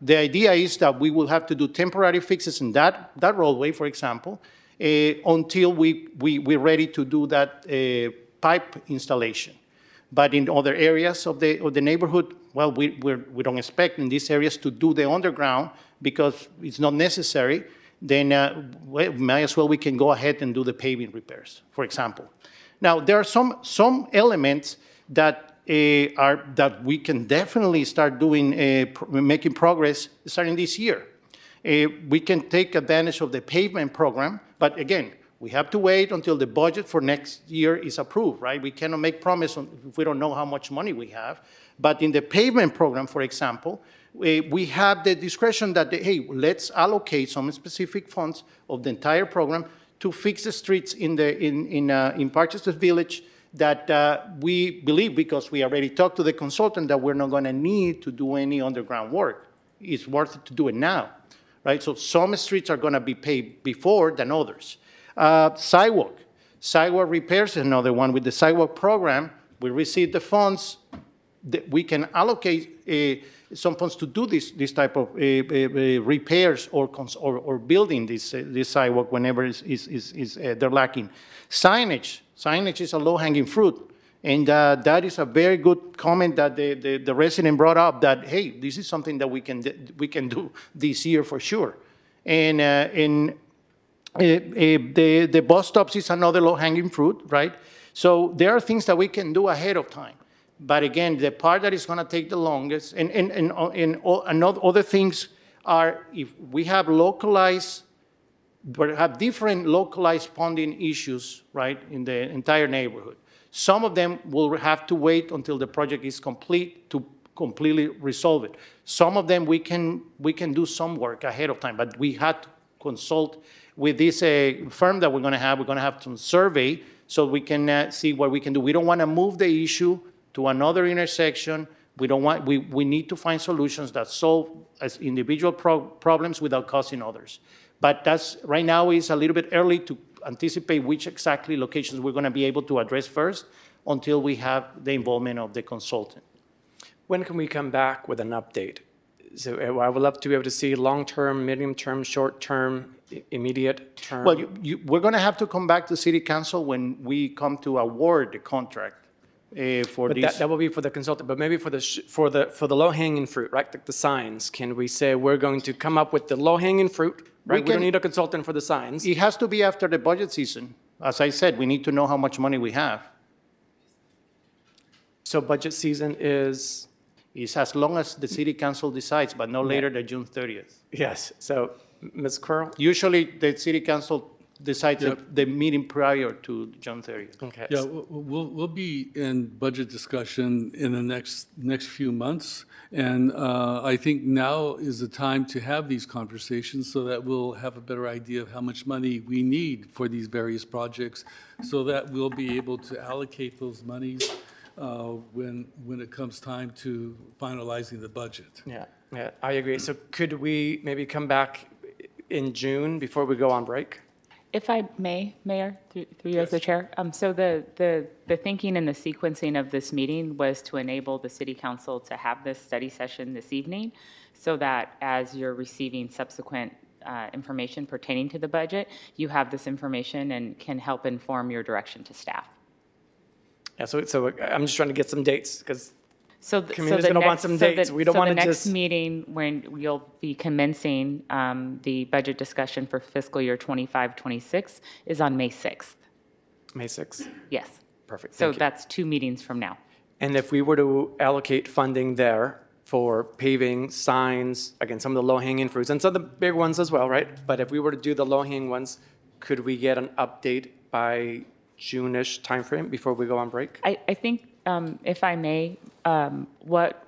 The idea is that we will have to do temporary fixes in that roadway, for example, until we're ready to do that pipe installation. But in other areas of the neighborhood, well, we don't expect in these areas to do the underground because it's not necessary. Then might as well we can go ahead and do the paving repairs, for example. Now, there are some elements that that we can definitely start doing, making progress starting this year. We can take advantage of the pavement program, but again, we have to wait until the budget for next year is approved, right? We cannot make promise if we don't know how much money we have. But in the pavement program, for example, we have the discretion that, hey, let's allocate some specific funds of the entire program to fix the streets in Parchester Village that we believe, because we already talked to the consultant, that we're not going to need to do any underground work. It's worth it to do it now, right? So some streets are going to be paid before than others. Sidewalk repairs is another one. With the sidewalk program, we receive the funds that we can allocate some funds to do this type of repairs or building this sidewalk whenever they're lacking. Signage is a low-hanging fruit, and that is a very good comment that the resident brought up. That hey, this is something that we can do this year for sure, and the bus stops is another low-hanging fruit, right? So there are things that we can do ahead of time. But again, the part that is going to take the longest, and other things are if we have localized, but have different localized funding issues, right, in the entire neighborhood. Some of them will have to wait until the project is complete to completely resolve it. Some of them we can do some work ahead of time, but we had to consult with this firm that we're going to have. We're going to have some survey so we can see what we can do. We don't want to move the issue to another intersection. We need to find solutions that solve as individual problems without causing others. But that's right now is a little bit early to anticipate which exactly locations we're going to be able to address first until we have the involvement of the consultant. When can we come back with an update? So I would love to be able to see long-term, medium-term, short-term, immediate term. Well, we're going to have to come back to City Council when we come to award the contract. But that will be for the consultant, but maybe for the low-hanging fruit, right? The signs. Can we say we're going to come up with the low-hanging fruit, right? We don't need a consultant for the signs. It has to be after the budget season. As I said, we need to know how much money we have. So budget season is as long as the City Council decides, but no later than June 30th. Yes. So, Ms. Quirrell? Usually, the City Council decides the meeting prior to June 30th. Okay. Yeah, we'll be in budget discussion in the next few months, and I think now is the time to have these conversations so that we'll have a better idea of how much money we need for these various projects, so that we'll be able to allocate those monies when it comes time to finalizing the budget. Yeah, I agree. So could we maybe come back in June before we go on break? If I may, Mayor, through you as the chair. So the thinking and the sequencing of this meeting was to enable the City Council to have this study session this evening, so that as you're receiving subsequent information pertaining to the budget, you have this information and can help inform your direction to staff. Yeah, so I'm just trying to get some dates, because community's going to want some dates. We don't want to the just... next meeting when you'll be commencing the budget discussion for fiscal year 25-26 is on May 6th. May 6th? Yes. Perfect. So that's 2 meetings from now. And if we were to allocate funding there for paving, signs, again, some of the low-hanging fruits, and some of the big ones as well, right? But if we were to do the low-hanging ones, could we get an update by June-ish timeframe before we go on break? I think, if I may, what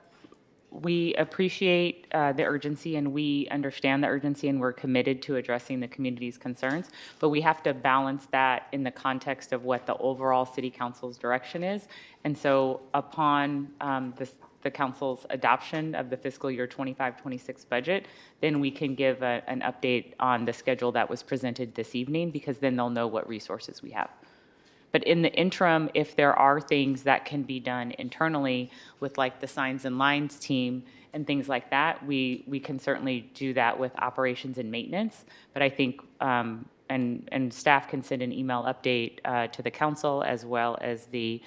we appreciate the urgency, and we understand the urgency, and we're committed to addressing the community's concerns. But we have to balance that in the context of what the overall city council's direction is. And so upon the council's adoption of the fiscal year 25-26 budget, then we can give an update on the schedule that was presented this evening, because then they'll know what resources we have. But in the interim, if there are things that can be done internally with like the signs and lines team and things like that, we can certainly do that with operations and maintenance. But I think, and staff can send an email update to the council as well as the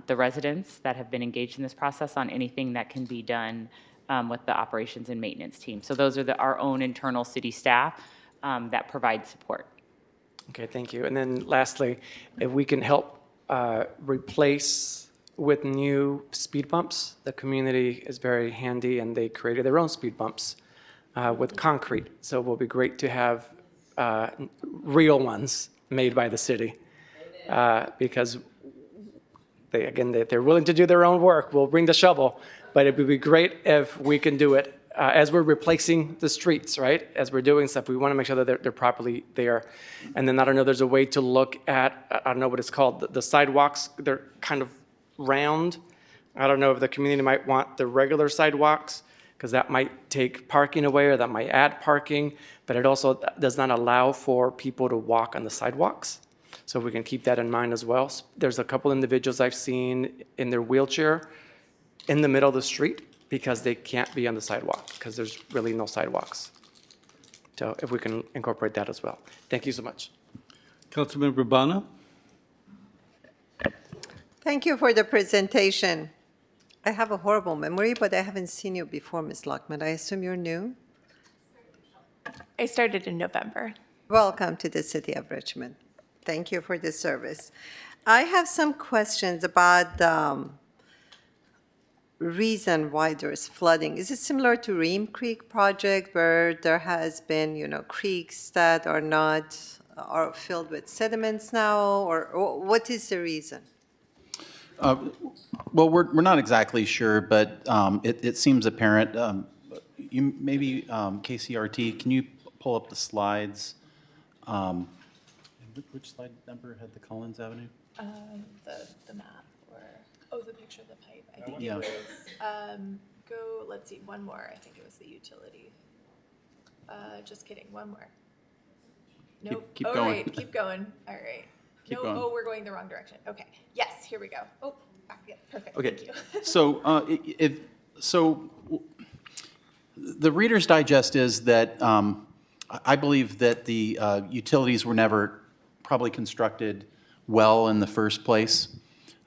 residents that have been engaged in this process on anything that can be done with the operations and maintenance team. So those are our own internal city staff that provide support. Okay, thank you. And then lastly, if we can help replace with new speed bumps, the community is very handy and they created their own speed bumps with concrete. So it will be great to have real ones made by the city because they're willing to do their own work. We'll bring the shovel, but it would be great if we can do it as we're replacing the streets, right? As we're doing stuff, we want to make sure that they're properly there. And then I don't know, there's a way to look at, I don't know what it's called, the sidewalks, they're kind of round. I don't know if the community might want the regular sidewalks, because that might take parking away or that might add parking, but it also does not allow for people to walk on the sidewalks. So we can keep that in mind as well. There's a couple individuals I've seen in their wheelchair in the middle of the street, because they can't be on the sidewalk, because there's really no sidewalks. So if we can incorporate that as well. Thank you so much. Councilmember Bana? Thank you for the presentation. I have a horrible memory, but I haven't seen you before, Ms. Lockman. I assume you're new? I started in November. Welcome to the city of Richmond. Thank you for the service. I have some questions about the reason why there's flooding. Is it similar to Ream Creek project where there has been, creeks that are filled with sediments now, or what is the reason? Well, we're not exactly sure, but it seems apparent. You maybe KCRT, can you pull up the slides? Which slide number had the Collins Avenue? The map, or the picture of the pipe. I think Yeah. it was, let's see, one more. I think it was the utility. Just kidding, one more. Nope. Keep All going. right, keep going. All right. Keep No, going. we're going the wrong direction. Okay. Yes, here we go. Oh, yeah, perfect. Okay, Thank you. so the Reader's Digest is that I believe that the utilities were never probably constructed well in the first place.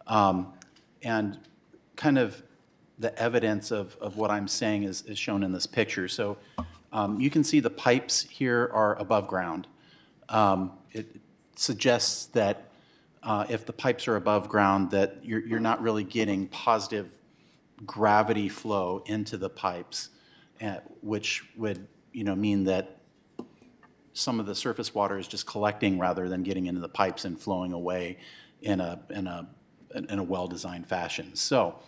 And kind of the evidence of what I'm saying is shown in this picture. So you can see the pipes here are above ground. It suggests that if the pipes are above ground, that you're not really getting positive gravity flow into the pipes, which would mean that some of the surface water is just collecting rather than getting into the pipes and flowing away in a well-designed fashion. So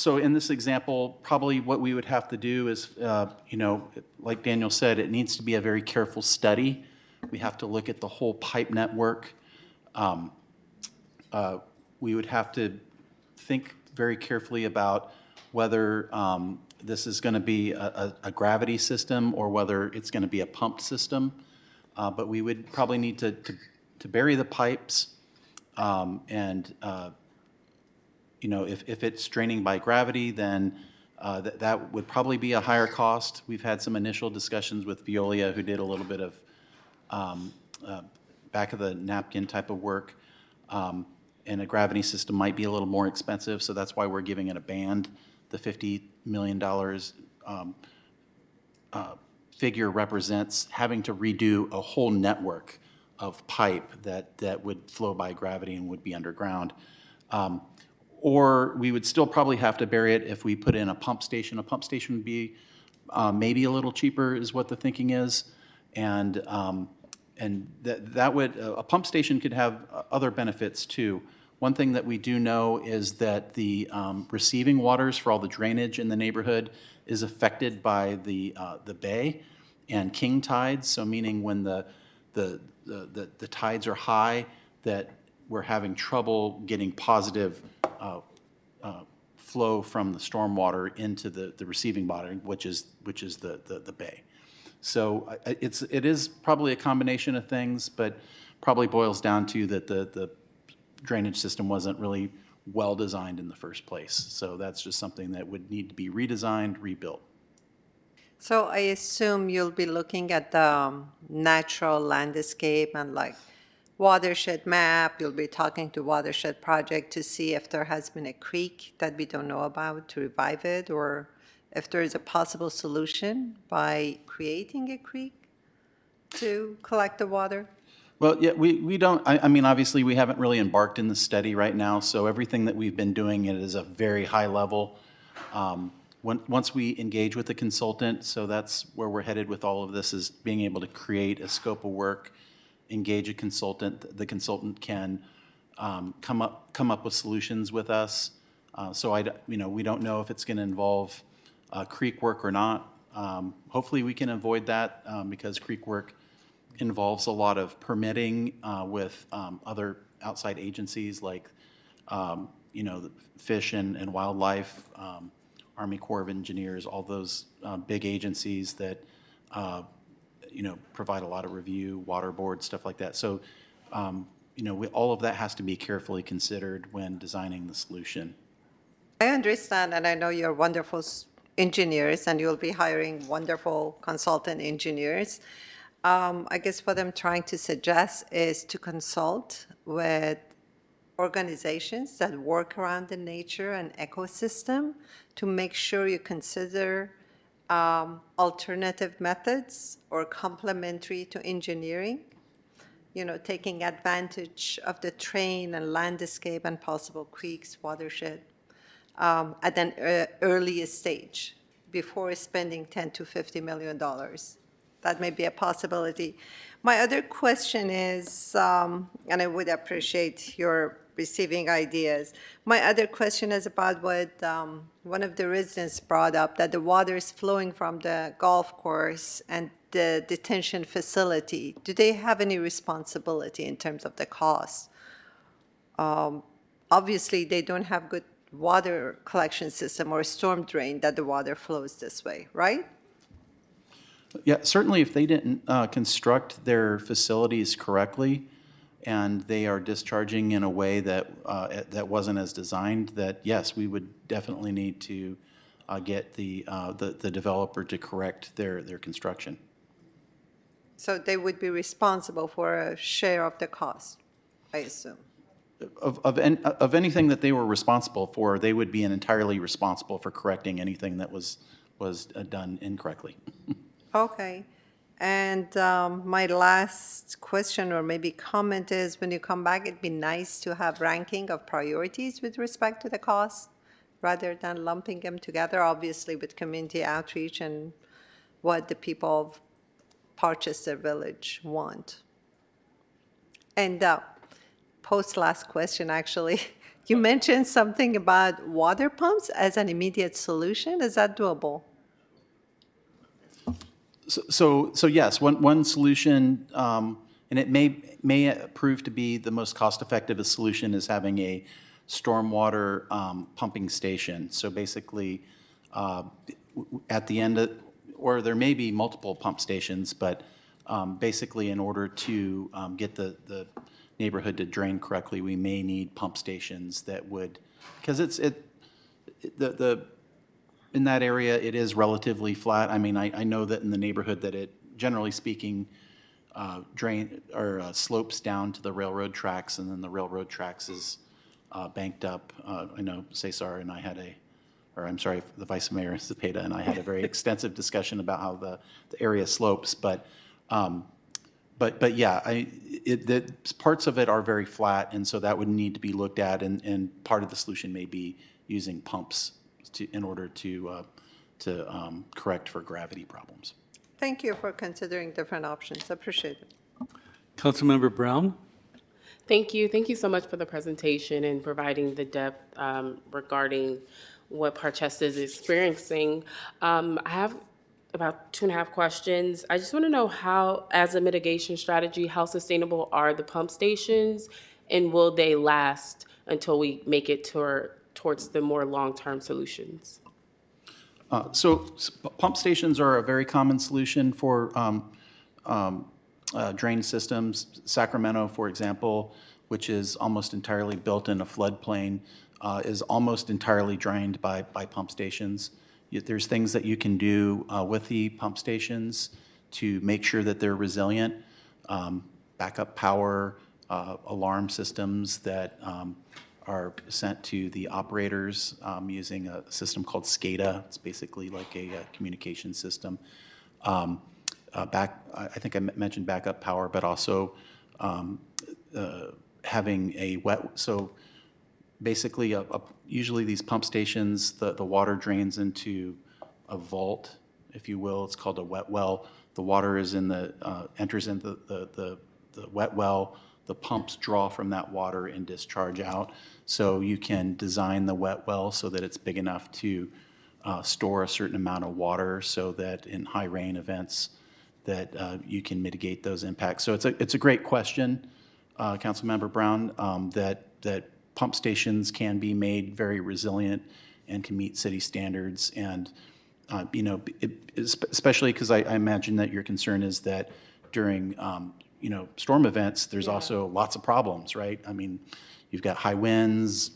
in this example, probably what we would have to do is, like Daniel said, it needs to be a very careful study. We have to look at the whole pipe network. We would have to think very carefully about whether this is going to be a gravity system or whether it's going to be a pumped system. But we would probably need to bury the pipes. And if it's draining by gravity, then that would probably be a higher cost. We've had some initial discussions with Veolia, who did a little bit of back of the napkin type of work. And a gravity system might be a little more expensive, so that's why we're giving it a band. The $50 million figure represents having to redo a whole network of pipe that would flow by gravity and would be underground. Or we would still probably have to bury it if we put in a pump station. A pump station would be maybe a little cheaper is what the thinking is. And that would, a pump station could have other benefits too. One thing that we do know is that the receiving waters for all the drainage in the neighborhood is affected by the bay and king tides. So meaning when the tides are high, that we're having trouble getting positive flow from the stormwater into the receiving body, which is the bay. So it is probably a combination of things, but probably boils down to that the drainage system wasn't really well designed in the first place. So that's just something that would need to be redesigned, rebuilt. So I assume you'll be looking at the natural landscape and like watershed map. You'll be talking to Watershed Project to see if there has been a creek that we don't know about to revive it, or if there is a possible solution by creating a creek to collect the water. Well, yeah, we don't, I mean, obviously, we haven't really embarked in the study right now, so everything that we've been doing it is a very high level. Once we engage with the consultant, so that's where we're headed with all of this, is being able to create a scope of work, engage a consultant. The consultant can come up with solutions with us. So we don't know if it's going to involve creek work or not. Hopefully, we can avoid that because creek work involves a lot of permitting with other outside agencies like, the Fish and Wildlife, Army Corps of Engineers, all those big agencies that, provide a lot of review, water board, stuff like that. So, all of that has to be carefully considered when designing the solution. I understand, and I know you're wonderful engineers, and you'll be hiring wonderful consultant engineers. I guess what I'm trying to suggest is to consult with organizations that work around the nature and ecosystem to make sure you consider alternative methods or complementary to engineering, taking advantage of the terrain and landscape and possible creeks, watershed at an early stage before spending $10 to $50 million. That may be a possibility. My other question is, and I would appreciate your receiving ideas. My other question is about what one of the residents brought up, that the water is flowing from the golf course and the detention facility. Do they have any responsibility in terms of the cost? Obviously, they don't have good water collection system or storm drain that the water flows this way, right? Yeah, certainly if they didn't construct their facilities correctly and they are discharging in a way that that wasn't as designed, that yes, we would definitely need to get the developer to correct their construction. So they would be responsible for a share of the cost, I assume. Of anything that they were responsible for, they would be entirely responsible for correcting anything that was done incorrectly. Okay. And my last question or maybe comment is, when you come back, it'd be nice to have ranking of priorities with respect to the cost rather than lumping them together, obviously with community outreach and what the people of Parchester Village want. And post-last question, actually, you mentioned something about water pumps as an immediate solution. Is that doable? So yes, one solution, and it may prove to be the most cost-effective solution, is having a stormwater pumping station. So basically, at the end or there may be multiple pump stations, but basically in order to get the neighborhood to drain correctly, we may need pump stations that would, because in that area, it is relatively flat. I mean, I know that in the neighborhood that it, generally speaking, slopes down to the railroad tracks, and then the railroad tracks is banked up. I know Cesar and I had the Vice Mayor Cepeda and I had a very extensive discussion about how the area slopes, but yeah, the parts of it are very flat, and so that would need to be looked at, and part of the solution may be using pumps in order to correct for gravity problems. Thank you for considering different options. Appreciate it. Councilmember Brown? Thank you. Thank you so much for the presentation and providing the depth regarding what Parchester is experiencing. I have about 2.5 questions. I just want to know how, as a mitigation strategy, how sustainable are the pump stations, and will they last until we make it towards the more long-term solutions? Pump stations are a very common solution for drain systems. Sacramento, for example, which is almost entirely built in a floodplain, is almost entirely drained by pump stations. There's things that you can do with the pump stations to make sure that they're resilient. Backup power, alarm systems that are sent to the operators using a system called SCADA. It's basically like a communication system. I think I mentioned backup power, but also having a so basically usually these pump stations, the water drains into a vault, if you will. It's called a wet well. The water is enters into the wet well. The pumps draw from that water and discharge out. So you can design the wet well so that it's big enough to store a certain amount of water so that in high rain events that you can mitigate those impacts. So it's a great question, Councilmember Brown, that pump stations can be made very resilient and can meet city standards. And, especially because I imagine that your concern is that during, storm events, there's also lots of problems, right? I mean, you've got high winds,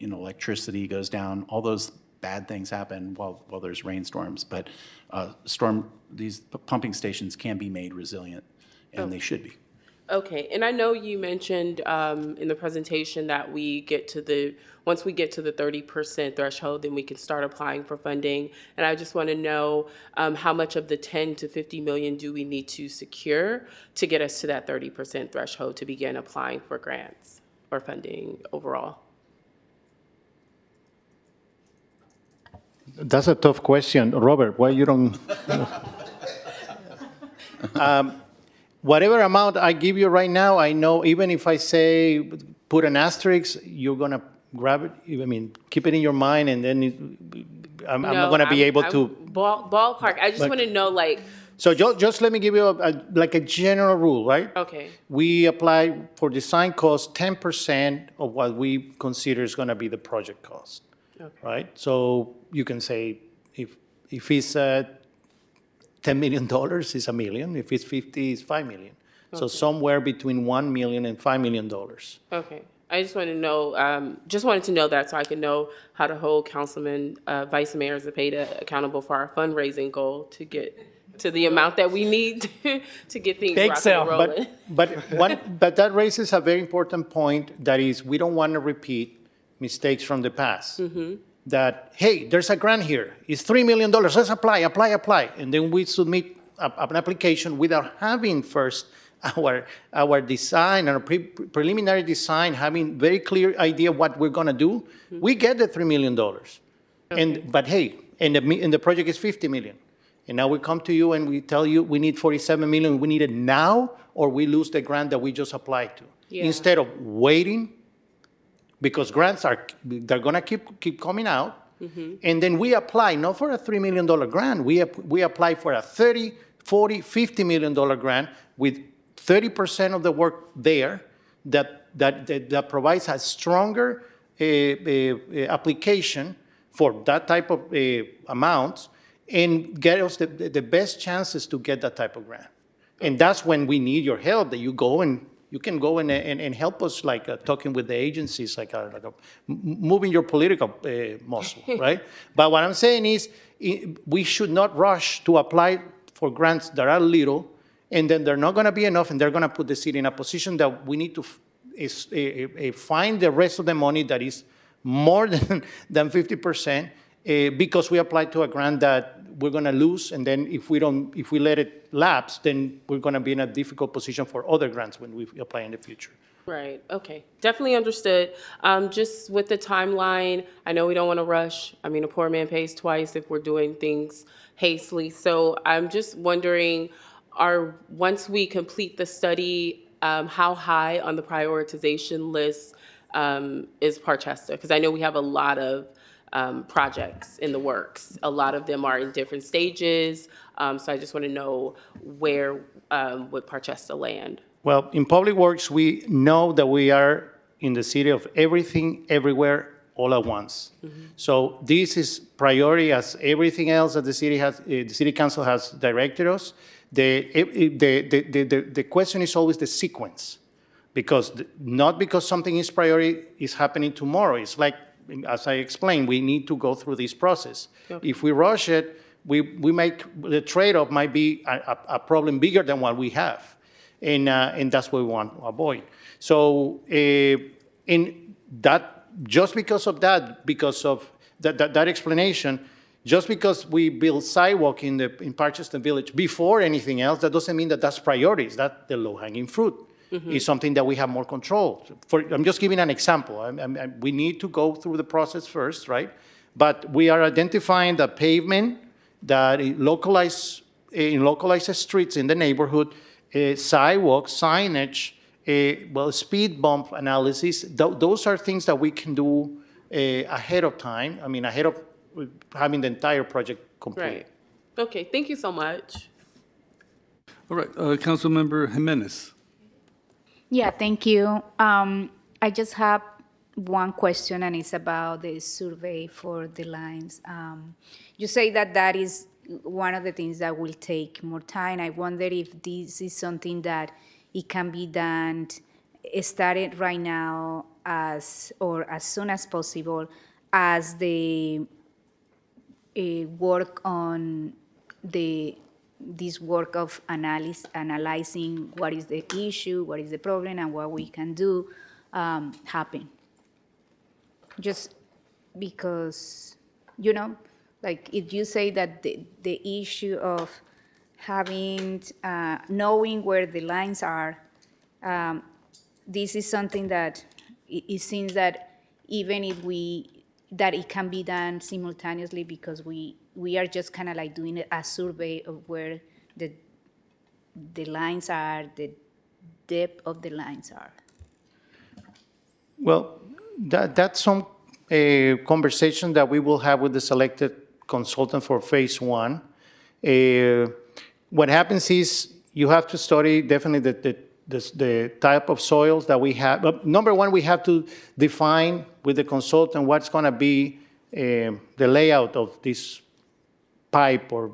electricity goes down, all those bad things happen while there's rainstorms. But these pumping stations can be made resilient, and they should be. Okay, and I know you mentioned in the presentation that once we get to the 30% threshold, then we can start applying for funding. And I just want to know how much of the 10 to 50 million do we need to secure to get us to that 30% threshold to begin applying for grants or funding overall? That's a tough question. Robert, why you don't? Whatever amount I give you right now, I know even if I say put an asterisk, you're going to grab it. I mean, keep it in your mind, and then I'm not going to be able to. Ballpark. I just want to know, like. So just let me give you a general rule, right? Okay. We apply for design cost 10% of what we consider is going to be the project cost. Okay. Right? So you can say if it's $10 million, it's $1 million. If it's 50, it's $5 million. Okay. So somewhere between $1 million and $5 million. Okay. I just want to know, just wanted to know that so I can know how to hold Councilman Vice Mayor Zepeda accountable for our fundraising goal to get to the amount that we need to get things rocking and rolling. But that raises a very important point. That is, we don't want to repeat mistakes from the past. Mm-hmm. That, hey, there's a grant here. It's $3 million. Let's apply. And then we submit an application without having first our design, our preliminary design, having very clear idea what we're going to do. Mm-hmm. We get the $3 million. Okay. But hey, and the project is $50 million. And now we come to you and we tell you we need $47 million. We need it now, or we lose the grant that we just applied to. Yeah. Instead of waiting, because grants they're going to keep coming out. Mm-hmm. And then we apply, not for a $3 million grant, we apply for a $30, $40, $50 million grant with 30% of the work there that provides a stronger application for that type of amounts and get us the best chances to get that type of grant. And that's when we need your help, that you can go and help us, like talking with the agencies, like moving your political muscle, right? But what I'm saying is we should not rush to apply for grants that are little, and then they're not going to be enough, and they're going to put the city in a position that we need to find the rest of the money that is more than 50%, because we applied to a grant that we're going to lose, and then if we let it lapse, then we're going to be in a difficult position for other grants when we apply in the future. Right. Okay. Definitely understood. Just with the timeline, I know we don't want to rush. I mean, a poor man pays twice if we're doing things hastily. So I'm just wondering, once we complete the study, how high on the prioritization list is Parchester? Because I know we have a lot of projects in the works. A lot of them are in different stages. So I just want to know where would Parchester land? Well, in Public Works, we know that we are in the city of everything, everywhere, all at once. So this is priority as everything else that the city has, the city council has directed us. The question is always the sequence, because not because something is priority is happening tomorrow. It's like, as I explained, we need to go through this process. Okay. If we rush it, we make, the trade-off might be a problem bigger than what we have. And that's what we want to avoid. So in that, just because of that, because of that explanation, just because we build sidewalk in Parchester Village before anything else, that doesn't mean that that's priorities. That's the low-hanging fruit. Is something that we have more control. I'm just giving an example. We need to go through the process first, right? But we are identifying the pavement that in localized streets in the neighborhood, sidewalks, signage, speed bump analysis. Those are things that we can do ahead of time. I mean, ahead of having the entire project complete. Right. Okay, thank you so much. All right, Councilmember Jimenez. Yeah, thank you. I just have one question, and it's about the survey for the lines. You say that that is one of the things that will take more time. I wonder if this is something that it can be done, started right now or as soon as possible, as the work on this work of analyzing what is the issue, what is the problem, and what we can do happen. Just because, like if you say that the issue of having, knowing where the lines are, this is something that it seems that even if that it can be done simultaneously, because we are just kind of like doing a survey of where the lines are, the depth of the lines are. Well, that's some conversation that we will have with the selected consultant for phase one. What happens is you have to study definitely the type of soils that we have. But number one, we have to define with the consultant what's going to be the layout of this pipe or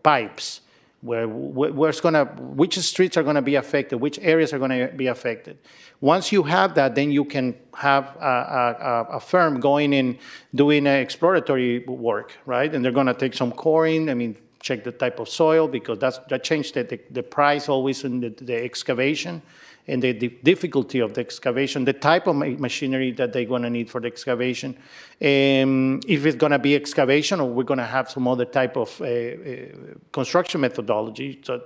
pipes, which streets are going to be affected, which areas are going to be affected. Once you have that, then you can have a firm going in doing exploratory work, right? And they're going to take some coring, check the type of soil, because that changed the price always in the excavation and the difficulty of the excavation, the type of machinery that they're going to need for the excavation. If it's going to be excavation, or we're going to have some other type of construction methodology. So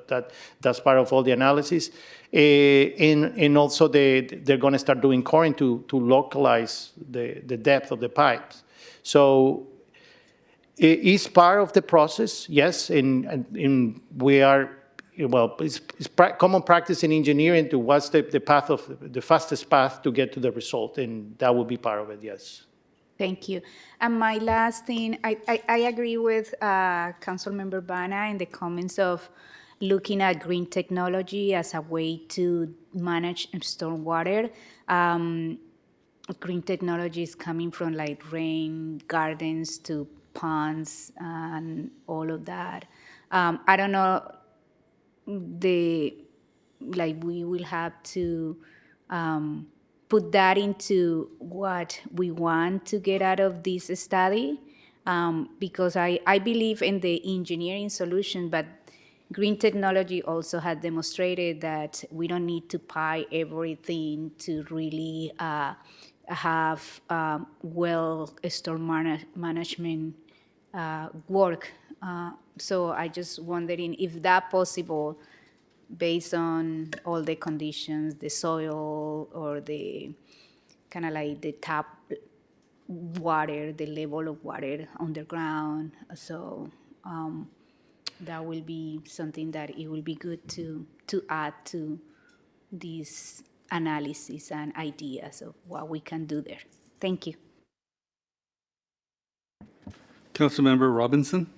that's part of all the analysis. And also they're going to start doing coring to localize the depth of the pipes. So it is part of the process, yes, and we are, well, it's common practice in engineering to what's the fastest path to get to the result, and that will be part of it, yes. Thank you. And my last thing, I agree with Councilmember Bana in the comments of looking at green technology as a way to manage stormwater. Green technology is coming from like rain gardens to ponds and all of that. I don't know, we will have to put that into what we want to get out of this study, because I believe in the engineering solution, but green technology also had demonstrated that we don't need to buy everything to really have storm management work. So I just wondering if that possible, based on all the conditions, the soil or the kind of like the tap water, the level of water underground. So that will be something that it will be good to add to these analysis and ideas of what we can do there. Thank you. Councilmember Robinson?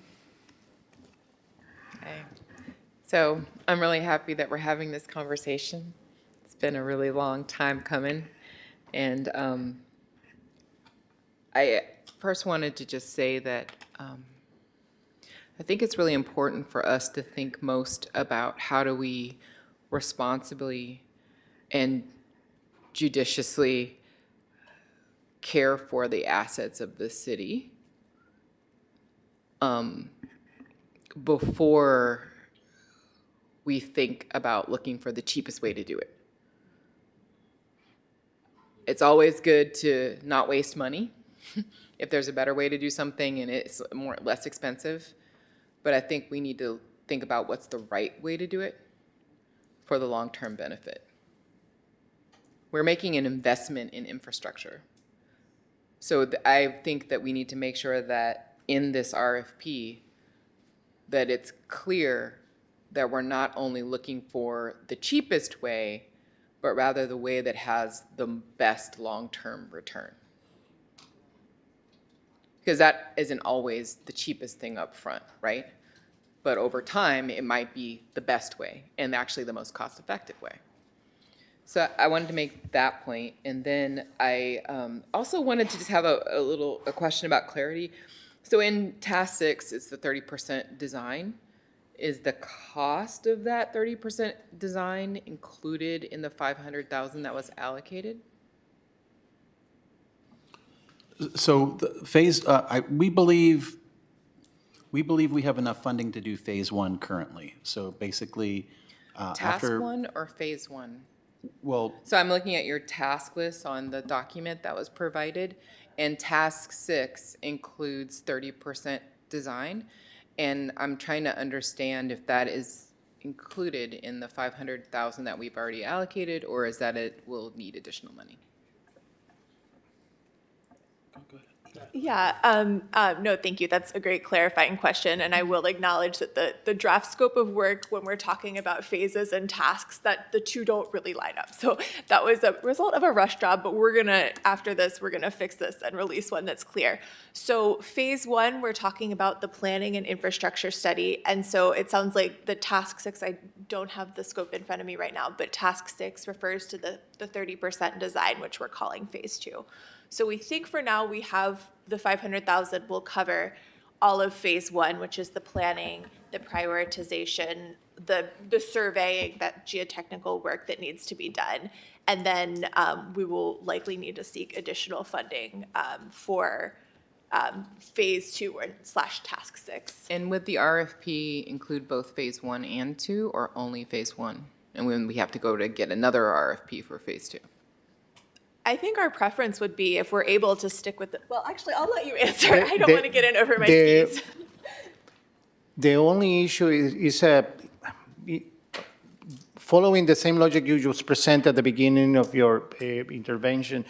Okay. So I'm really happy that we're having this conversation. It's been a really long time coming. And I first wanted to just say that I think it's really important for us to think most about how do we responsibly and judiciously care for the assets of the city before we think about looking for the cheapest way to do it. It's always good to not waste money if there's a better way to do something and it's less expensive. But I think we need to think about what's the right way to do it for the long-term benefit. We're making an investment in infrastructure. So I think that we need to make sure that in this RFP, that it's clear that we're not only looking for the cheapest way, but rather the way that has the best long-term return. Because that isn't always the cheapest thing up front, right? But over time, it might be the best way and actually the most cost-effective way. So I wanted to make that point. And then I also wanted to just have a question about clarity. So in task 6, it's the 30% design. Is the cost of that 30% design included in the $500,000 that was allocated? So the phase, we believe we have enough funding to do phase 1 currently. So basically, Task after 1 or phase 1? Well, so I'm looking at your task list on the document that was provided, and task 6 includes 30% design. And I'm trying to understand if that is included in the $500,000 that we've already allocated, or is that it will need additional money? Yeah, no, thank you. That's a great clarifying question. And I will acknowledge that the draft scope of work, when we're talking about phases and tasks, that the two don't really line up. So that was a result of a rush job, but after this, we're gonna fix this and release one that's clear. So phase 1, we're talking about the planning and infrastructure study. And so it sounds like the task 6, I don't have the scope in front of me right now, but task 6 refers to the 30% design, which we're calling phase 2. So we think for now we have the $500,000 will cover all of phase 1, which is the planning, the prioritization, the surveying, that geotechnical work that needs to be done. And then we will likely need to seek additional funding for phase 2 / task 6. And would the RFP include both phase 1 and 2, or only phase 1? And when we have to go to get another RFP for phase 2? I think our preference would be if we're able to stick with it. Well, actually, I'll let you answer. I don't want to get in over my skis. The only issue is following the same logic you just presented at the beginning of your intervention.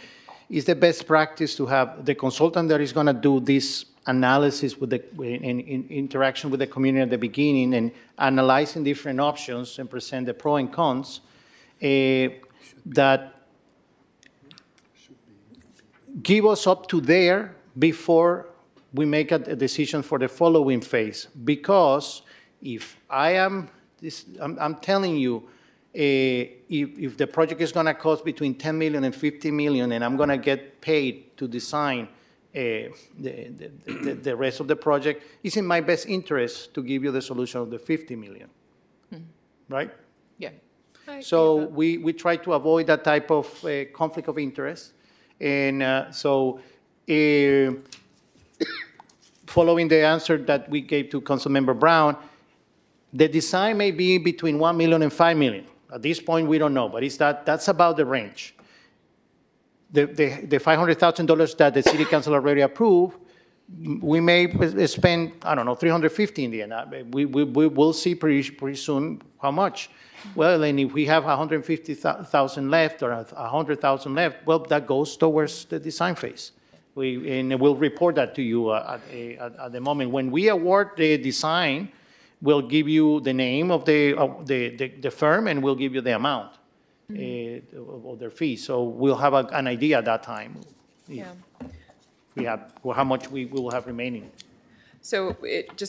Is the best practice to have the consultant that is going to do this analysis with in interaction with the community at the beginning and analyzing different options and present the pros and cons, that give us up to there before we make a decision for the following phase. Because if I'm telling you, if the project is going to cost between 10 million and 50 million, and I'm going to get paid to design the rest of the project, it's in my best interest to give you the solution of the 50 million, right? Yeah. So we try to avoid that type of conflict of interest. And following the answer that we gave to Councilmember Brown, the design may be between 1 million and 5 million. At this point, we don't know, but that's about the range. The $500,000 that the City Council already approved, we may spend, I don't know, 350 in the end. We will see pretty soon how much. Well, and if we have 150,000 left or 100,000 left, well, that goes towards the design phase. And we'll report that to you at the moment. When we award the design, we'll give you the name of the firm and we'll give you the amount. of their fees. So we'll have an idea at that time. If Yeah. we have, well, how much we will have remaining. So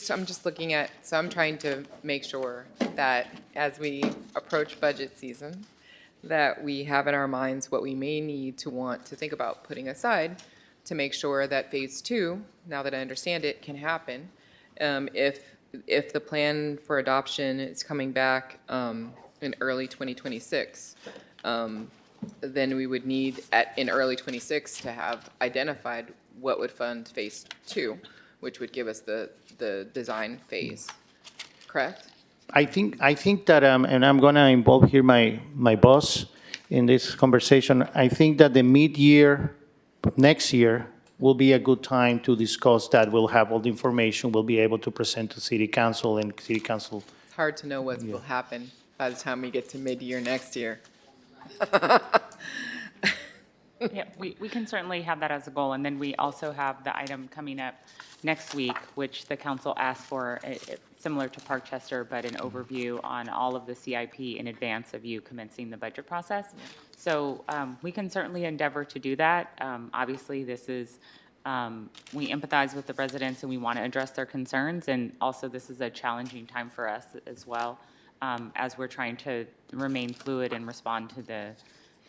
I'm just looking at, so I'm trying to make sure that as we approach budget season, that we have in our minds what we may need to want to think about putting aside to make sure that phase two, now that I understand it, can happen. If the plan for adoption is coming back in early 2026, then we would need in early '26 to have identified what would fund phase two, which would give us the design phase, correct? I think that, and I'm going to involve here my boss in this conversation. I think that the mid-year next year will be a good time to discuss that. We'll have all the information. We'll be able to present to City Council, and City Council. It's hard to know what will happen by the time we get to mid-year next year. Yeah, we can certainly have that as a goal. And then we also have the item coming up next week, which the council asked for, similar to Parkchester, but an overview on all of the CIP in advance of you commencing the budget process. So we can certainly endeavor to do that. Obviously, this is, we empathize with the residents and we want to address their concerns. And also, this is a challenging time for us as well, as we're trying to remain fluid and respond to the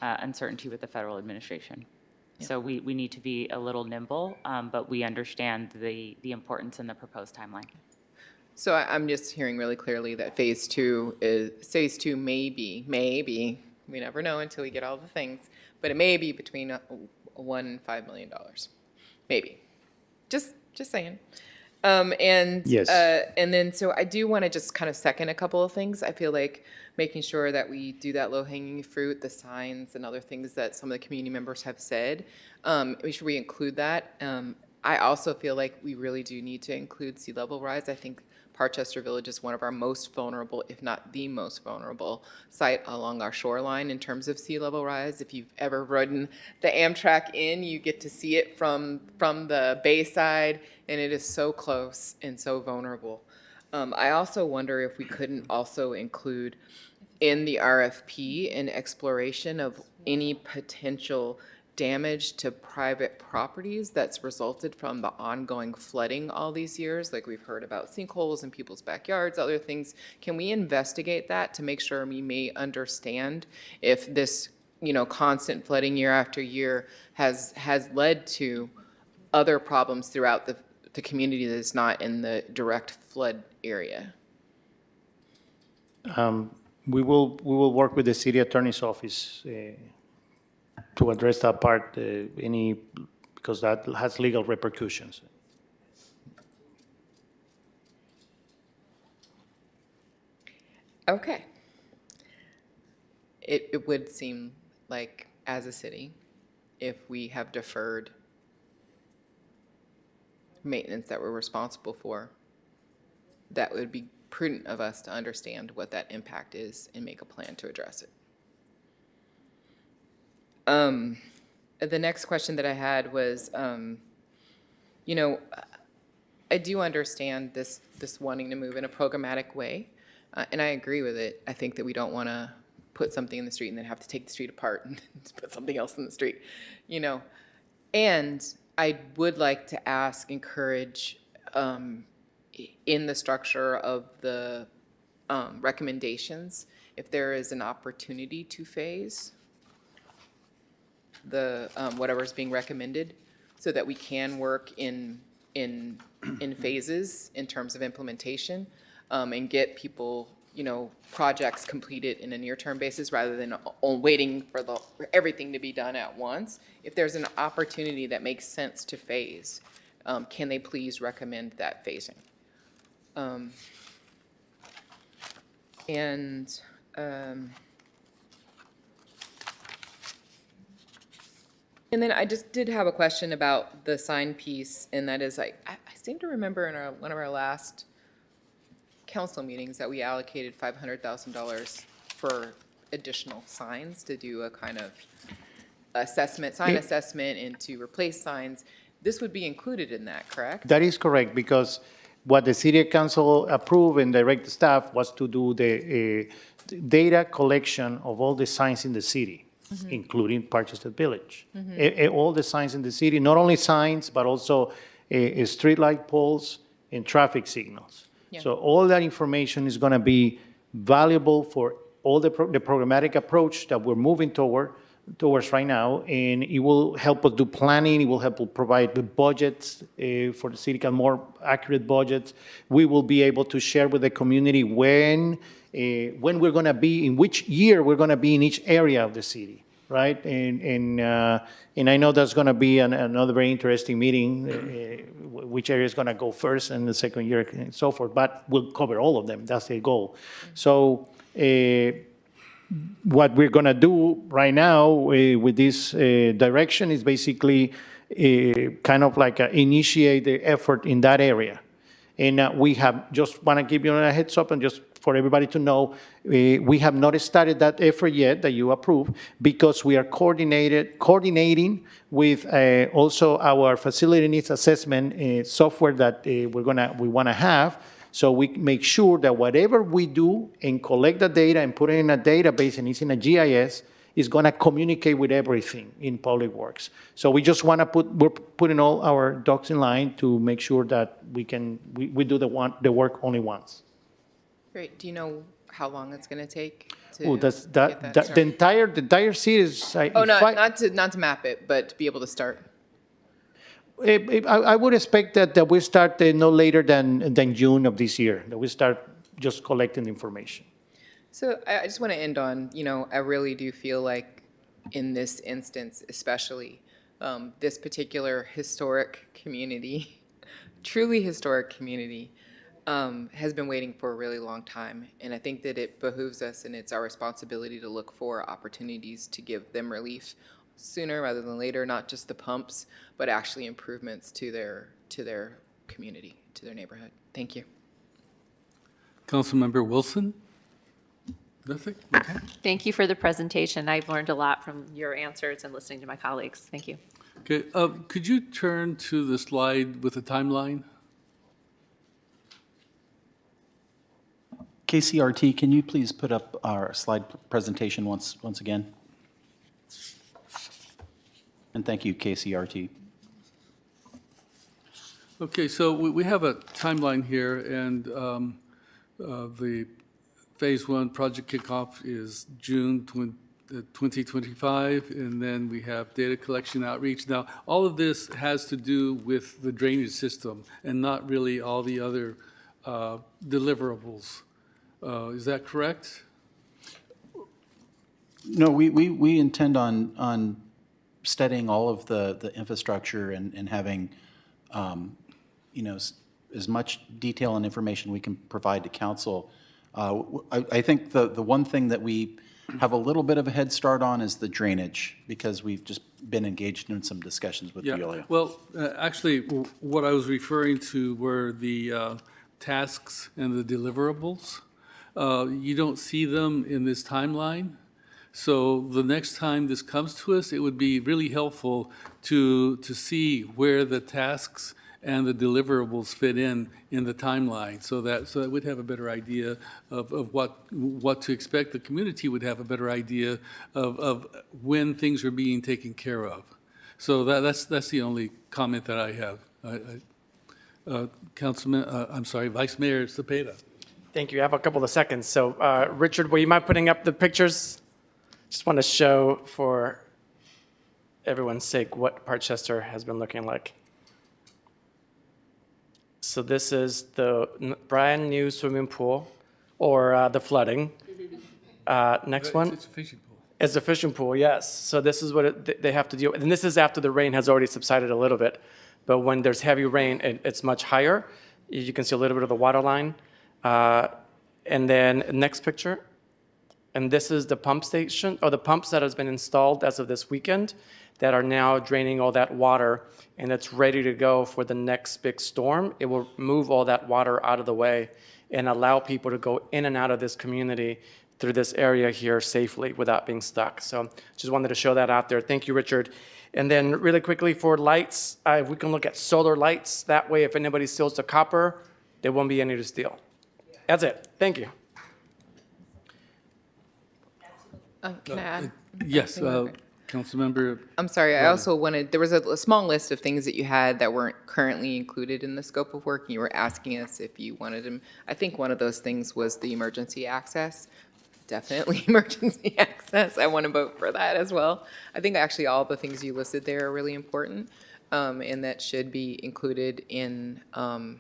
uncertainty with the federal administration. So we need to be a little nimble, but we understand the importance and the proposed timeline. So I'm just hearing really clearly that phase two may be, we never know until we get all the things, but it may be between $1 and $5 million. Maybe. Just saying. Yes. And then, so I do want to just kind of second a couple of things. I feel like making sure that we do that low-hanging fruit, the signs and other things that some of the community members have said. Make sure we include that. I also feel like we really do need to include sea level rise. I think Parkchester Village is one of our most vulnerable, if not the most vulnerable, site along our shoreline in terms of sea level rise. If you've ever ridden the Amtrak in, you get to see it from the bayside, and it is so close and so vulnerable. I also wonder if we couldn't also include in the RFP an exploration of any potential damage to private properties that's resulted from the ongoing flooding all these years, like we've heard about sinkholes in people's backyards, other things. Can we investigate that to make sure we may understand if this, constant flooding year after year has led to other problems throughout the community that is not in the direct flood area? We will work with the city attorney's office to address that part, because that has legal repercussions. Okay. It would seem like, as a city, if we have deferred maintenance that we're responsible for, that would be prudent of us to understand what that impact is and make a plan to address it. The next question that I had was, I do understand this wanting to move in a programmatic way, and I agree with it. I think that we don't want to put something in the street and then have to take the street apart and put something else in the street, And I would like to encourage, in the structure of the recommendations, if there is an opportunity to phase the whatever's being recommended, so that we can work in phases in terms of implementation, and get people, projects completed in a near-term basis rather than waiting for everything to be done at once. If there's an opportunity that makes sense to phase, can they please recommend that phasing? And then I just did have a question about the sign piece, and that is, I seem to remember in one of our last council meetings that we allocated $500,000 for additional signs to do a kind of sign assessment, and to replace signs. This would be included in that, correct? That is correct, because What the city council approved and direct staff was to do the data collection of all the signs in the city, including Parkchester Village. All the signs in the city, not only signs, but also street light poles and traffic signals. Yeah. So all that information is going to be valuable for all the programmatic approach that we're moving towards right now, and it will help us do planning. It will help us provide the budgets for the city, more accurate budgets. We will be able to share with the community when we're going to be, in which year we're going to be in each area of the city, right? And I know that's going to be another very interesting meeting, which area is going to go first and the second year and so forth, but we'll cover all of them. That's the goal. So what we're going to do right now with this direction is basically kind of like initiate the effort in that area. And we have, just want to give you a heads up and just for everybody to know, we have not started that effort yet that you approved because we are coordinating with also our facility needs assessment software that we want to have. So we make sure that whatever we do and collect the data and put it in a database and it's in a GIS is going to communicate with everything in Public Works. So we just want to we're putting all our ducks in line to make sure that we do the work only once. Great. Do you know how long it's going to take? Oh, the entire series. Not to map it, but to be able to start. I would expect that we start no later than June of this year, that we start just collecting information. So I just want to end on, I really do feel like in this instance, especially, this particular historic community, truly historic community, has been waiting for a really long time. And I think that it behooves us and it's our responsibility to look for opportunities to give them relief sooner rather than later, not just the pumps, but actually improvements to their community, to their neighborhood. Thank you. Councilmember Wilson? Nothing? Okay. Thank you for the presentation. I've learned a lot from your answers and listening to my colleagues. Thank you. Okay. Could you turn to the slide with the timeline? KCRT, can you please put up our slide presentation once again? And thank you, KCRT. Okay, so we have a timeline here, and the Phase 1 project kickoff is June 2025, and then we have data collection outreach. Now, all of this has to do with the drainage system and not really all the other deliverables. Is that correct? No, we intend on studying all of the infrastructure and having, as much detail and information we can provide to council. I think the one thing that we have a little bit of a head start on is the drainage, because we've just been engaged in some discussions with Veolia. Well, actually, what I was referring to were the tasks and the deliverables. You don't see them in this timeline. So the next time this comes to us, it would be really helpful to see where the tasks and the deliverables fit in the timeline, so that we'd have a better idea of what to expect. The community would have a better idea of when things are being taken care of. So that's the only comment that I have. Vice Mayor Cepeda. Thank you. I have a couple of seconds. So Richard, will you mind putting up the pictures? Just want to show for everyone's sake what Parkchester has been looking like. So this is the brand new swimming pool, or the flooding. Next one. It's a fishing pool. It's a fishing pool, yes. So this is what they have to do. And this is after the rain has already subsided a little bit. But when there's heavy rain, it's much higher. You can see a little bit of the water line. And then next picture. And this is the pump station, or the pumps that has been installed as of this weekend that are now draining all that water, and it's ready to go for the next big storm. It will move all that water out of the way and allow people to go in and out of this community through this area here safely without being stuck. So just wanted to show that out there. Thank you, Richard. And then really quickly for lights, we can look at solar lights. That way, if anybody steals the copper, There won't be any to steal. That's it. Thank you. Can I add? Yes, Okay. Councilmember. I'm sorry, I Rowley. also wanted, there was a small list of things that you had that weren't currently included in the scope of work, and you were asking us if you wanted them. I think one of those things was the emergency access. Definitely emergency access. I want to vote for that as well. I think actually all the things you listed there are really important, and that should be included in the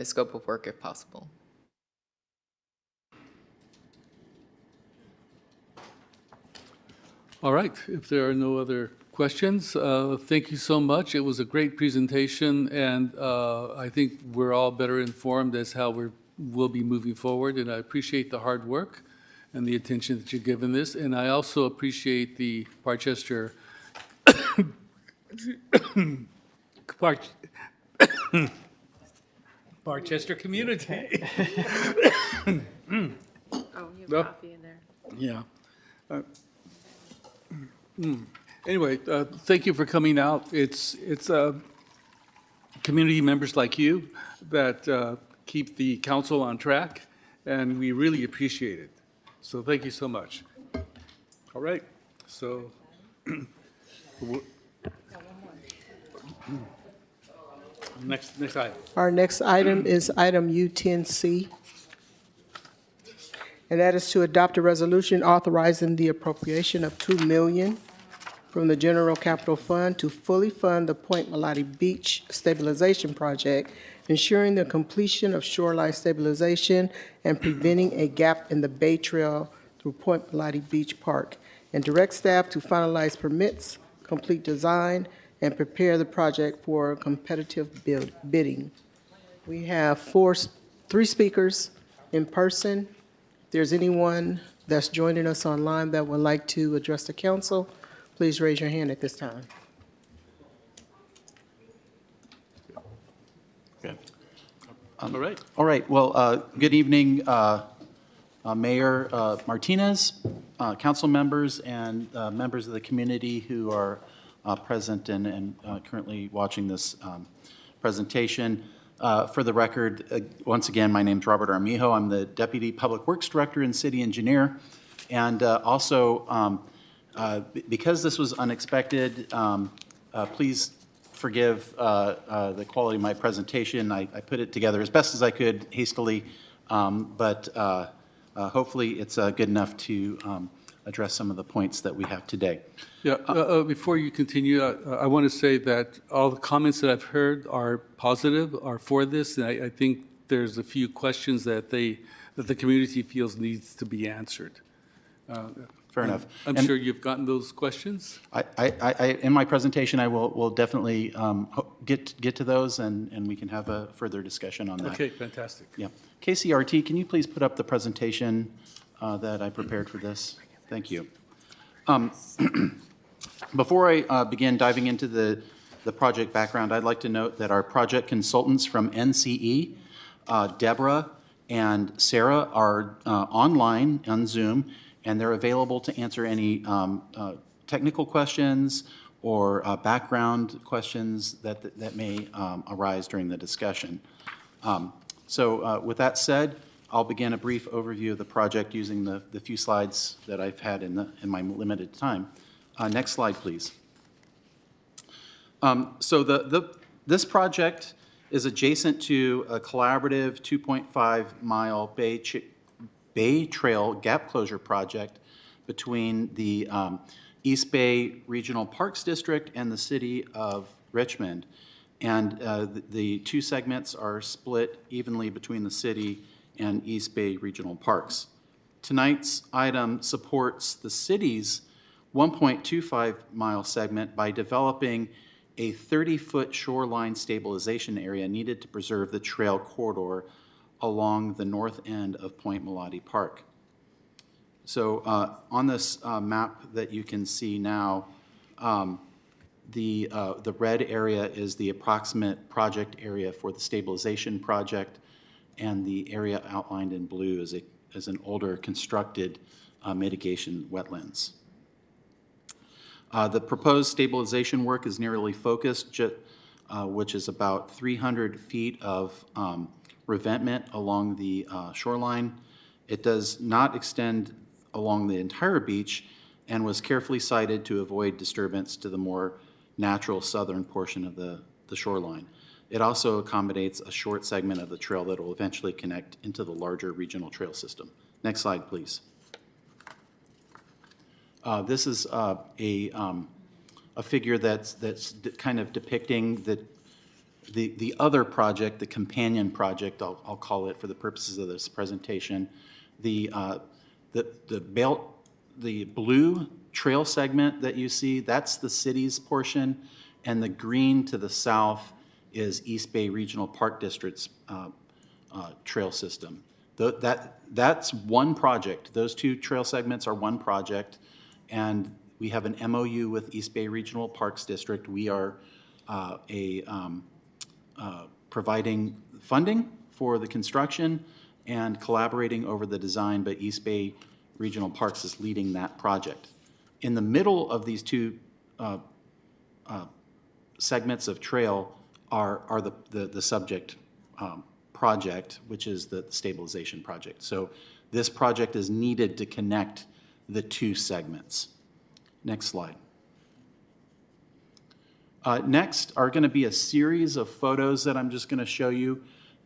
scope of work if possible. All right, if there are no other questions, thank you so much. It was a great presentation, and I think we're all better informed as how we'll be moving forward, and I appreciate the hard work and the attention that you've given this, and I also appreciate the Parchester Parchester community. Oh, you have coffee in there. Yeah. Anyway, thank you for coming out. It's community members like you that keep the council on track, and we really appreciate it. So thank you so much. All right, so. Next item. Our next item is item U10C, and that is to adopt a resolution authorizing the appropriation of $2 million from the General Capital Fund to fully fund the Point Melody Beach Stabilization Project, ensuring the completion of shoreline stabilization and preventing a gap in the Bay Trail through Point Melody Beach Park, and direct staff to finalize permits, complete design, and prepare the project for competitive bidding. We have three speakers in person. If there's anyone that's joining us online that would like to address the council, please raise your hand at this time. Okay. All right. All right, well, good evening, Mayor Martinez, council members, and members of the community who are present and currently watching this presentation. For the record, once again, my name's Robert Armijo. I'm the Deputy Public Works Director and City Engineer. And also, because this was unexpected, please forgive the quality of my presentation. I put it together as best as I could hastily, but hopefully it's good enough to address some of the points that we have today. Yeah, before you continue, I want to say that all the comments that I've heard are positive, are for this, and I think there's a few questions that the community feels needs to be answered. Fair enough. I'm sure you've gotten those questions. In my presentation, I will definitely get to those, and we can have a further discussion on that. Okay, fantastic. Yeah. KCRT, can you please put up the presentation that I prepared for this? Thank you. Before I begin diving into the project background, I'd like to note that our project consultants from NCE, Deborah and Sarah, are online on Zoom, and they're available to answer any technical questions or background questions that may arise during the discussion. So with that said, I'll begin a brief overview of the project using the few slides that I've had in my limited time. Next slide, please. So this project is adjacent to a collaborative 2.5-mile Bay Trail gap closure project between the East Bay Regional Parks District and the city of Richmond. And the two segments are split evenly between the city and East Bay Regional Parks. Tonight's item supports the city's 1.25-mile segment by developing a 30-foot shoreline stabilization area needed to preserve the trail corridor along the north end of Point Melody Park. So on this map that you can see now, the red area is the approximate project area for the stabilization project, and the area outlined in blue is an older constructed mitigation wetlands. The proposed stabilization work is narrowly focused which is about 300 feet of revetment along the shoreline. It does not extend along the entire beach and was carefully sited to avoid disturbance to the more natural southern portion of the shoreline. It also accommodates a short segment of the trail that will eventually connect into the larger regional trail system. Next slide, please. This is a figure that's kind of depicting the other project, the companion project, I'll call it for the purposes of this presentation. The blue trail segment that you see, that's the city's portion, and the green to the south is East Bay Regional Park District's trail system. That's one project. Those two trail segments are one project, and we have an MOU with East Bay Regional Parks District. We are providing funding for the construction and collaborating over the design, but East Bay Regional Parks is leading that project. In the middle of these two segments of trail are the subject project, which is the stabilization project. So this project is needed to connect the two segments. Next slide. Next are going to be a series of photos that I'm just going to show you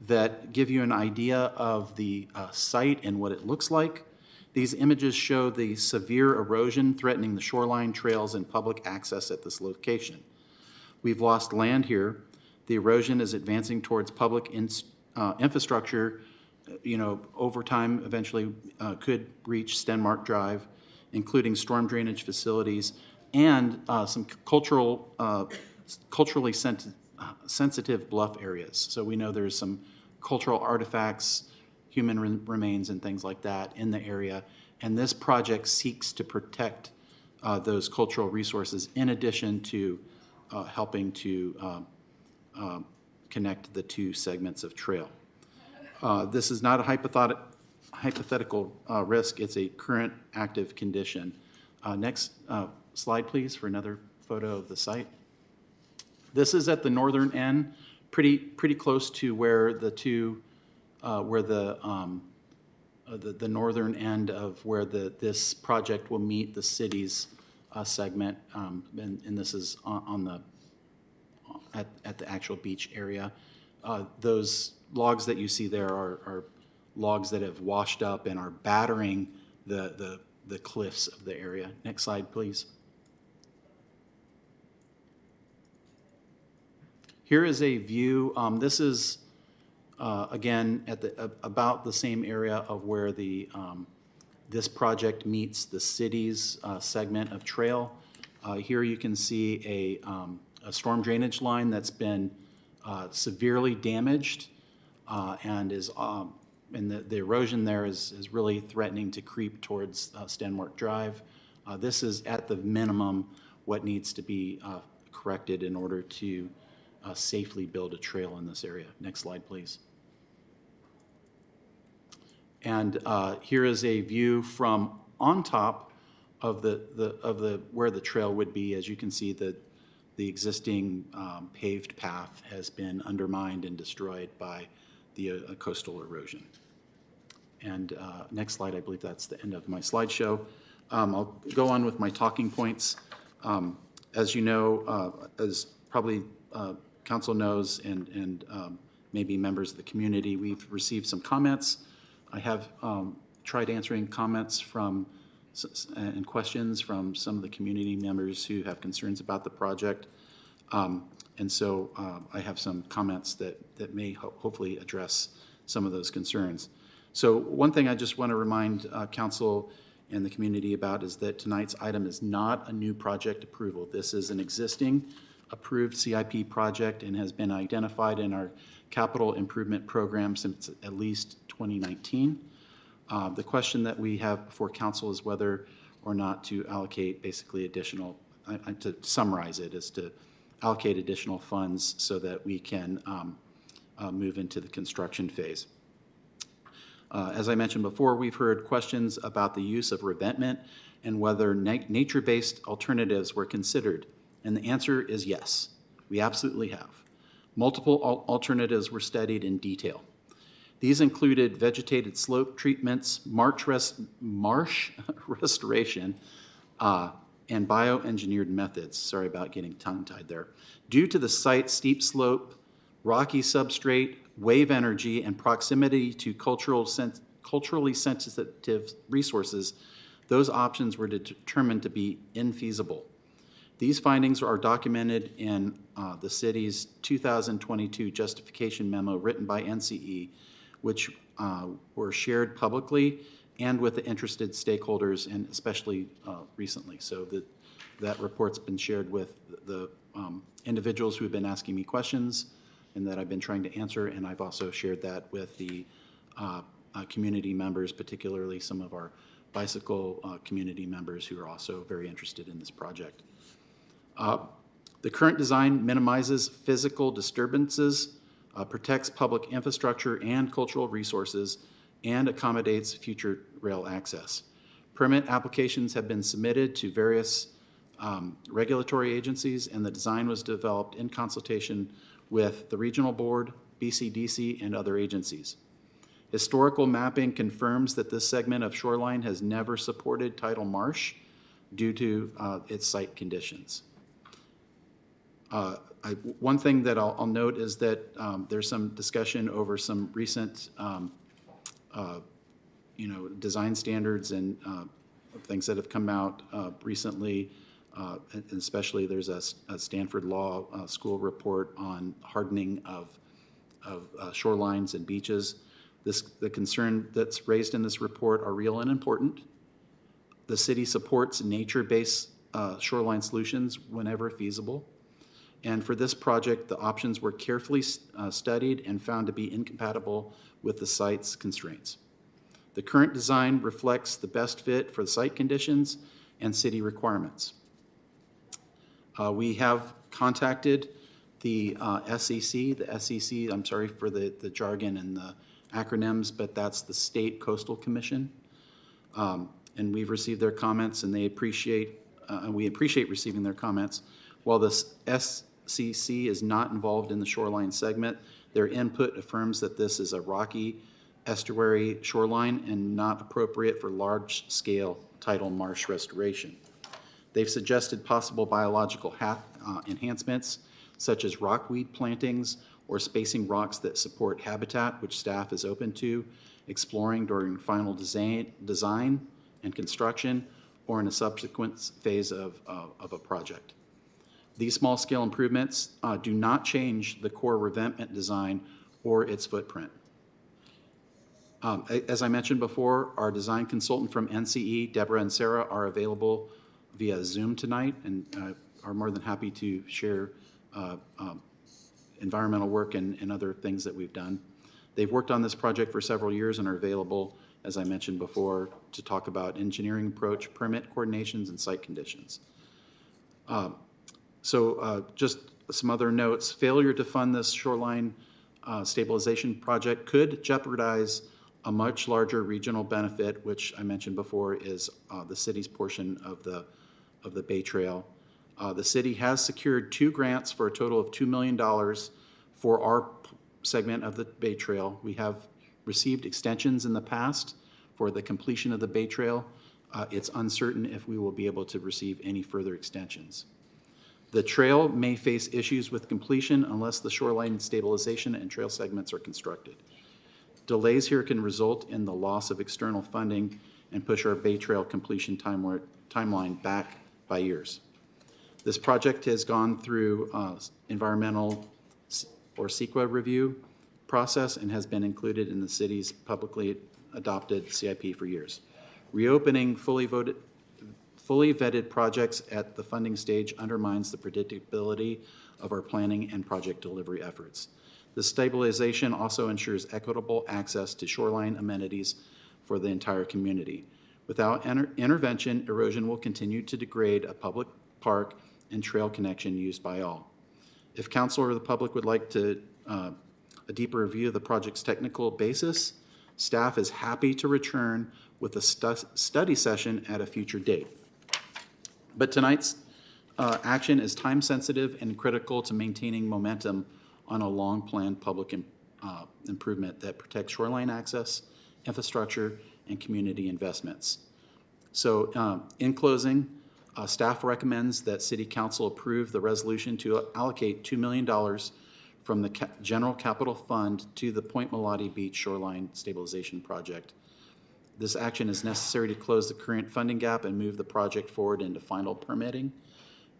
that give you an idea of the site and what it looks like. These images show the severe erosion threatening the shoreline, trails, and public access at this location. We've lost land here. The erosion is advancing towards public infrastructure, over time eventually could reach Stenmark Drive, including storm drainage facilities and some culturally sensitive bluff areas. So we know there's some cultural artifacts, human remains and things like that in the area. And this project seeks to protect those cultural resources in addition to helping to connect the two segments of trail. This is not a hypothetical risk. It's a current active condition. Next slide, please, for another photo of the site. This is at the northern end, pretty close to where the northern end of where this project will meet the city's segment, and this is at the actual beach area. Those logs that you see there are logs that have washed up and are battering the cliffs of the area. Next slide, please. Here is a view. This is again at about the same area of where this project meets the city's segment of trail. Here you can see a storm drainage line that's been severely damaged and the erosion there is really threatening to creep towards Stenmark Drive. This is at the minimum what needs to be corrected in order to safely build a trail in this area. Next slide, please. And here is a view from on top of where the trail would be. As you can see, the existing paved path has been undermined and destroyed by the coastal erosion. And next slide, I believe that's the end of my slideshow. I'll go on with my talking points. As you know, as probably council knows and maybe members of the community, we've received some comments. I have tried answering comments and questions from some of the community members who have concerns about the project. And so I have some comments that may hopefully address some of those concerns. So one thing I just want to remind council and the community about is that tonight's item is not a new project approval. This is an existing approved CIP project and has been identified in our capital improvement program since at least 2019. The question that we have before council is whether or not to allocate basically additional, to summarize it, is to allocate additional funds so that we can move into the construction phase. As I mentioned before, we've heard questions about the use of revetment and whether nature-based alternatives were considered. And the answer is yes, we absolutely have. Multiple alternatives were studied in detail. These included vegetated slope treatments, marsh restoration, and bioengineered methods. Sorry about getting tongue-tied there. Due to the site's steep slope, rocky substrate, wave energy, and proximity to culturally sensitive resources, those options were determined to be infeasible. These findings are documented in the city's 2022 justification memo written by NCE, which were shared publicly and with the interested stakeholders, and especially recently. So that report's been shared with the individuals who have been asking me questions and that I've been trying to answer, and I've also shared that with the community members, particularly some of our bicycle community members who are also very interested in this project. The current design minimizes physical disturbances, protects public infrastructure and cultural resources, and accommodates future rail access. Permit applications have been submitted to various regulatory agencies, and the design was developed in consultation with the Regional Board, BCDC, and other agencies. Historical mapping confirms that this segment of shoreline has never supported tidal marsh due to its site conditions. One thing that I'll note is that there's some discussion over some recent, design standards and things that have come out recently. And especially, there's a Stanford Law School report on hardening of shorelines and beaches. The concern that's raised in this report are real and important. The city supports nature-based shoreline solutions whenever feasible. And for this project, the options were carefully studied and found to be incompatible with the site's constraints. The current design reflects the best fit for the site conditions and city requirements. We have contacted the SEC. The SEC, I'm sorry for the jargon and the acronyms, but that's the State Coastal Commission. And we've received their comments, and we appreciate receiving their comments. While the SCC is not involved in the shoreline segment, their input affirms that this is a rocky estuary shoreline and not appropriate for large-scale tidal marsh restoration. They've suggested possible biological enhancements, such as rockweed plantings or spacing rocks that support habitat, which staff is open to exploring during final design and construction or in a subsequent phase of a project. These small-scale improvements do not change the core revetment design or its footprint. As I mentioned before, our design consultant from NCE, Deborah and Sarah, are available via Zoom tonight and are more than happy to share environmental work and other things that we've done. They've worked on this project for several years and are available, as I mentioned before, to talk about engineering approach, permit coordinations, and site conditions. Just some other notes. Failure to fund this shoreline stabilization project could jeopardize a much larger regional benefit, which I mentioned before is the city's portion of the Bay Trail. The city has secured 2 grants for a total of $2 million for our segment of the Bay Trail. We have received extensions in the past for the completion of the Bay Trail. It's uncertain if we will be able to receive any further extensions. The trail may face issues with completion unless the shoreline stabilization and trail segments are constructed. Delays here can result in the loss of external funding and push our Bay Trail completion timeline back by years. This project has gone through environmental or CEQA review process and has been included in the city's publicly adopted CIP for years. Reopening fully vetted projects at the funding stage undermines the predictability of our planning and project delivery efforts. The stabilization also ensures equitable access to shoreline amenities for the entire community. Without intervention, erosion will continue to degrade a public park and trail connection used by all. If council or the public would like to a deeper review of the project's technical basis, staff is happy to return with a study session at a future date. But tonight's action is time sensitive and critical to maintaining momentum on a long-planned public improvement that protects shoreline access, infrastructure, and community investments. So in closing, staff recommends that City Council approve the resolution to allocate $2 million from the General Capital Fund to the Point Melati Beach Shoreline Stabilization Project. This action is necessary to close the current funding gap and move the project forward into final permitting,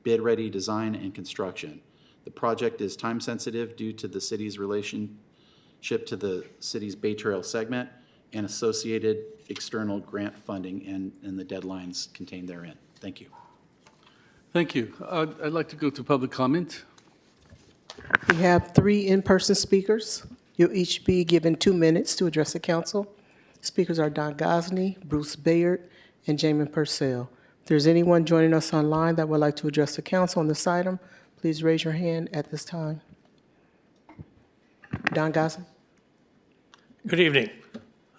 bid-ready design, and construction. The project is time-sensitive due to the city's relationship to the city's Bay Trail segment and associated external grant funding and the deadlines contained therein. Thank you. Thank you. I'd like to go to public comment. We have 3 in-person speakers. You'll each be given 2 minutes to address the council. Speakers are Don Gosney, Bruce Bayard, and Jamin Purcell. If there's anyone joining us online that would like to address the council on this item, please raise your hand at this time. Don Gosney. Good evening.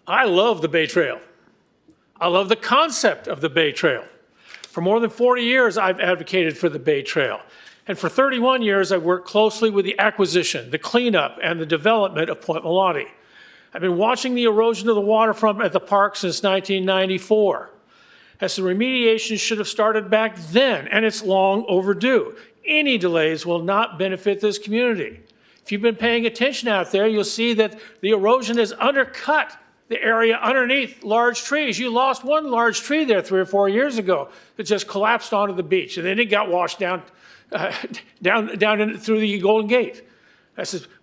I love the Bay Trail. I love the concept of the Bay Trail. For more than 40 years, I've advocated for the Bay Trail. And for 31 years, I've worked closely with the acquisition, the cleanup, and the development of Point Melati. I've been watching the erosion of the waterfront at the park since 1994. As the remediation should have started back then, and it's long overdue. Any delays will not benefit this community. If you've been paying attention out there, you'll see that the erosion has undercut the area underneath large trees. You lost one large tree there 3 or 4 years ago that just collapsed onto the beach, and then it got washed down, through the Golden Gate.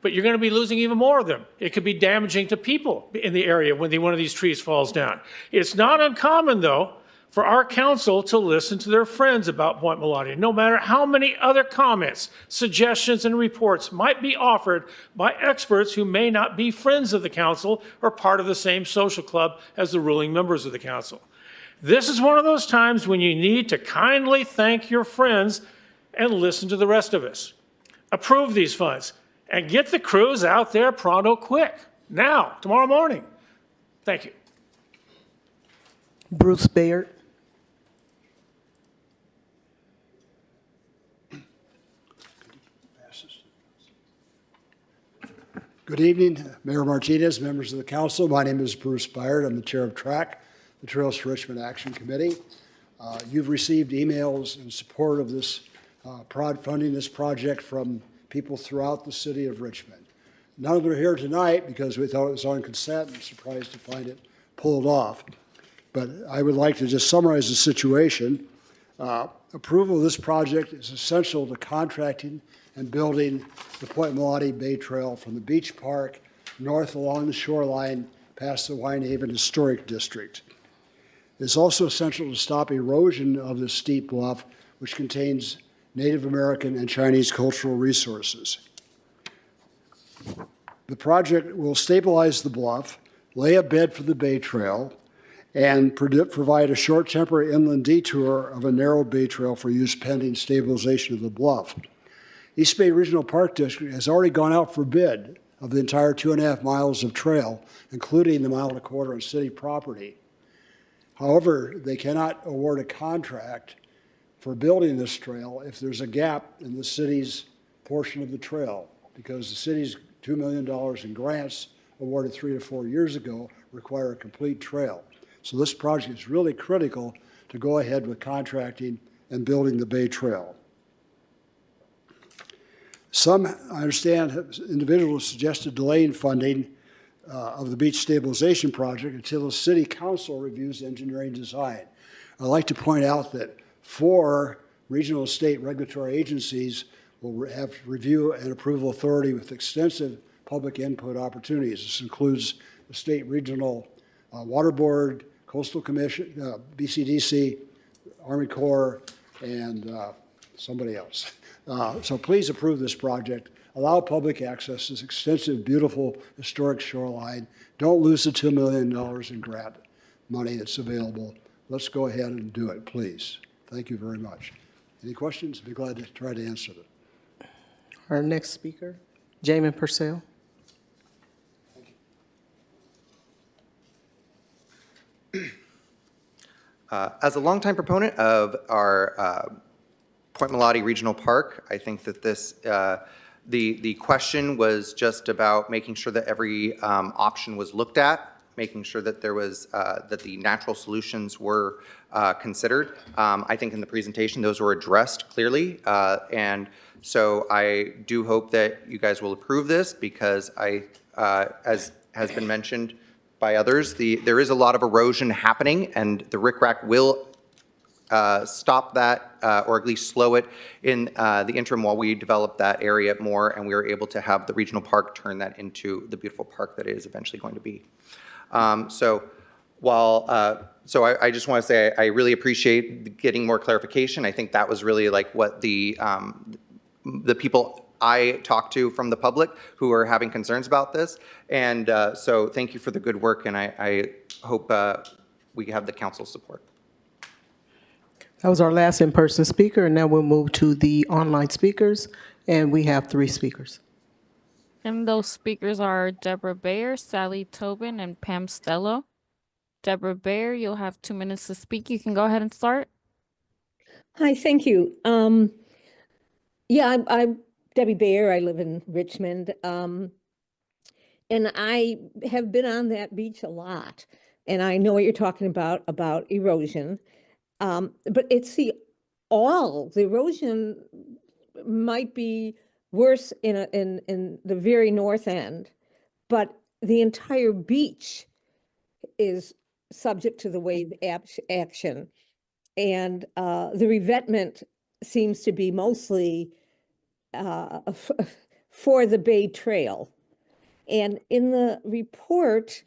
But you're going to be losing even more of them. It could be damaging to people in the area when one of these trees falls down. It's not uncommon, though, for our council to listen to their friends about Point Melati, no matter how many other comments, suggestions, and reports might be offered by experts who may not be friends of the council or part of the same social club as the ruling members of the council. This is one of those times when you need to kindly thank your friends and listen to the rest of us. Approve these funds and get the crews out there pronto quick, now, tomorrow morning. Thank you. Bruce Bayard. Good evening, Mayor Martinez, members of the council. My name is Bruce Bayard. I'm the chair of TRAC, the Trails for Richmond Action Committee. You've received emails in support of this funding this project from people throughout the city of Richmond. None of them are here tonight because we thought it was on consent. I'm surprised to find it pulled off. But I would like to just summarize the situation. Approval of this project is essential to contracting and building the Point Melati Bay Trail from the beach park north along the shoreline past the Winehaven Historic District. It's also essential to stop erosion of the steep bluff, which contains Native American and Chinese cultural resources. The project will stabilize the bluff, lay a bed for the Bay Trail, and provide a short temporary inland detour of a narrow Bay Trail for use pending stabilization of the bluff. East Bay Regional Park District has already gone out for bid of the entire 2.5 miles of trail, including the 1.25 miles on city property. However, they cannot award a contract for building this trail if there's a gap in the city's portion of the trail, because the city's $2 million in grants awarded 3 to 4 years ago require a complete trail. So this project is really critical to go ahead with contracting and building the Bay Trail. Some, I understand, individuals suggested delaying funding of the beach stabilization project until the city council reviews engineering design. I'd like to point out that 4 regional state regulatory agencies will have review and approval authority with extensive public input opportunities. This includes the State Regional Water Board, Coastal Commission, BCDC, Army Corps, and somebody else. So please approve this project. Allow public access to this extensive, beautiful, historic shoreline. Don't lose the $2 million in grant money that's available. Let's go ahead and do it, please. Thank you very much. Any questions? I'd be glad to try to answer them. Our next speaker, Jamin Purcell. As a longtime proponent of our Point Melati Regional Park, I think that this The question was just about making sure that every option was looked at, making sure that there was, that the natural solutions were considered. I think in the presentation, those were addressed clearly. And so I do hope that you guys will approve this because as has been mentioned by others, there is a lot of erosion happening and the rickrack will stop that or at least slow it in the interim while we develop that area more and we are able to have the regional park turn that into the beautiful park that it is eventually going to be. So I just want to say I really appreciate getting more clarification. I think that was really like what the people I talked to from the public who are having concerns about this. And so thank you for the good work and I hope we have the council's support. That was our last in-person speaker, and now we'll move to the online speakers, and we have 3 speakers. And those speakers are Deborah Bayer, Sally Tobin, and Pam Stello. Deborah Bayer, you'll have 2 minutes to speak. You can go ahead and start. Hi, thank you. Yeah, I'm Debbie Bayer. I live in Richmond. And I have been on that beach a lot. And I know what you're talking about erosion. But it's the erosion might be worse in the very north end, but the entire beach is subject to the wave action. And the revetment seems to be mostly for the Bay Trail. And in the report,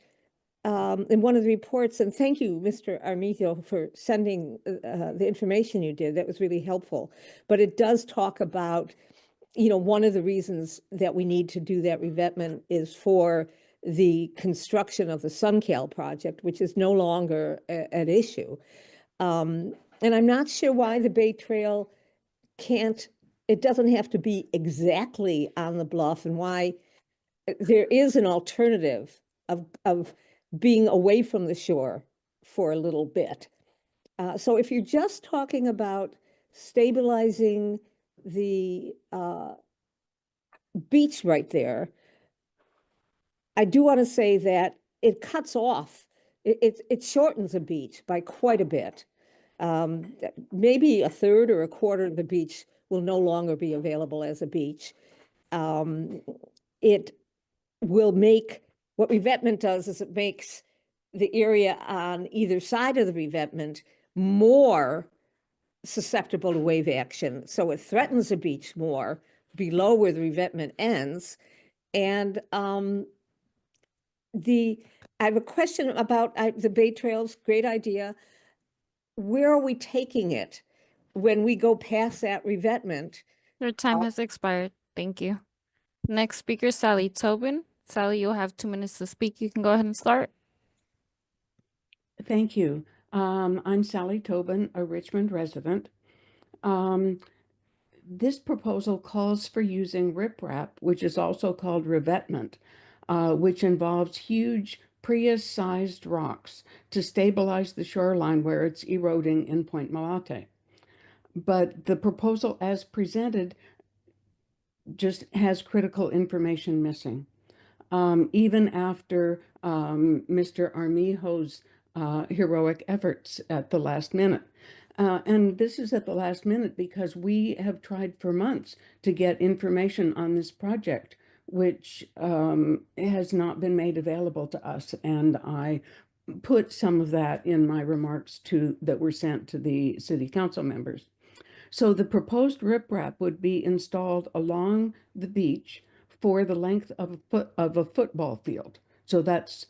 in one of the reports, and thank you, Mr. Armijo, for sending the information you did. That was really helpful. But it does talk about, one of the reasons that we need to do that revetment is for the construction of the SunCal project, which is no longer an issue. And I'm not sure why the Bay Trail it doesn't have to be exactly on the bluff and why there is an alternative of being away from the shore for a little bit. So if you're just talking about stabilizing the beach right there, I do want to say that it cuts off, it shortens a beach by quite a bit. Maybe a third or a quarter of the beach will no longer be available as a beach. It will make, what revetment does is it makes the area on either side of the revetment more susceptible to wave action. So it threatens the beach more below where the revetment ends. And I have a question about the Bay Trails, great idea. Where are we taking it when we go past that revetment? Your time has expired. Thank you. Next speaker, Sally Tobin. Sally, you'll have 2 minutes to speak. You can go ahead and start. Thank you. I'm Sally Tobin, a Richmond resident. This proposal calls for using riprap, which is also called revetment, which involves huge Prius-sized rocks to stabilize the shoreline where it's eroding in Point Malate. But the proposal as presented just has critical information missing. Even after Mr. Armijo's heroic efforts at the last minute. And this is at the last minute because we have tried for months to get information on this project, which has not been made available to us. And I put some of that in my remarks that were sent to the city council members. So the proposed riprap would be installed along the beach for the length of a football field. So that's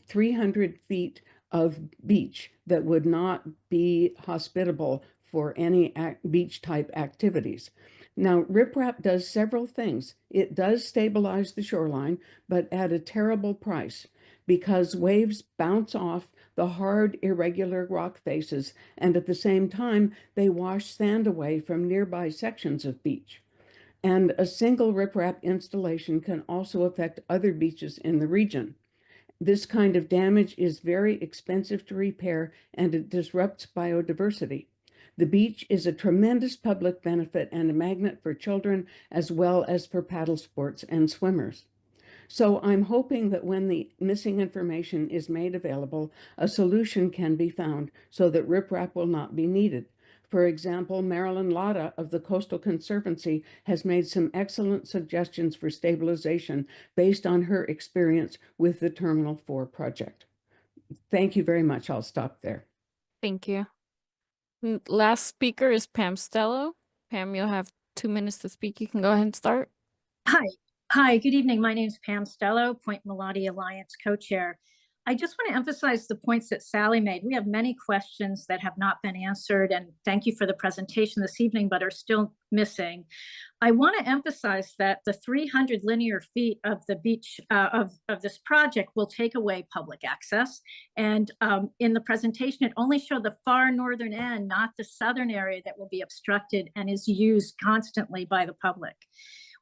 300 feet of beach that would not be hospitable for any beach type activities. Now, riprap does several things. It does stabilize the shoreline, but at a terrible price because waves bounce off the hard, irregular rock faces, and at the same time, they wash sand away from nearby sections of beach. And a single riprap installation can also affect other beaches in the region. This kind of damage is very expensive to repair and it disrupts biodiversity. The beach is a tremendous public benefit and a magnet for children as well as for paddle sports and swimmers. So I'm hoping that when the missing information is made available, a solution can be found so that riprap will not be needed. For example, Marilyn Lotta of the Coastal Conservancy has made some excellent suggestions for stabilization based on her experience with the Terminal 4 project. Thank you very much. I'll stop there. Thank you. Last speaker is Pam Stello. Pam, you'll have 2 minutes to speak. You can go ahead and start. Hi. Hi, good evening. My name is Pam Stello, Point Melody Alliance co-chair. I just want to emphasize the points that Sally made. We have many questions that have not been answered, and thank you for the presentation this evening, but are still missing. I want to emphasize that the 300 linear feet of the beach of this project will take away public access. And in the presentation, it only showed the far northern end, not the southern area that will be obstructed and is used constantly by the public.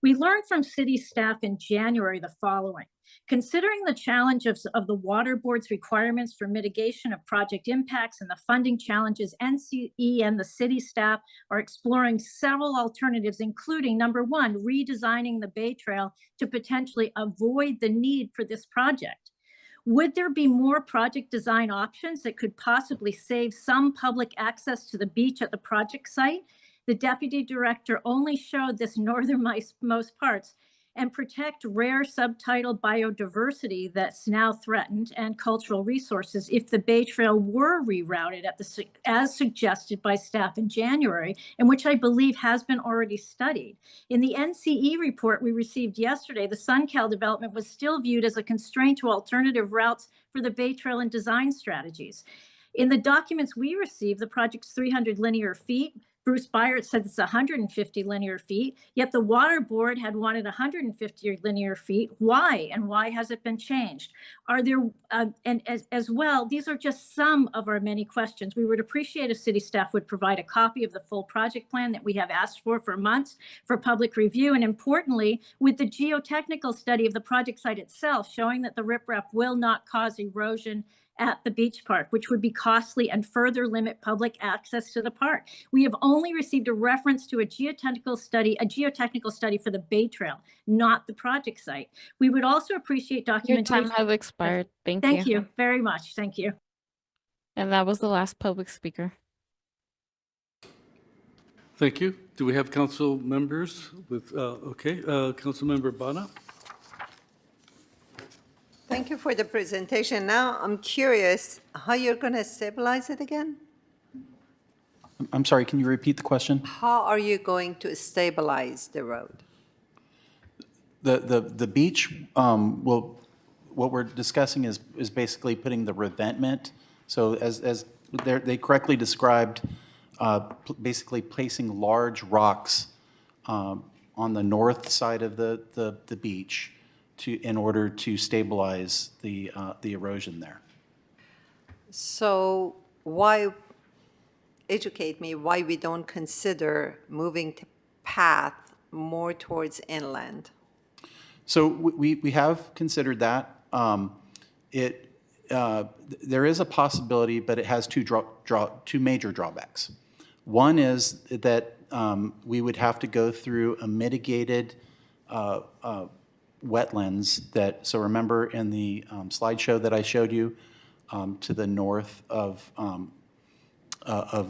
We learned from city staff in January the following. Considering the challenge of the Water Board's requirements for mitigation of project impacts and the funding challenges, NCE and the city staff are exploring several alternatives, including number one, redesigning the Bay Trail to potentially avoid the need for this project. Would there be more project design options that could possibly save some public access to the beach at the project site? The deputy director only showed this northernmost parts and protect rare subtidal biodiversity that's now threatened and cultural resources if the Bay Trail were rerouted as suggested by staff in January, and which I believe has been already studied. In the NCE report we received yesterday, the SunCal development was still viewed as a constraint to alternative routes for the Bay Trail and design strategies. In the documents we received, the project's 300 linear feet. Bruce Byard said it's 150 linear feet, yet the Water Board had wanted 150 linear feet. Why? And why has it been changed? Are there, and as well, these are just some of our many questions. We would appreciate if city staff would provide a copy of the full project plan that we have asked for months for public review. And importantly, with the geotechnical study of the project site itself, showing that the riprap will not cause erosion at the beach park, which would be costly and further limit public access to the park. We have only received a reference to a geotechnical study for the Bay Trail, not the project site. We would also appreciate documentation. Your time has expired. Thank you. Thank you very much. Thank you. And that was the last public speaker. Thank you. Do we have council members with, Council Member Bana? Thank you for the presentation. Now I'm curious how you're going to stabilize it again? I'm sorry, can you repeat the question? How are you going to stabilize the road? The beach, what we're discussing is basically putting the revetment. So as they correctly described, basically placing large rocks on the north side of the beach in order to stabilize the erosion there. So why, educate me, why we don't consider moving the path more towards inland? So we have considered that. There is a possibility, but it has two major drawbacks. One is that we would have to go through a mitigated wetlands so remember in the slideshow that I showed you, to the north of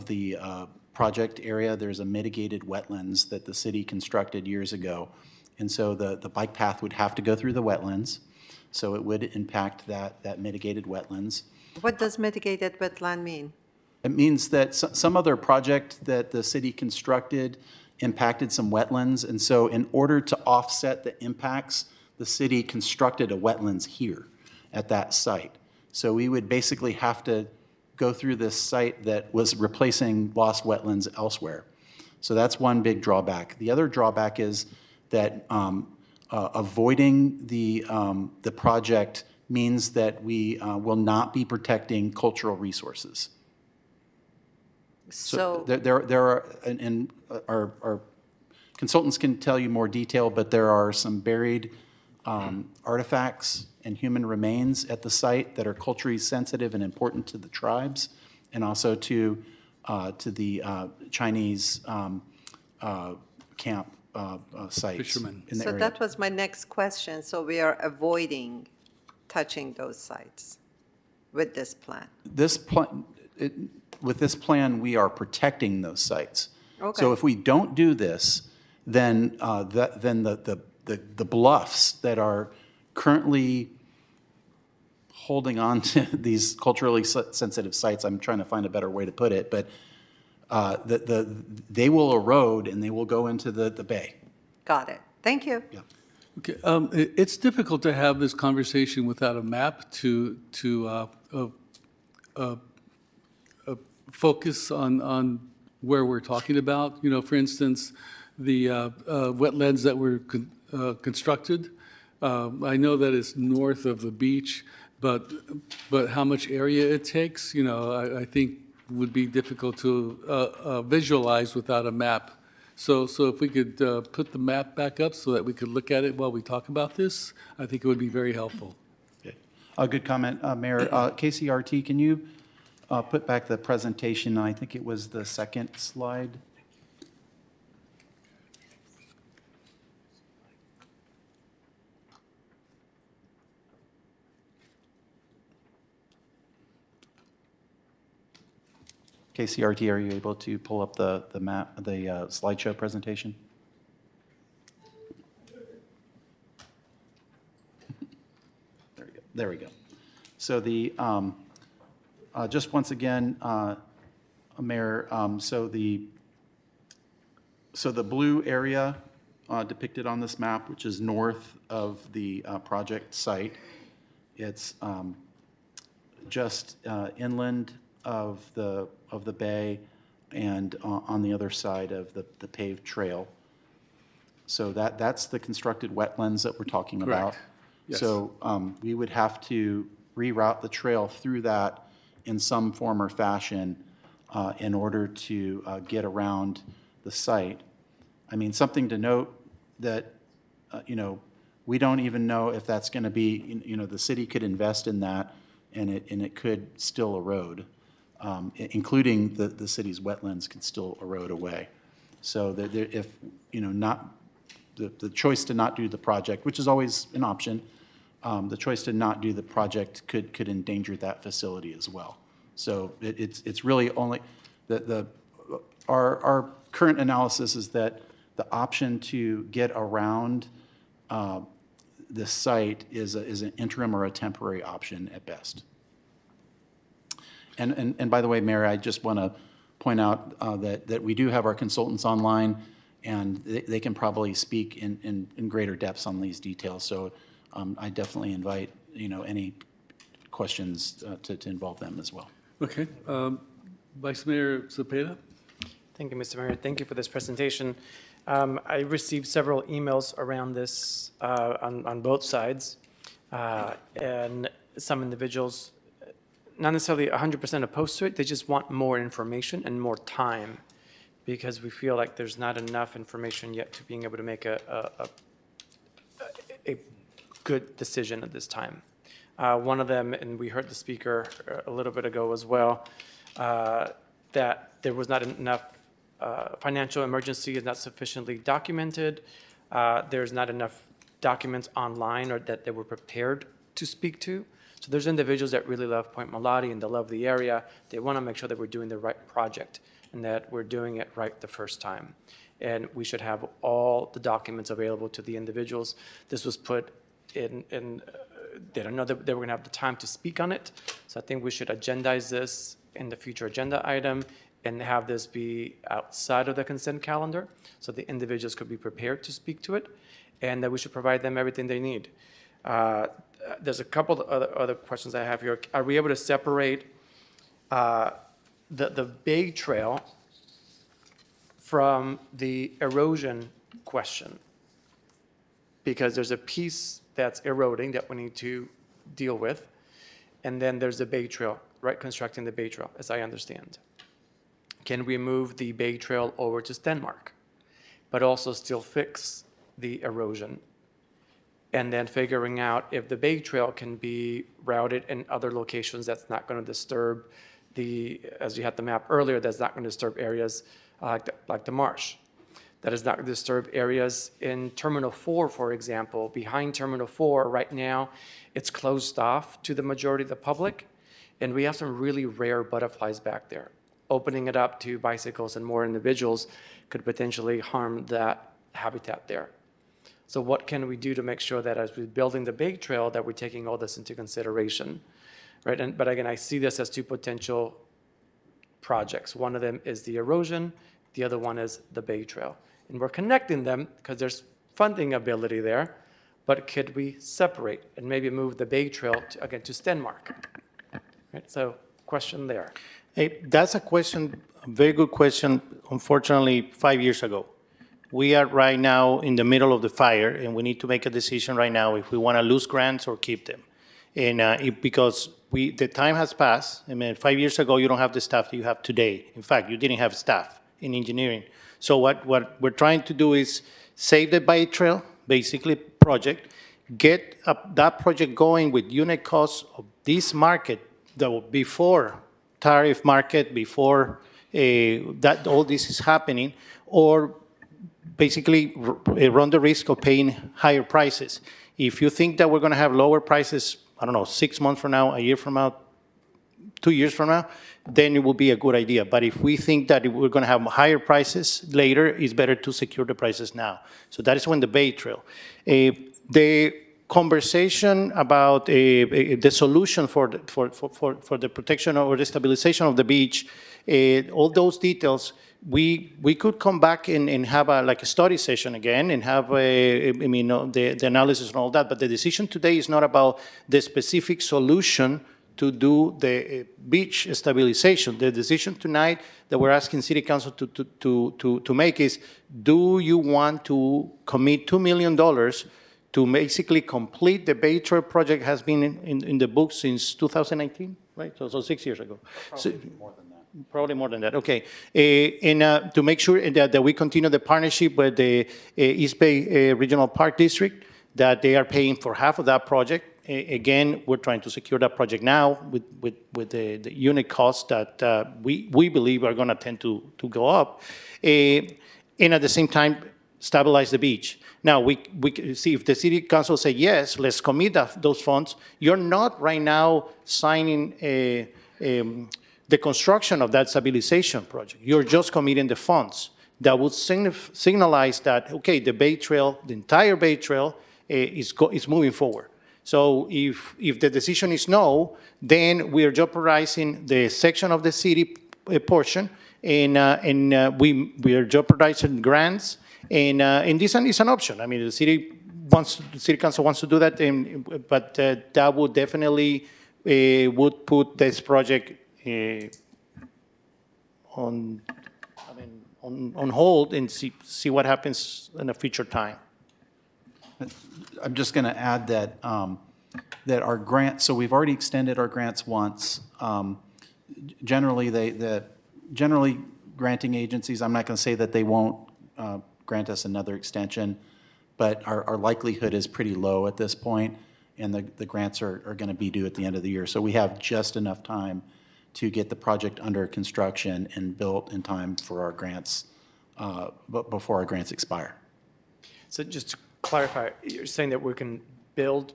the project area, there's a mitigated wetlands that the city constructed years ago. And so the bike path would have to go through the wetlands. So it would impact that mitigated wetlands. What does mitigated wetland mean? It means that some other project that the city constructed impacted some wetlands. And so in order to offset the impacts, the city constructed a wetlands here at that site. So we would basically have to go through this site that was replacing lost wetlands elsewhere. So that's one big drawback. The other drawback is that avoiding the project means that we will not be protecting cultural resources. So there are, and our consultants can tell you more detail, but there are some buried artifacts and human remains at the site that are culturally sensitive and important to the tribes, and also to to the Chinese camp sites Fishermen. in the So area. that was my next question. So we are avoiding touching those sites with this plan? This plan, with this plan, we are protecting those sites. Okay. So if we don't do this, then the bluffs that are currently holding on to these culturally sensitive sites, I'm trying to find a better way to put it, but they will erode and they will go into the bay. Got it. Thank you. Yeah. Okay, it's difficult to have this conversation without a map to focus on where we're talking about. You know, for instance, the wetlands that were constructed. I know that it's north of the beach, but how much area it takes, you know, I think would be difficult to visualize without a map. So if we could put the map back up so that we could look at it while we talk about this, I think it would be very helpful. Okay. A good comment, Mayor. KCRT, can you put back the presentation? I think it was the second slide. KCRT, are you able to pull up the map, the slideshow presentation? There we go. There we go. So the just once again, Mayor, so the blue area depicted on this map, which is north of the project site, it's just inland of the bay and on the other side of the paved trail. So that's the constructed wetlands that we're talking about. Correct. Yes. So we would have to reroute the trail through that in some form or fashion in order to get around the site. I mean, something to note that, you know, we don't even know if that's going to be, you know, the city could invest in that and it could still erode, including the city's wetlands could still erode away. So if, you know, not the choice to not do the project, which is always an option, the choice to not do the project could endanger that facility as well. So it's really only our current analysis is that the option to get around the site is an interim or a temporary option at best. And by the way, Mayor, I just want to point out that we do have our consultants online, and they can probably speak in greater depths on these details. So I definitely invite, you know, any questions to involve them as well. Okay. Vice Mayor Cepeda? Thank you, Mr. Mayor. Thank you for this presentation. I received several emails around this on both sides, and some individuals, not necessarily 100% opposed to it, they just want more information and more time, because we feel like there's not enough information yet to being able to make a good decision at this time. One of them, and we heard the speaker a little bit ago as well, that there was not enough financial emergency is not sufficiently documented. There's not enough documents online or that they were prepared to speak to. So there's individuals that really love Point Malati and they love the area. They want to make sure that we're doing the right project and that we're doing it right the first time. And we should have all the documents available to the individuals. This was put in they don't know that they were going to have the time to speak on it. So I think we should agendize this in the future agenda item and have this be outside of the consent calendar so the individuals could be prepared to speak to it, and that we should provide them everything they need. There's a couple of other questions I have here. Are we able to separate the Bay Trail from the erosion question? Because there's a piece that's eroding that we need to deal with, and then there's the Bay Trail, right? Constructing the Bay Trail, as I understand. Can we move the Bay Trail over to Stenmark, but also still fix the erosion? And then figuring out if the Bay Trail can be routed in other locations that's not going to disturb as you had the map earlier, that's not going to disturb areas like the marsh. That is not going to disturb areas in Terminal 4, for example. Behind Terminal 4 right now, it's closed off to the majority of the public, and we have some really rare butterflies back there. Opening it up to bicycles and more individuals could potentially harm that habitat there. So what can we do to make sure that as we're building the Bay Trail that we're taking all this into consideration, right? But again, I see this as two potential projects. One of them is the erosion, the other one is the Bay Trail. And we're connecting them because there's funding ability there, but could we separate and maybe move the Bay Trail again to Stenmark? Right, so question there. Hey, that's a question, a very good question, unfortunately, 5 years ago. We are right now in the middle of the fire, and we need to make a decision right now if we want to lose grants or keep them. And because the time has passed. I mean, 5 years ago, you don't have the staff that you have today. In fact, you didn't have staff in engineering. So what we're trying to do is save the bike trail, basically project, get that project going with unit costs of this market that before tariff market, before that all this is happening, or basically run the risk of paying higher prices. If you think that we're going to have lower prices, I don't know, 6 months from now, a year from now, 2 years from now, then it will be a good idea. But if we think that we're going to have higher prices later, it's better to secure the prices now. So that is when the Bay Trail. The conversation about the solution for the protection or the stabilization of the beach, all those details, we could come back and have like a study session again and have the analysis and all that. But the decision today is not about the specific solution to do the beach stabilization. The decision tonight that we're asking City Council to make is, do you want to commit $2 million to basically complete the Bay Trail project? Has been in the books since 2019, right? So 6 years ago. Probably more than that. Probably more than that, okay. And to make sure that we continue the partnership with the East Bay Regional Park District, that they are paying for half of that project. Again, we're trying to secure that project now with the unit costs that we believe are going to tend to go up. And at the same time, stabilize the beach. Now, we see if the City Council say, yes, let's commit those funds. You're not right now signing the construction of that stabilization project. You're just committing the funds. That would signalize that, okay, the Bay Trail, the entire Bay Trail is moving forward. So if the decision is no, then we are jeopardizing the section of the city portion, and we are jeopardizing grants, and this is an option. I mean, the City Council wants to do that, but that would definitely would put this project on hold and see what happens in a future time. I'm just going to add that that our grants, so we've already extended our grants once. Generally granting agencies, I'm not going to say that they won't grant us another extension, but our likelihood is pretty low at this point, and the grants are going to be due at the end of the year. So we have just enough time to get the project under construction and built in time for our grants, before our grants expire. So just to clarify, you're saying that we can build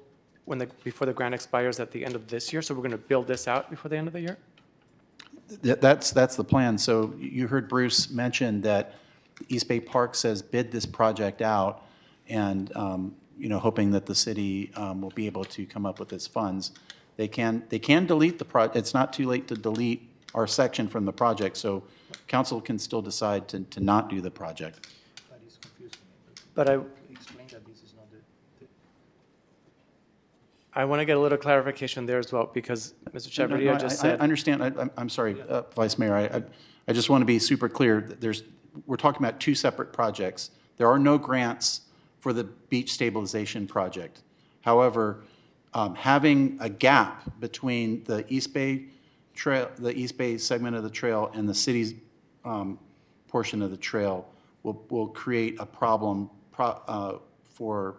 before the grant expires at the end of this year, so we're going to build this out before the end of the year? That's the plan. So you heard Bruce mention that East Bay Parks has bid this project out, and hoping that the city will be able to come up with its funds. They can delete the project. It's not too late to delete our section from the project, so council can still decide to not do the project. But I want to get a little clarification there as well, because Mr. Chavarria just said. I understand. I'm sorry, Vice Mayor. I just want to be super clear. We're talking about two separate projects. There are no grants for the beach stabilization project. However, having a gap between the East Bay trail, the East Bay segment of the trail, and the city's portion of the trail will create a problem for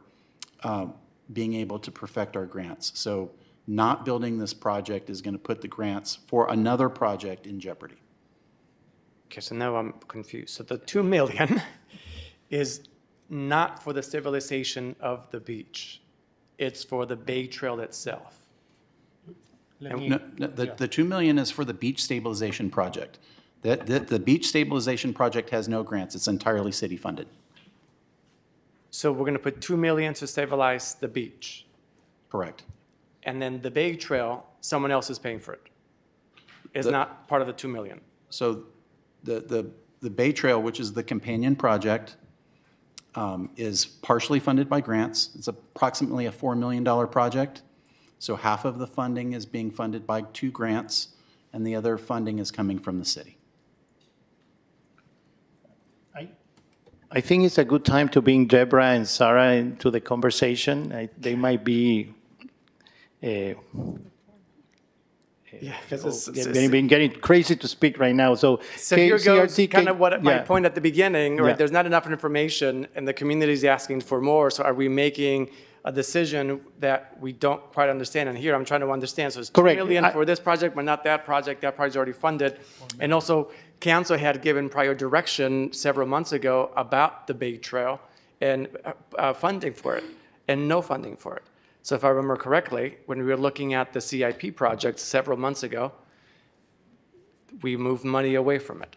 being able to perfect our grants. So not building this project is going to put the grants for another project in jeopardy. Okay, so now I'm confused. So the 2 million is not for the stabilization of the beach. It's for the Bay Trail itself. No, the 2 million is for the beach stabilization project. The beach stabilization project has no grants. It's entirely city funded. So we're going to put 2 million to stabilize the beach. Correct. And then the Bay Trail, someone else is paying for it. It's not part of the 2 million. So the Bay Trail, which is the companion project, is partially funded by grants. It's approximately a $4 million project. So half of the funding is being funded by 2 grants, and the other funding is coming from the city. I think it's a good time to bring Deborah and Sarah into the conversation. They might be getting crazy to speak right now. So here goes kind of what my yeah. point at the beginning, right? Yeah. There's not enough information, and the community is asking for more. So are we making a decision that we don't quite understand? And here I'm trying to understand. So it's 2 Correct. million for this project, but not that project. That project's already funded. And also, council had given prior direction several months ago about the Bay Trail and funding for it, and no funding for it. So if I remember correctly, when we were looking at the CIP project several months ago, we moved money away from it.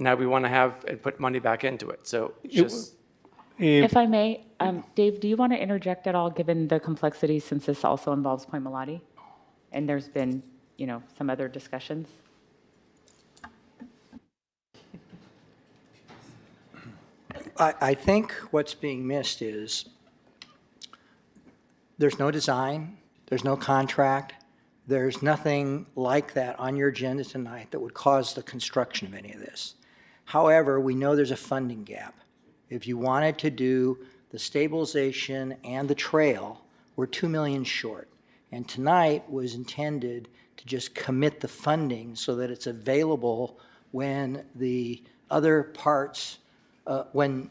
Now we want to have and put money back into it. So just. If I may, Dave, do you want to interject at all, given the complexity, since this also involves Point Melati? And there's been, some other discussions? I think what's being missed is there's no design, there's no contract, there's nothing like that on your agenda tonight that would cause the construction of any of this. However, we know there's a funding gap. If you wanted to do the stabilization and the trail, we're 2 million short. And tonight was intended to just commit the funding so that it's available when the other parts, when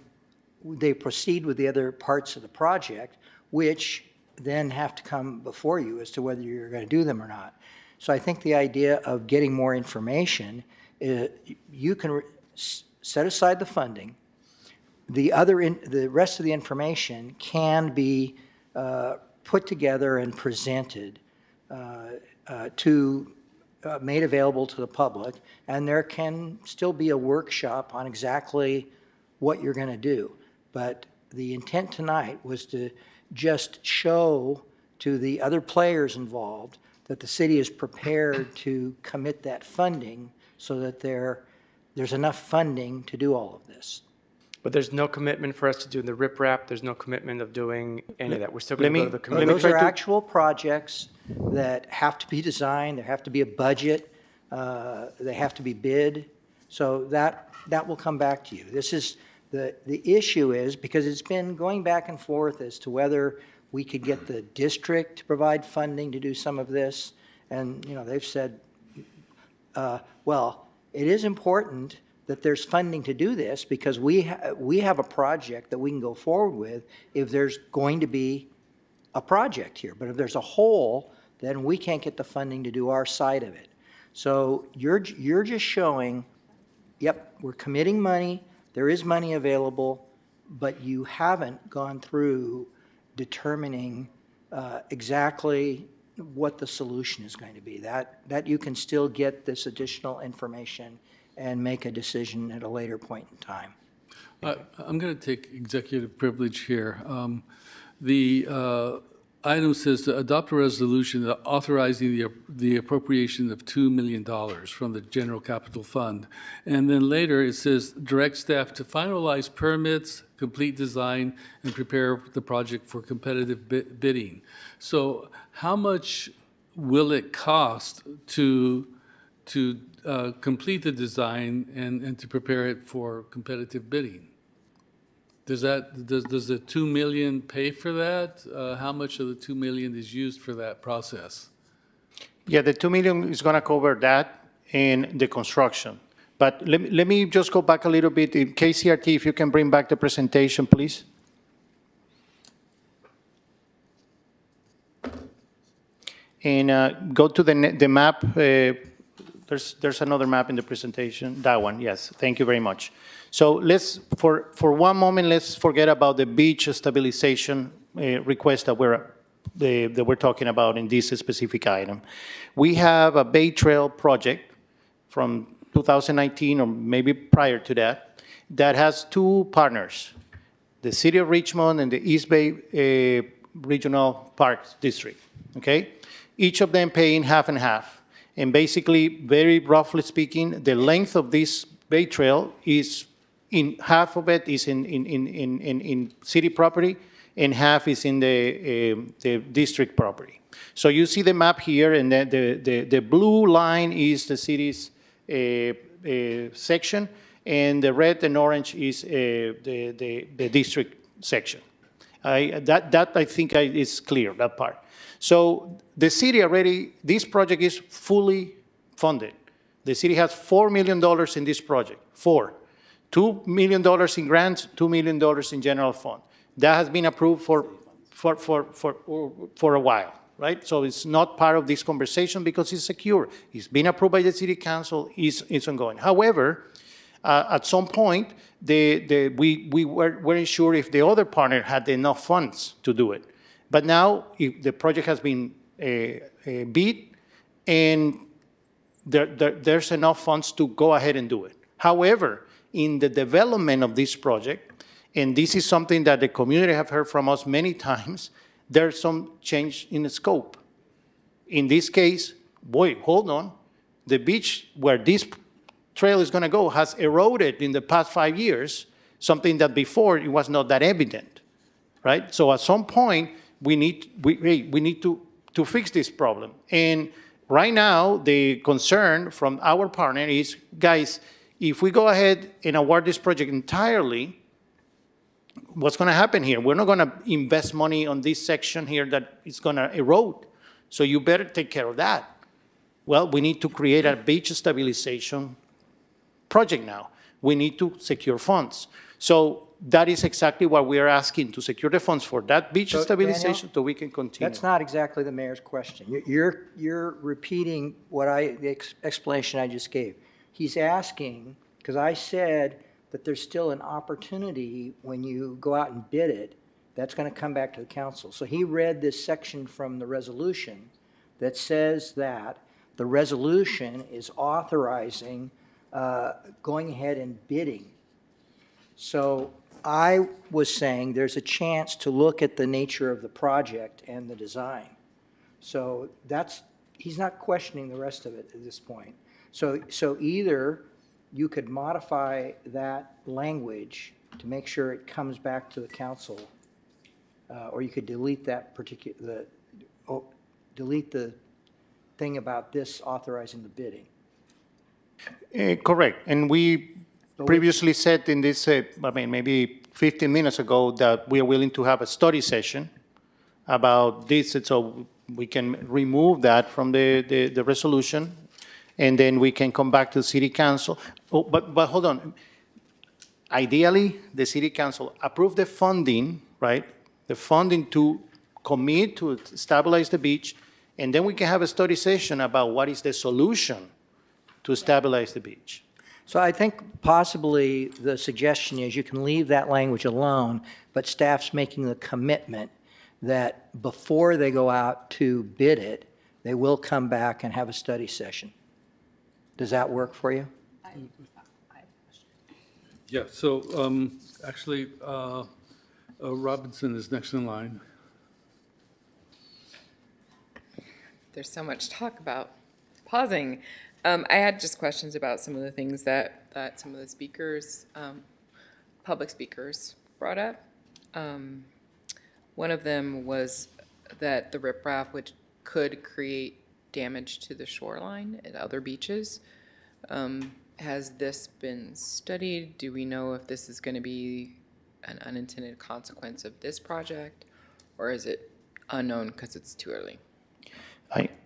they proceed with the other parts of the project, which then have to come before you as to whether you're going to do them or not. So I think the idea of getting more information, you can set aside the funding. The rest of the information can be put together and presented made available to the public, and there can still be a workshop on exactly what you're going to do. But the intent tonight was to just show to the other players involved that the city is prepared to commit that funding so that there's enough funding to do all of this. But there's no commitment for us to do the riprap. There's no commitment of doing any of that. We're still going to go to the committee. Those are actual projects that have to be designed. There have to be a budget. They have to be bid. So that will come back to you. This is the issue is because it's been going back and forth as to whether we could get the district to provide funding to do some of this. And, they've said, well, it is important that there's funding to do this because we have a project that we can go forward with if there's going to be a project here. But if there's a hole, then we can't get the funding to do our side of it. So you're just showing, yep, we're committing money, there is money available, but you haven't gone through determining exactly what the solution is going to be. That you can still get this additional information and make a decision at a later point in time. I'm going to take executive privilege here. The item says to adopt a resolution authorizing the appropriation of $2 million from the General Capital Fund. And then later it says direct staff to finalize permits, complete design, and prepare the project for competitive bidding. So how much will it cost to complete the design and to prepare it for competitive bidding? Does the 2 million pay for that? How much of the 2 million is used for that process? Yeah, the 2 million is going to cover that in the construction. But let me just go back a little bit. In KCRT, if you can bring back the presentation, please. And go to the map. There's another map in the presentation. That one, yes. Thank you very much. So let's, for one moment, let's forget about the beach stabilization request that we're talking about in this specific item. We have a Bay Trail project from 2019 or maybe prior to that, that has two partners, the City of Richmond and the East Bay Regional Parks District, okay? Each of them paying half and half. And basically, very roughly speaking, the length of this Bay Trail is, half of it is in city property, and half is in the district property. So you see the map here, and the blue line is the city's section, and the red and orange is the district section. That I think is clear, that part. So the city already, this project is fully funded. The city has $4 million in this project, $2 million in grants, $2 million in general fund. That has been approved for a while, right? So it's not part of this conversation because it's secure. It's been approved by the city council, it's ongoing. However, at some point, we weren't sure if the other partner had enough funds to do it. But now the project has been bid, and there's enough funds to go ahead and do it. However, in the development of this project, and this is something that the community have heard from us many times, there's some change in the scope. In this case, boy, hold on, the beach where this trail is going to go has eroded in the past 5 years, something that before it was not that evident, right? So at some point, we need to fix this problem. And right now, the concern from our partner is, guys, if we go ahead and award this project entirely, what's going to happen here? We're not going to invest money on this section here that is going to erode. So you better take care of that. Well, we need to create a beach stabilization project now. We need to secure funds. So that is exactly what we are asking, to secure the funds for that beach stabilization, Daniel, so we can continue. That's not exactly the mayor's question. You're repeating the explanation I just gave. He's asking, because I said that there's still an opportunity when you go out and bid it, that's going to come back to the council. So he read this section from the resolution that says that the resolution is authorizing going ahead and bidding. So I was saying there's a chance to look at the nature of the project and the design. So he's not questioning the rest of it at this point. So either you could modify that language to make sure it comes back to the council, or you could delete that delete the thing about this authorizing the bidding. Correct. And we previously said in this, maybe 15 minutes ago, that we are willing to have a study session about this, so we can remove that from the resolution, and then we can come back to the city council. Oh, but hold on. Ideally, the city council approve the funding, right? The funding to commit to stabilize the beach, and then we can have a study session about what is the solution to stabilize the beach. So I think possibly the suggestion is you can leave that language alone, but staff's making the commitment that before they go out to bid it, they will come back and have a study session. Does that work for you? Yeah, so actually, Robinson is next in line. There's so much talk about pausing. I had just questions about some of the things that some of the speakers, public speakers, brought up. One of them was that the riprap could create damage to the shoreline at other beaches. Has this been studied? Do we know if this is going to be an unintended consequence of this project, or is it unknown because it's too early?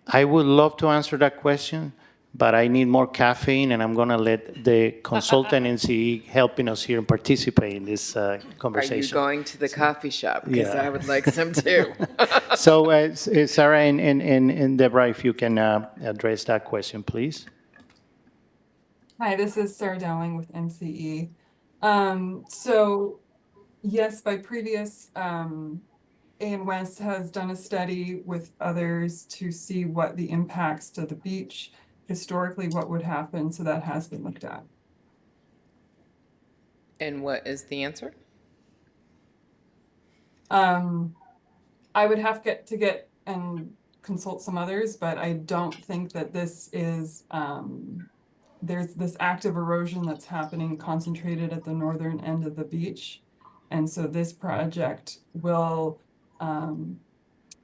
I would love to answer that question. but I need more caffeine, and I'm going to let the consultant and CE helping us here and participate in this conversation. Are you going to the coffee shop? Because Yeah. I would like some too. So, Sarah and Deborah, if you can address that question, please. Hi, this is Sarah Dowling with NCE. So yes, by previous, A&W West has done a study with others to see what the impacts to the beach, historically, what would happen. So that has been looked at. And what is the answer? I would have to get and consult some others, but I don't think that this is, there's this active erosion that's happening concentrated at the northern end of the beach. And so this project will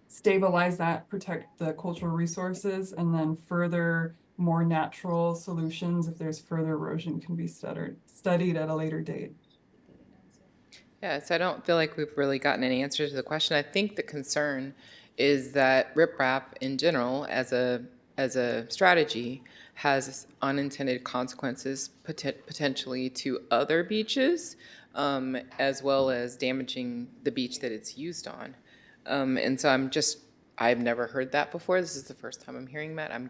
stabilize that, protect the cultural resources, and then further more natural solutions, if there's further erosion, can be studied at a later date. Yeah, so I don't feel like we've really gotten an answer to the question. I think the concern is that riprap in general, as a strategy, has unintended consequences potentially to other beaches, as well as damaging the beach that it's used on. And so I've never heard that before. This is the first time I'm hearing that. I'm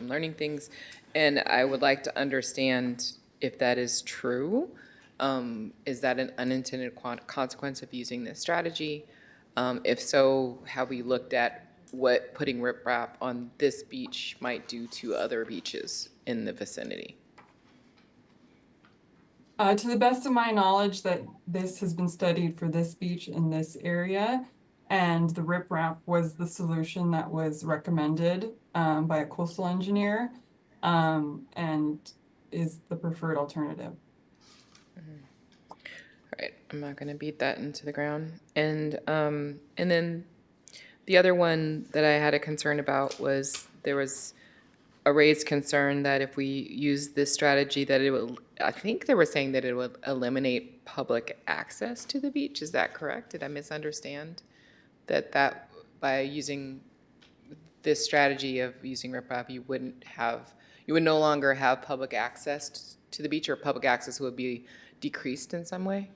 learning things, and I would like to understand if that is true. Is that an unintended consequence of using this strategy? If so, have we looked at what putting riprap on this beach might do to other beaches in the vicinity? To the best of my knowledge, that this has been studied for this beach in this area, and the riprap was the solution that was recommended by a coastal engineer, and is the preferred alternative. All right, I'm not going to beat that into the ground. And then the other one that I had a concern about was there was a raised concern that if we use this strategy, that it would, I think they were saying that it would eliminate public access to the beach. Is that correct? Did I misunderstand that by using this strategy of using riprap, you would no longer have public access to the beach, or public access would be decreased in some way?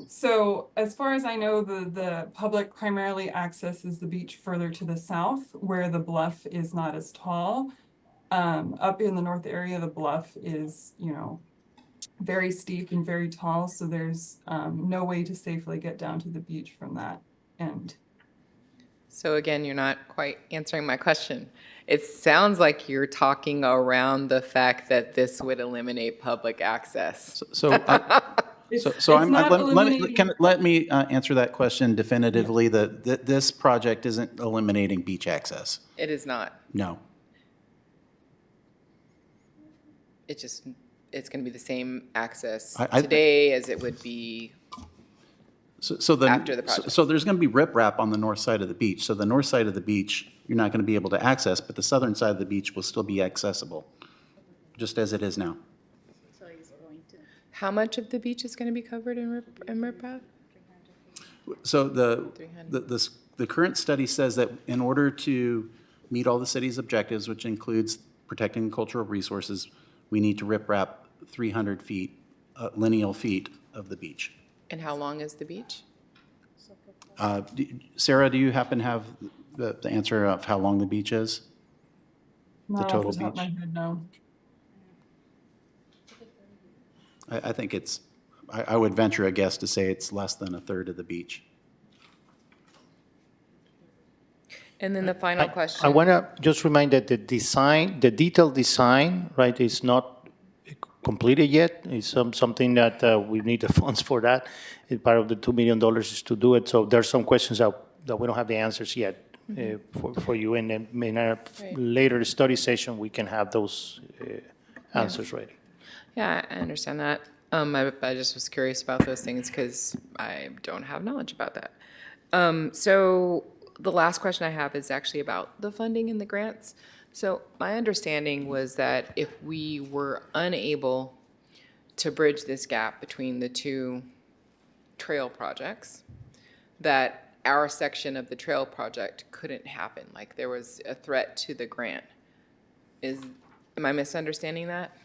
So as far as I know, the public primarily accesses the beach further to the south, where the bluff is not as tall. Up in the north area, the bluff is, very steep and very tall, so there's no way to safely get down to the beach from that end. So again, you're not quite answering my question. It sounds like you're talking around the fact that this would eliminate public access. Let me answer that question definitively. That this project isn't eliminating beach access. It is not. No. It's going to be the same access today as it would be after the project. So there's going to be riprap on the north side of the beach. So the north side of the beach, you're not going to be able to access, but the southern side of the beach will still be accessible, just as it is now. How much of the beach is going to be covered in riprap? So the current study says that in order to meet all the city's objectives, which includes protecting cultural resources, we need to riprap 300 feet, lineal feet of the beach. And how long is the beach? Sarah, do you happen to have the answer of how long the beach is? Not the total off the top beach? of my head, no. I think it's, I would venture a guess to say it's less than a third of the beach. And then the final question. I want to just remind that the detailed design, right, is not completed yet. It's something that we need the funds for that. And part of the $2 million is to do it. So there's some questions that we don't have the answers yet for you. And then in a later study session, we can have those answers ready. Yeah, I understand that. I just was curious about those things because I don't have knowledge about that. So the last question I have is actually about the funding and the grants. So my understanding was that if we were unable to bridge this gap between the two trail projects, that our section of the trail project couldn't happen, like there was a threat to the grant. Am I misunderstanding that?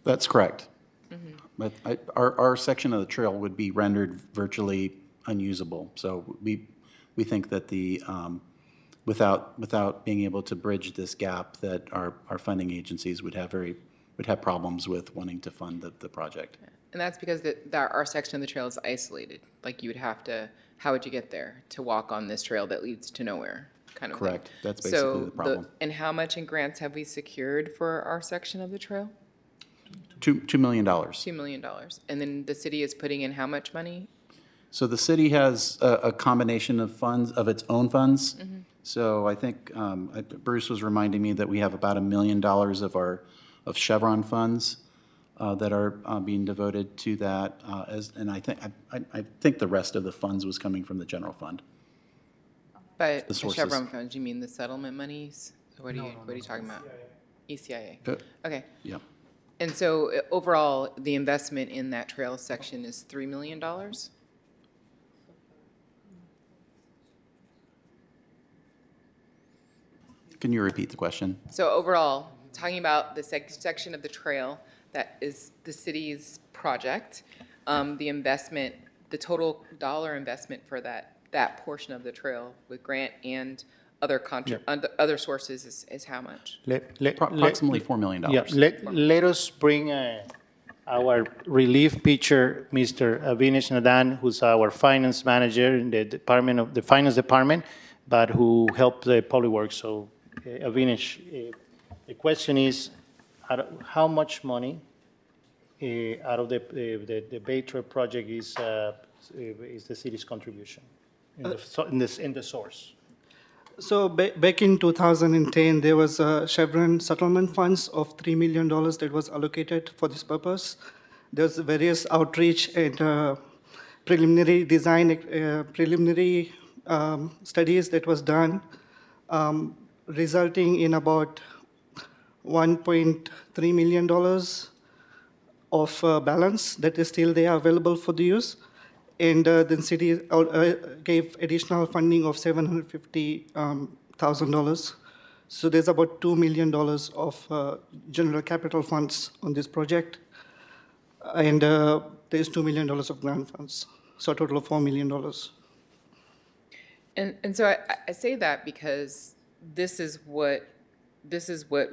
That's correct. But our section of the trail would be rendered virtually unusable. So we think that the, without being able to bridge this gap, that our funding agencies would have problems with wanting to fund the project. And that's because our section of the trail is isolated. Like you would have to, how would you get there to walk on this trail that leads to nowhere, kind of Correct. thing? That's basically the problem. And how much in grants have we secured for our section of the trail? $2 million. $2 million. And then the city is putting in how much money? So the city has a combination of funds, of its own funds. Mm-hmm. So I think Bruce was reminding me that we have about $1 million of Chevron funds that are being devoted to that. And I think the rest of the funds was coming from the general fund. By The sources. Chevron funds, you mean the settlement monies? What are you talking about? ECIA. Okay. Yeah. And so overall, the investment in that trail section is $3 million? Can you repeat the question? So overall, talking about the section of the trail that is the city's project, the investment, the total dollar investment for that portion of the trail with grant and other sources is how much? Approximately $4 million. Yeah, let us bring our relief pitcher, Mr. Avinash Nadan, who's our finance manager in the finance department, but who helped the public works. So, Avinash, the question is, how much money out of the Bay Trail project is the city's contribution in the source? So back in 2010, there was a Chevron settlement funds of $3 million that was allocated for this purpose. There's various outreach and preliminary design, preliminary studies that was done, resulting in about $1.3 million of balance that is still there available for the use. And the city gave additional funding of $750,000. So there's about $2 million of general capital funds on this project. And there's $2 million of grant funds. So a total of $4 million. And so I say that because this is what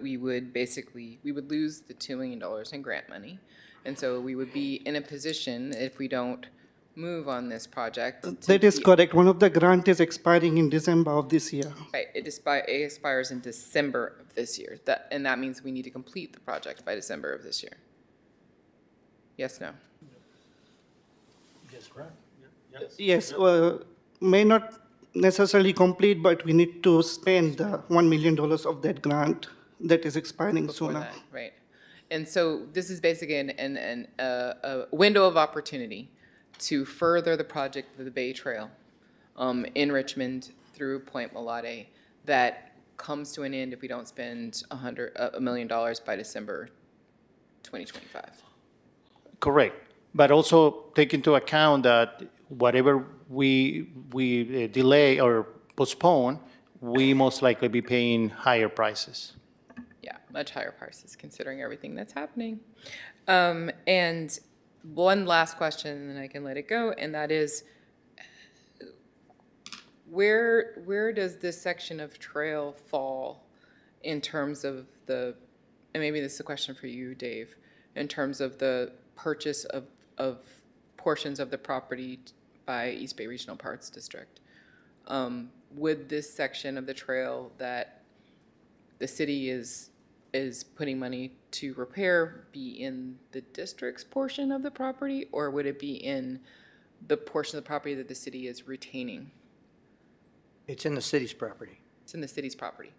we would basically, we would lose the $2 million in grant money. And so we would be in a position, if we don't move on this project. That is correct. One of the grant is expiring in December of this year. Right, it expires in December of this year. And that means we need to complete the project by December of this year. Yes, no? Yes, correct. Yes, may not necessarily complete, but we need to spend $1 million of that grant that is expiring sooner. That, right. And so this is basically a window of opportunity to further the project of the Bay Trail in Richmond through Point Mulade that comes to an end if we don't spend $1 million by December 2025. Correct. But also take into account that whatever we delay or postpone, we most likely be paying higher prices. Yeah, much higher prices considering everything that's happening. And one last question, and then I can let it go, and that is, where does this section of trail fall in terms of and maybe this is a question for you, Dave, in terms of the purchase of portions of the property by East Bay Regional Parks District? Would this section of the trail that the city is putting money to repair be in the district's portion of the property, or would it be in the portion of the property that the city is retaining? It's in the city's property. It's in the city's property.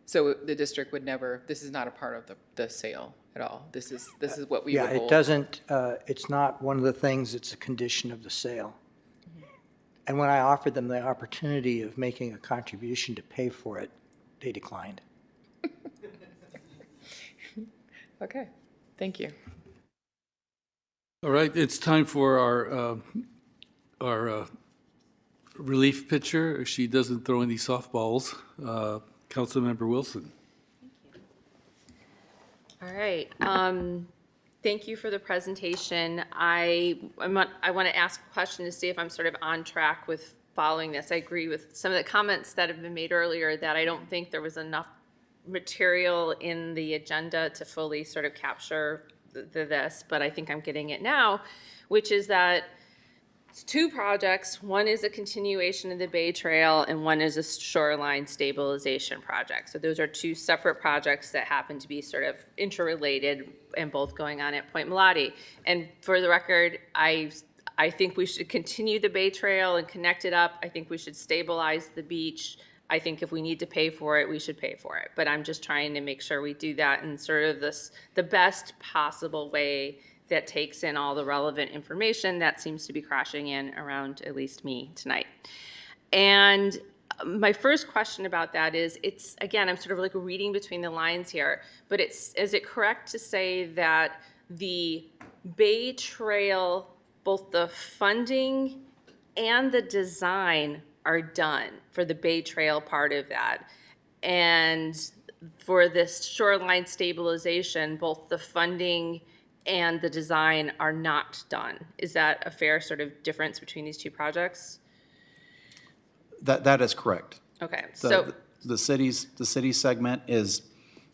So the district would never, this is not a part of the sale at all. This is what we would hold. Yeah, it doesn't, it's not one of the things, it's a condition of the sale. And when I offered them the opportunity of making a contribution to pay for it, they declined. Okay, thank you. All right, it's time for our relief pitcher. She doesn't throw any softballs. Councilmember Wilson. All right. Thank you for the presentation. I want to ask a question to see if I'm sort of on track with following this. I agree with some of the comments that have been made earlier that I don't think there was enough material in the agenda to fully sort of capture this, but I think I'm getting it now, which is that it's two projects. One is a continuation of the Bay Trail and one is a shoreline stabilization project. So those are two separate projects that happen to be sort of interrelated and both going on at Point Melati. And for the record, I think we should continue the Bay Trail and connect it up. I think we should stabilize the beach. I think if we need to pay for it, we should pay for it. But I'm just trying to make sure we do that in sort of the best possible way that takes in all the relevant information that seems to be crashing in around at least me tonight. And my first question about that is, it's, again, I'm sort of like reading between the lines here, but is it correct to say that the Bay Trail, both the funding and the design are done for the Bay Trail part of that? And for this shoreline stabilization, both the funding and the design are not done. Is that a fair sort of difference between these two projects? That is correct. Okay, The city's segment is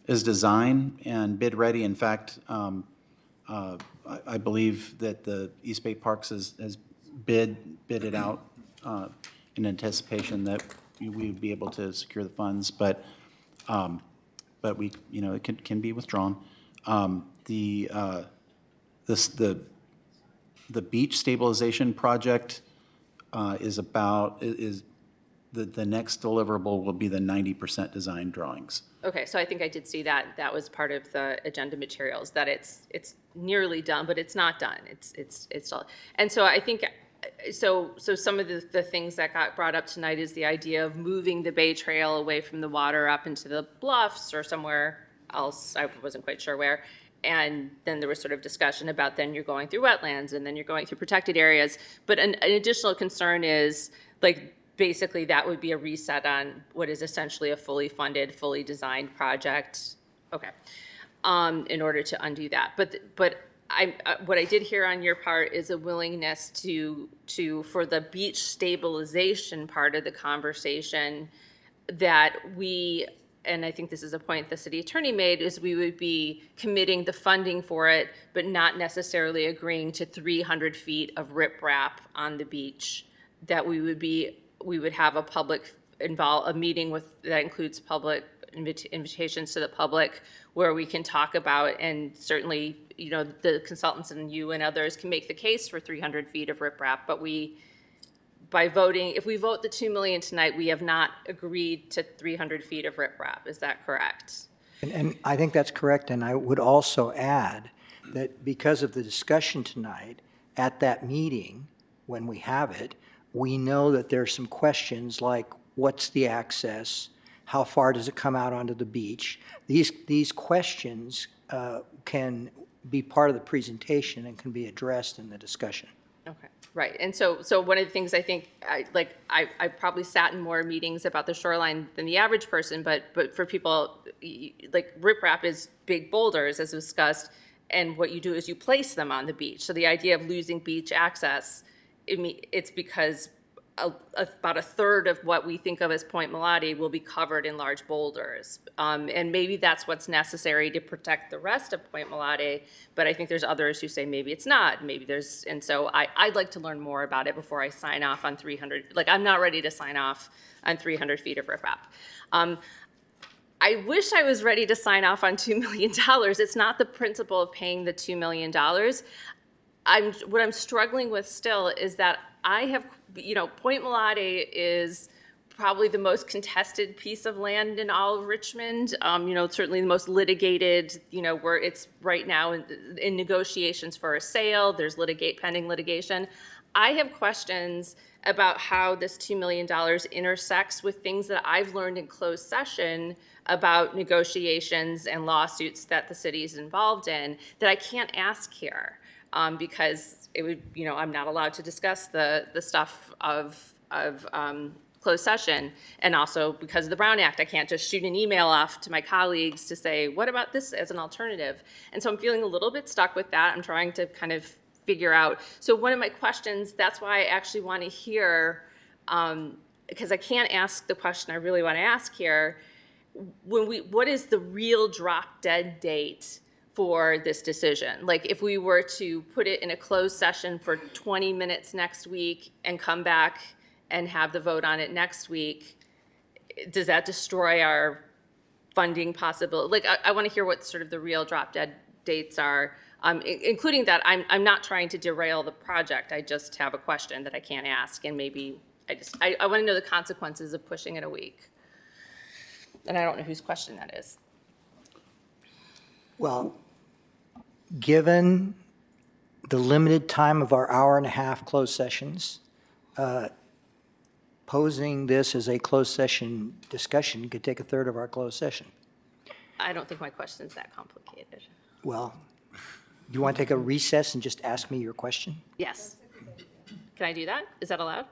design and bid ready. In fact, I believe that the East Bay Parks has bid it out in anticipation that we would be able to secure the funds, but we, it can be withdrawn. The beach stabilization project is the next deliverable will be the 90% design drawings. okay, so I think I did see that. That was part of the agenda materials, that it's nearly done, but it's not done. It's still, and so I think, so some of the things that got brought up tonight is the idea of moving the Bay Trail away from the water up into the bluffs or somewhere else. I wasn't quite sure where. And then there was sort of discussion about then you're going through wetlands and then you're going through protected areas. But an additional concern is, like, basically that would be a reset on what is essentially a fully funded, fully designed project. Okay, in order to undo that. But what I did hear on your part is a willingness to for the beach stabilization part of the conversation, that we, and I think this is a point the city attorney made, is we would be committing the funding for it, but not necessarily agreeing to 300 feet of riprap on the beach. That we would have a meeting that includes public invitations to the public, where we can talk about, and certainly, the consultants and you and others can make the case for 300 feet of riprap, but by voting, if we vote the 2 million tonight, we have not agreed to 300 feet of riprap. Is that correct? And I think that's correct. And I would also add that because of the discussion tonight, at that meeting, when we have it, we know that there's some questions like, what's the access? How far does it come out onto the beach? These questions can be part of the presentation and can be addressed in the discussion. Okay. Right, and so one of the things I think, I probably sat in more meetings about the shoreline than the average person, but for people, like, riprap is big boulders, as discussed, and what you do is you place them on the beach. So the idea of losing beach access, it's because about a third of what we think of as Point Melati will be covered in large boulders. And maybe that's what's necessary to protect the rest of Point Melati, but I think there's others who say maybe it's not, and so I'd like to learn more about it before I sign off on 300, I'm not ready to sign off on 300 feet of riprap. I wish I was ready to sign off on $2 million. It's not the principle of paying the $2 million. What I'm struggling with still is that I have, Point Melati is probably the most contested piece of land in all of Richmond. Certainly the most litigated, where it's right now in negotiations for a sale. There's pending litigation. I have questions about how this $2 million intersects with things that I've learned in closed session about negotiations and lawsuits that the city is involved in that I can't ask here. Because it would, I'm not allowed to discuss the stuff of closed session. And also because of the Brown Act, I can't just shoot an email off to my colleagues to say, what about this as an alternative? And so I'm feeling a little bit stuck with that. I'm trying to kind of figure out. So one of my questions, that's why I actually want to hear, because I can't ask the question I really want to ask here, what is the real drop dead date for this decision? Like if we were to put it in a closed session for 20 minutes next week and come back and have the vote on it next week, does that destroy our funding possibility? Like I want to hear what sort of the real drop dead dates are, including that I'm not trying to derail the project. I just have a question that I can't ask, and maybe I want to know the consequences of pushing it a week. And I don't know whose question that is. Well, given the limited time of our hour-and-a-half closed sessions, posing this as a closed session discussion could take a third of our closed session. I don't think my question's that complicated. Well, do you want to take a recess and just ask me your question? Yes. Can I do that? Is that allowed?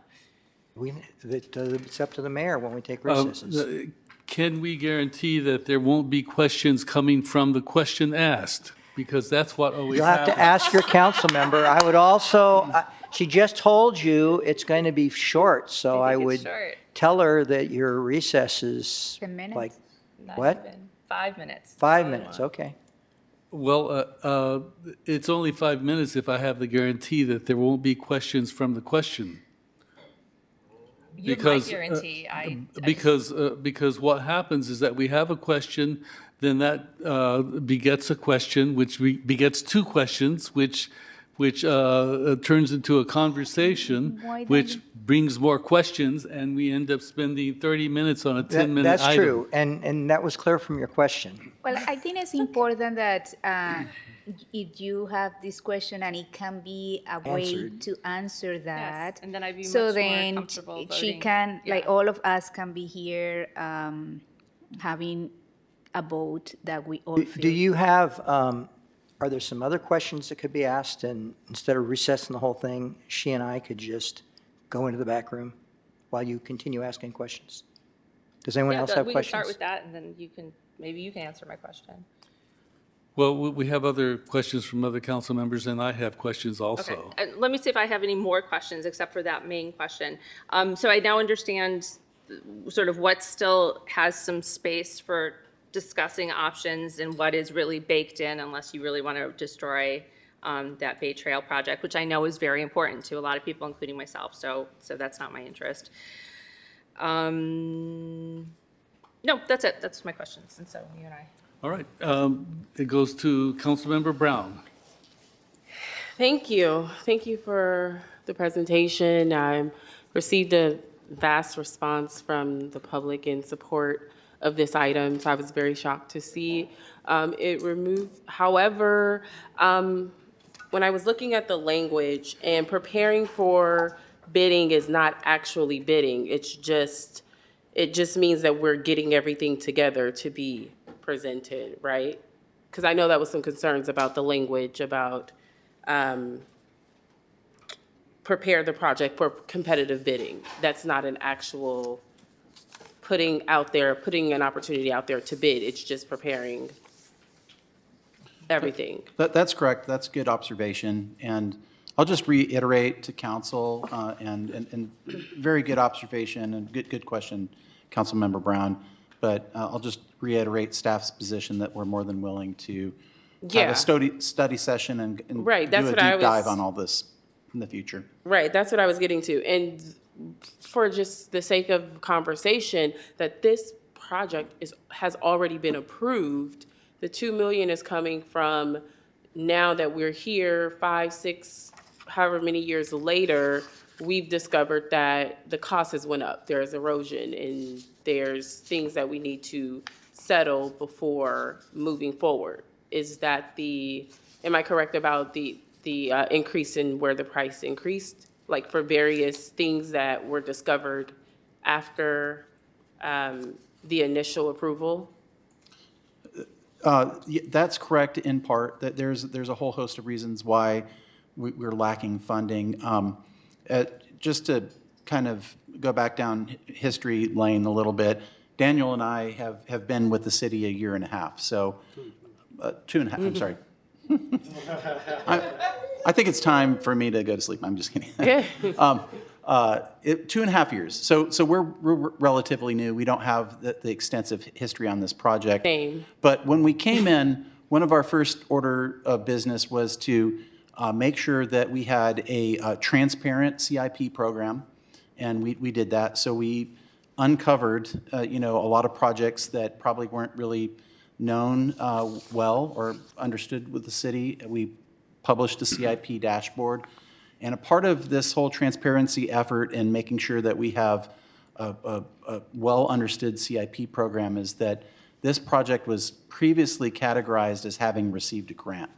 It's up to the mayor when we take recesses. Can we guarantee that there won't be questions coming from the question asked? Because that's what always You'll have happens. to ask your council member. I would also, she just told you it's going to be short, so I would tell her that your recess is 10 minutes? like, Not what? even. 5 minutes. 5 minutes, okay. Well, it's only 5 minutes if I have the guarantee that there won't be questions from the question. You might guarantee. Because what happens is that we have a question, then that begets a question, which begets two questions, which turns into a conversation, which brings more questions, and we end up spending 30 minutes on a 10-minute item. That's true, and that was clear from your question. Well, I think it's important that if you have this question and it can be a way Answered. to answer that. Yes, and then I'd be so much more then comfortable she voting. can, Yeah. like all of us can be here having a vote that we all feel. Do you have, are there some other questions that could be asked, and instead of recessing the whole thing, she and I could just go into the back room while you continue asking questions? Does anyone else have We can questions? start with that, and then maybe you can answer my question. Well, we have other questions from other council members, and I have questions also. Okay. Let me see if I have any more questions except for that main question. So I now understand sort of what still has some space for discussing options and what is really baked in, unless you really want to destroy that Bay Trail project, which I know is very important to a lot of people, including myself. So that's not my interest. No, that's it. That's my questions. And so you and I. All right. It goes to Councilmember Brown. Thank you. Thank you for the presentation. I received a vast response from the public in support of this item, so I was very shocked to see it removed. However, when I was looking at the language, and preparing for bidding is not actually bidding, it just means that we're getting everything together to be presented, right? Because I know that was some concerns about the language about prepare the project for competitive bidding. That's not an actual putting an opportunity out there to bid. It's just preparing everything. That's correct. That's a good observation. And I'll just reiterate to council, and very good observation and good question, Councilmember Brown. But I'll just reiterate staff's position that we're more than willing to have a study session and do a deep dive on all this in the future. Right, that's what I was getting to. And for just the sake of conversation, that this project has already been approved. The $2 million is coming from now that we're here 5, 6, however many years later, we've discovered that the cost has went up. There's erosion and there's things that we need to settle before moving forward. Is that am I correct about the increase in where the price increased? Like for various things that were discovered after the initial approval? That's correct in part. That there's a whole host of reasons why we're lacking funding. Just to kind of go back down history lane a little bit. Daniel and I have been with the city a year and a half, so 2.5, I'm sorry. I think it's time for me to go to sleep. I'm just kidding. 2.5 years. So we're relatively new. We don't have the extensive history on this project. Same. But when we came in, one of our first order of business was to make sure that we had a transparent CIP program, and we did that. So we uncovered, a lot of projects that probably weren't really known well or understood with the city. We published a CIP dashboard. And a part of this whole transparency effort and making sure that we have a well-understood CIP program is that this project was previously categorized as having received a grant.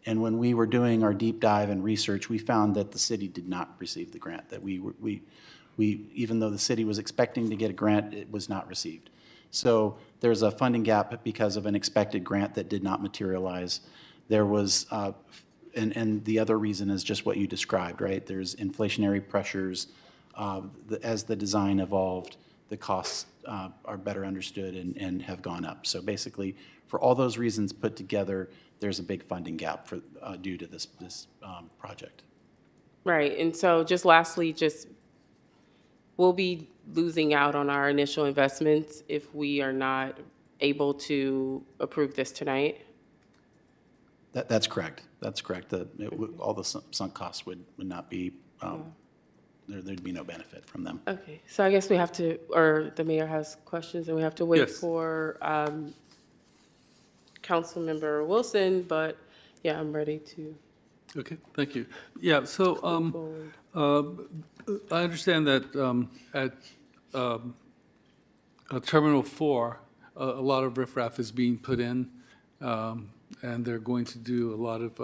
And when we were doing our deep dive and research, we found that the city did not receive the grant, that we even though the city was expecting to get a grant, it was not received. So there's a funding gap because of an expected grant that did not materialize. There was, and the other reason is just what you described, right? There's inflationary pressures. As the design evolved, the costs are better understood and have gone up. So basically, for all those reasons put together, there's a big funding gap for due to this project. Right, and so just lastly, we'll be losing out on our initial investments if we are not able to approve this tonight. That's correct. That's correct. All the sunk costs would not be, there'd be no benefit from them. Okay, so I guess we have to, or the mayor has questions, and we have to wait Yes. for Councilmember Wilson, but yeah, I'm ready to. Okay, thank you. Yeah, so I understand that at Terminal 4, a lot of riffraff is being put in, and they're going to do a lot of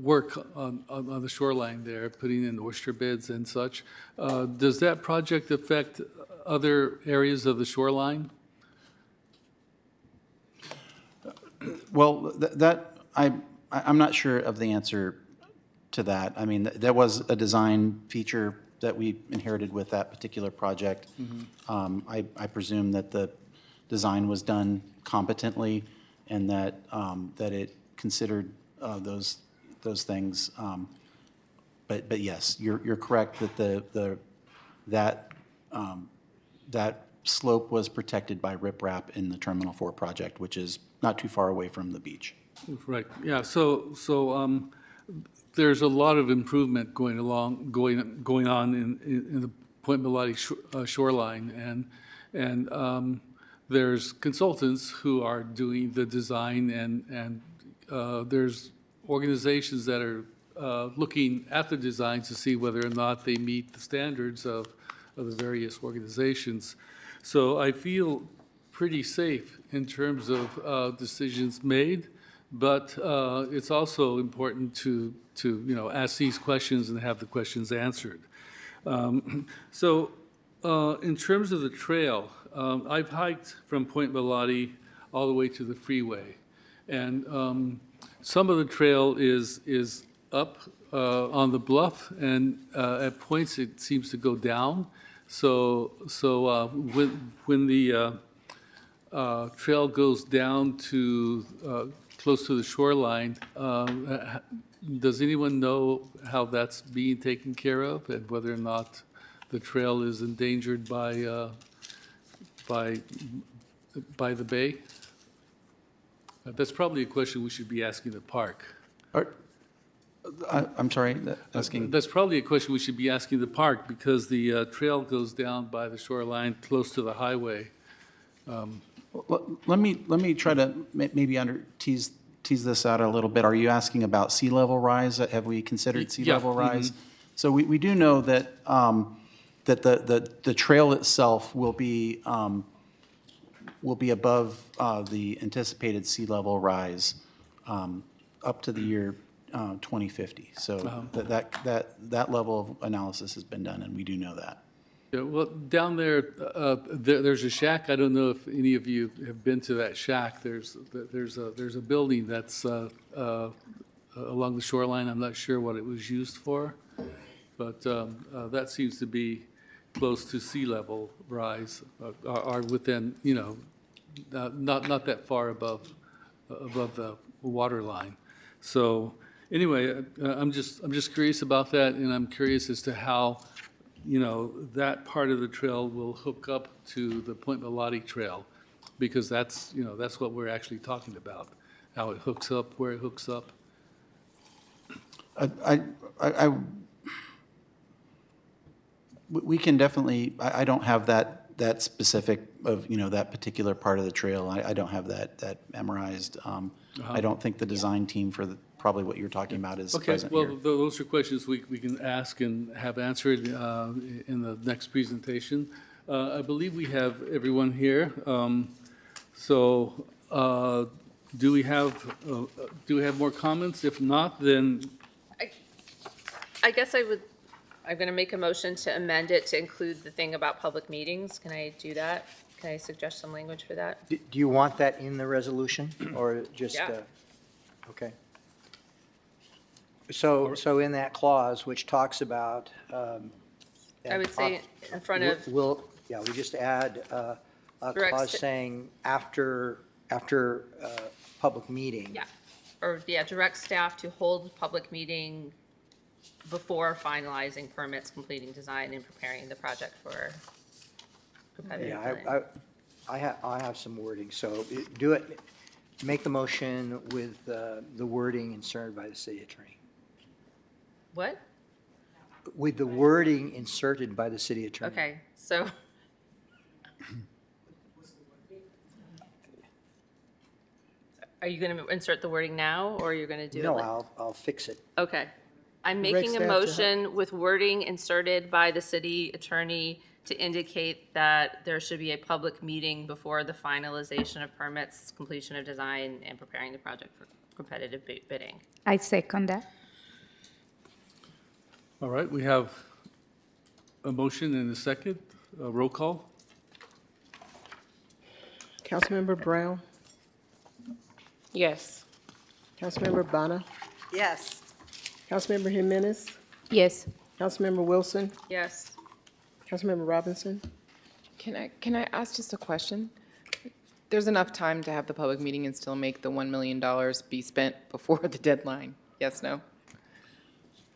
work on the shoreline there, putting in oyster beds and such. Does that project affect other areas of the shoreline? Well, I'm not sure of the answer to that. I mean, there was a design feature that we inherited with that particular project. I presume that the design was done competently and that it considered those things. But yes, you're correct that that slope was protected by riprap in the Terminal 4 project, which is not too far away from the beach. Right, yeah, so there's a lot of improvement going on in the Point Melati shoreline, and there's consultants who are doing the design, and there's organizations that are looking at the designs to see whether or not they meet the standards of the various organizations. So I feel pretty safe in terms of decisions made, but it's also important to ask these questions and have the questions answered. So in terms of the trail, I've hiked from Point Melati all the way to the freeway, and some of the trail is up on the bluff, and at points it seems to go down. So when the trail goes down to close to the shoreline, does anyone know how that's being taken care of, and whether or not the trail is endangered by the bay? That's probably a question we should be asking the park. I'm sorry, asking? That's probably a question we should be asking the park, because the trail goes down by the shoreline close to the highway. Let me try to maybe tease this out a little bit. Are you asking about sea level rise? Have we considered sea level rise? So we do know that that the trail itself will be above the anticipated sea level rise up to the year 2050. So that level of analysis has been done, and we do know that. Yeah, well, down there, there's a shack. I don't know if any of you have been to that shack. There's a building that's along the shoreline. I'm not sure what it was used for, but that seems to be close to sea level rise, are within, you know, not that far above the water line. So anyway, I'm just curious about that, and I'm curious as to how, you know, that part of the trail will hook up to the Point Melati Trail, because that's, you know, that's what we're actually talking about, how it hooks up, where it hooks up. We can definitely, I don't have that specific of, you know, that particular part of the trail. I don't have that memorized. I don't think the design team for probably what you're talking about is present here. Okay, well, those are questions we can ask and have answered in the next presentation. I believe we have everyone here. So do we have more comments? If not, then I guess I'm going to make a motion to amend it to include the thing about public meetings. Can I do that? Can I suggest some language for that? Do you want that in the resolution or just? Yeah. Okay. So in that clause, which talks about. I would say in front of. We just add a clause saying after public meeting. Yeah, or direct staff to hold public meeting before finalizing permits, completing design, and preparing the project for competitive bidding. I have some wording, so do it, make the motion with the wording inserted by the city attorney. What? With the wording inserted by the city attorney. Okay, so. Are you going to insert the wording now, or you're going to do it? No, later? I'll fix it. Okay. I'm making a motion with wording inserted by the city attorney to indicate that there should be a public meeting before the finalization of permits, completion of design, and preparing the project for competitive bidding. I second that. all right, we have a motion and a second. Roll call. Councilmember Brown, Yes. Councilmember Bonner, Yes. Councilmember Jimenez, Yes. Councilmember Wilson, Yes. Councilmember Robinson. Can I ask just a question? There's enough time to have the public meeting and still make the $1 million be spent before the deadline? Yes, no?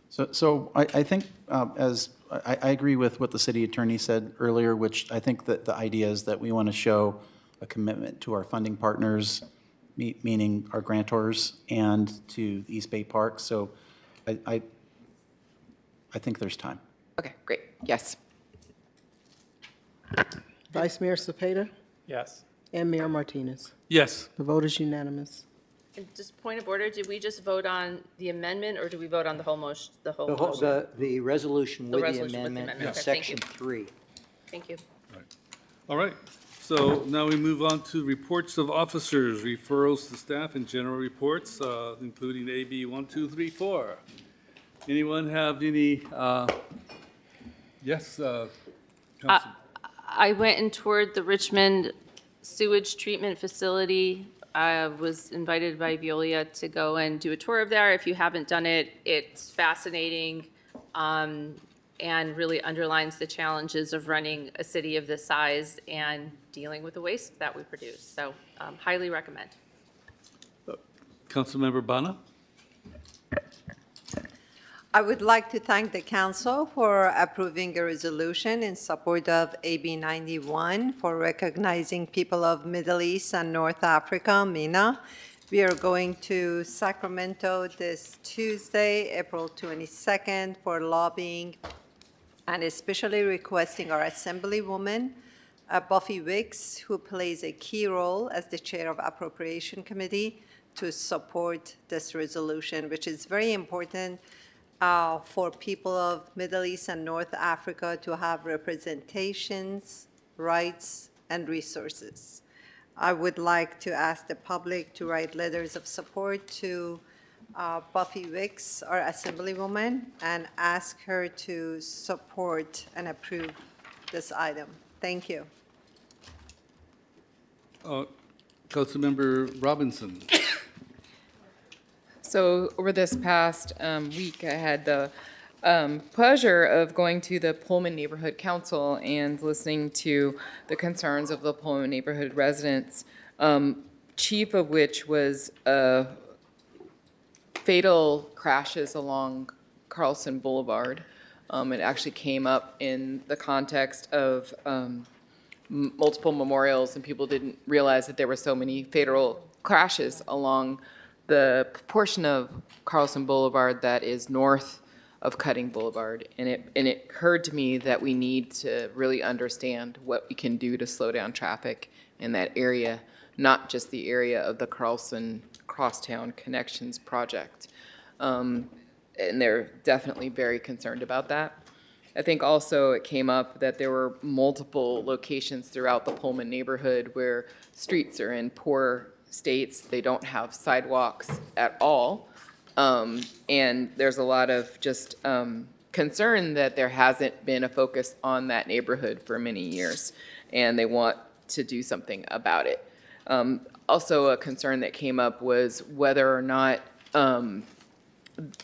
So I think I agree with what the city attorney said earlier, which I think that the idea is that we want to show a commitment to our funding partners, meaning our grantors, and to East Bay Park. So I think there's time. Okay, great. Yes. Vice Mayor Cepeda Yes. and Mayor Martinez. Yes. The vote is unanimous. And just point of order, did we just vote on the amendment, or do we vote on the whole motion? The resolution The with the resolution with the amendment amendment. in Okay, thank section you. 3. Thank you. All right, so now we move on to reports of officers, referrals to staff, and general reports, including AB 1, 2, 3, 4. Anyone have any, yes, Council. I went and toured the Richmond sewage treatment facility. I was invited by Veolia to go and do a tour of there. If you haven't done it, it's fascinating and really underlines the challenges of running a city of this size and dealing with the waste that we produce. So highly recommend. Councilmember Bana? I would like to thank the council for approving a resolution in support of AB 91 for recognizing people of Middle East and North Africa, MENA. We are going to Sacramento this Tuesday, April 22nd, for lobbying and especially requesting our Assemblywoman, Buffy Wicks, who plays a key role as the chair of Appropriation Committee, to support this resolution, which is very important for people of Middle East and North Africa to have representations, rights, and resources. I would like to ask the public to write letters of support to Buffy Wicks, our Assemblywoman, and ask her to support and approve this item. Thank you. Councilmember Robinson. So over this past week, I had the pleasure of going to the Pullman Neighborhood Council and listening to the concerns of the Pullman neighborhood residents, chief of which was fatal crashes along Carlson Boulevard. It actually came up in the context of multiple memorials, and people didn't realize that there were so many fatal crashes along the portion of Carlson Boulevard that is north of Cutting Boulevard. And it occurred to me that we need to really understand what we can do to slow down traffic in that area, not just the area of the Carlson Crosstown Connections project. And they're definitely very concerned about that. I think also it came up that there were multiple locations throughout the Pullman neighborhood where streets are in poor states. They don't have sidewalks at all. And there's a lot of just concern that there hasn't been a focus on that neighborhood for many years, and they want to do something about it. Also, a concern that came up was whether or not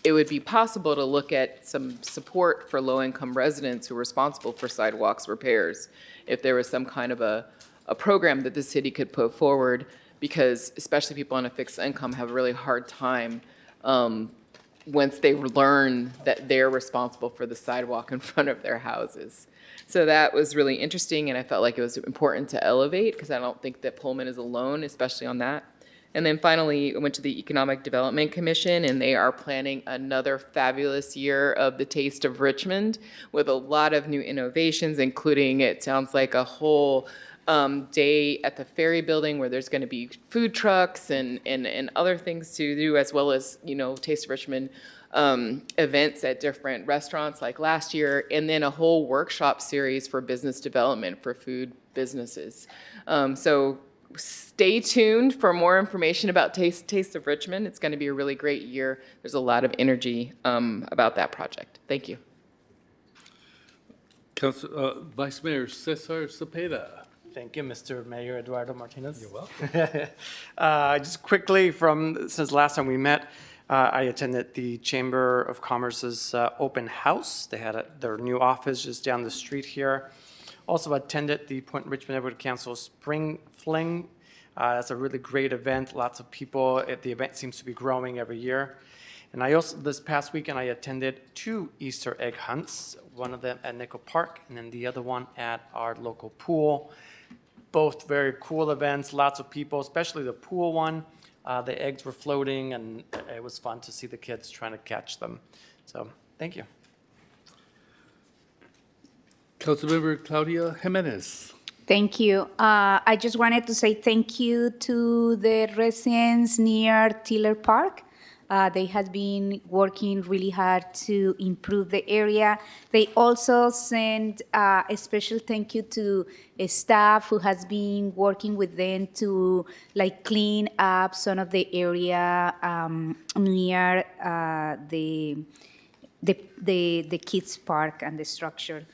it would be possible to look at some support for low-income residents who are responsible for sidewalks repairs, if there was some kind of a program that the city could put forward, because especially people on a fixed income have a really hard time once they learn that they're responsible for the sidewalk in front of their houses. So that was really interesting, and I felt like it was important to elevate, because I don't think that Pullman is alone, especially on that. And then finally, I went to the Economic Development Commission, and they are planning another fabulous year of the Taste of Richmond with a lot of new innovations, including, it sounds like, a whole day at the Ferry Building where there's going to be food trucks and other things to do, as well as, you know, Taste of Richmond events at different restaurants like last year, and then a whole workshop series for business development for food businesses. So stay tuned for more information about Taste of Richmond. It's going to be a really great year. There's a lot of energy about that project. Thank you. Vice Mayor Cesar Cepeda. Thank you, Mr. Mayor Eduardo Martinez. You're welcome. Just quickly, since last time we met, I attended the Chamber of Commerce's open house. They had their new office just down the street here. Also attended the Point Richmond Neighborhood Council Spring Fling. That's a really great event. Lots of people. The event seems to be growing every year. And I also, this past weekend, I attended 2 Easter egg hunts, one of them at Nickel Park, and then the other one at our local pool. Both very cool events, lots of people, especially the pool one. The eggs were floating, and it was fun to see the kids trying to catch them. So, thank you. Councilmember Claudia Jimenez. Thank you. I just wanted to say thank you to the residents near Tiller Park. They have been working really hard to improve the area. They also send a special thank you to staff who has been working with them to clean up some of the area near the kids park and the structure.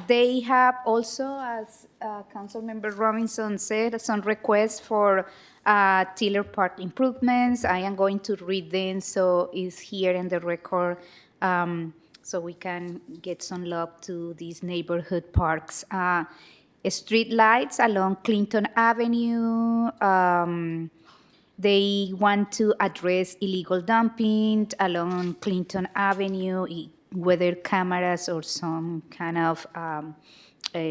They have also, as Councilmember Robinson said, some requests for Tiller Park improvements. I am going to read them, so it's here in the record, so we can get some love to these neighborhood parks. Street lights along Clinton Avenue. They want to address illegal dumping along Clinton Avenue, whether cameras or some kind of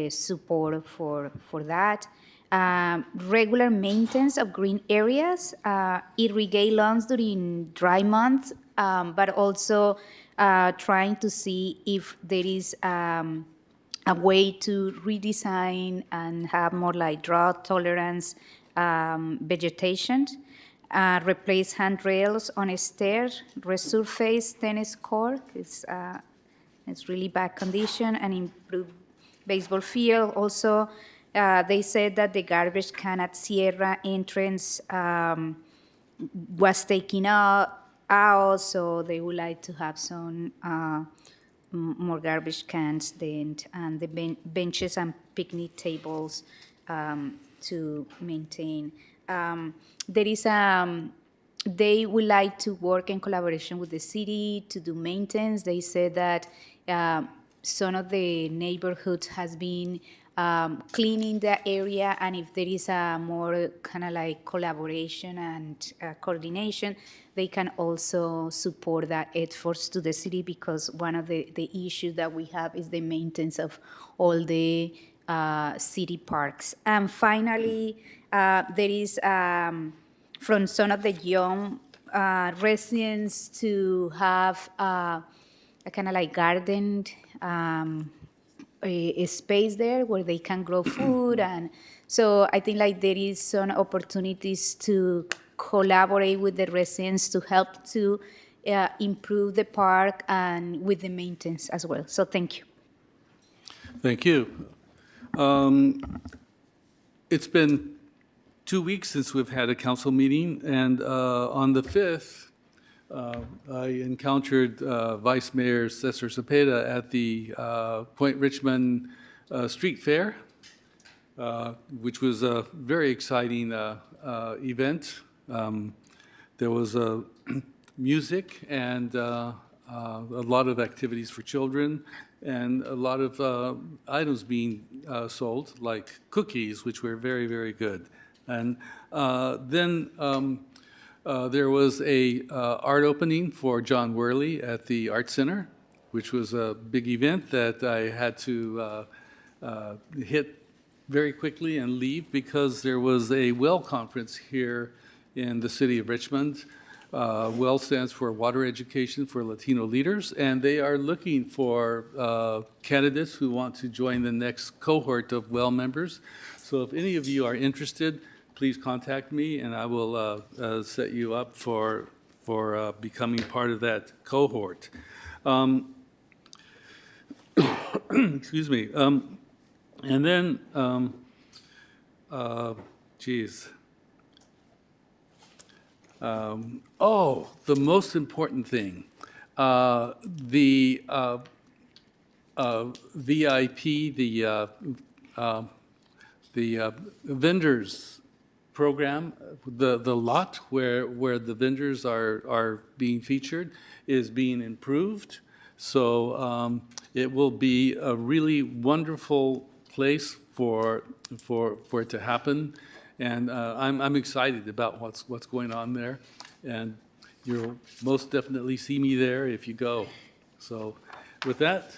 support for that. Regular maintenance of green areas, irrigate lawns during dry months, but also trying to see if there is a way to redesign and have more drought tolerance vegetation. Replace handrails on a stair, resurface tennis court. It's really bad condition, and improve baseball field. Also, they said that the garbage can at Sierra entrance was taken out, so they would like to have some more garbage cans then, and the benches and picnic tables to maintain. There is they would like to work in collaboration with the city to do maintenance. They said that some of the neighborhoods has been cleaning the area, and if there is a more kind of like collaboration and coordination, they can also support that efforts to the city, because one of the issues that we have is the maintenance of all the city parks. And finally, there is from some of the young residents to have a kind of like garden a space there where they can grow food. And so I think like there is some opportunities to collaborate with the residents to help to improve the park and with the maintenance as well. So thank you. Thank you. It's been 2 weeks since we've had a council meeting, and on the 5th, I encountered Vice Mayor Cesar Cepeda at the Point Richmond Street Fair, which was a very exciting event. There was music and a lot of activities for children, and a lot of items being sold, like cookies, which were very, very good. And then there was a art opening for John Worley at the Art Center, which was a big event that I had to hit very quickly and leave because there was a WELL conference here in the city of Richmond. WELL stands for Water Education for Latino Leaders, and they are looking for candidates who want to join the next cohort of WELL members. So if any of you are interested, please contact me, and I will set you up for becoming part of that cohort. Excuse me. And then, geez. The most important thing, the VIP, the vendors program, the lot where the vendors are being featured is being improved. So it will be a really wonderful place for it to happen. And I'm excited about what's going on there, and you'll most definitely see me there if you go. So with that,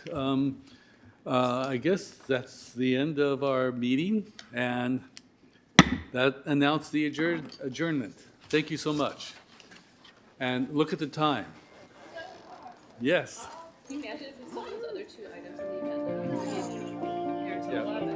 I guess that's the end of our meeting, and that announced the adjournment. Thank you so much. And look at the time. Yes. Imagine if we saw those other 2 items on the agenda. Yeah.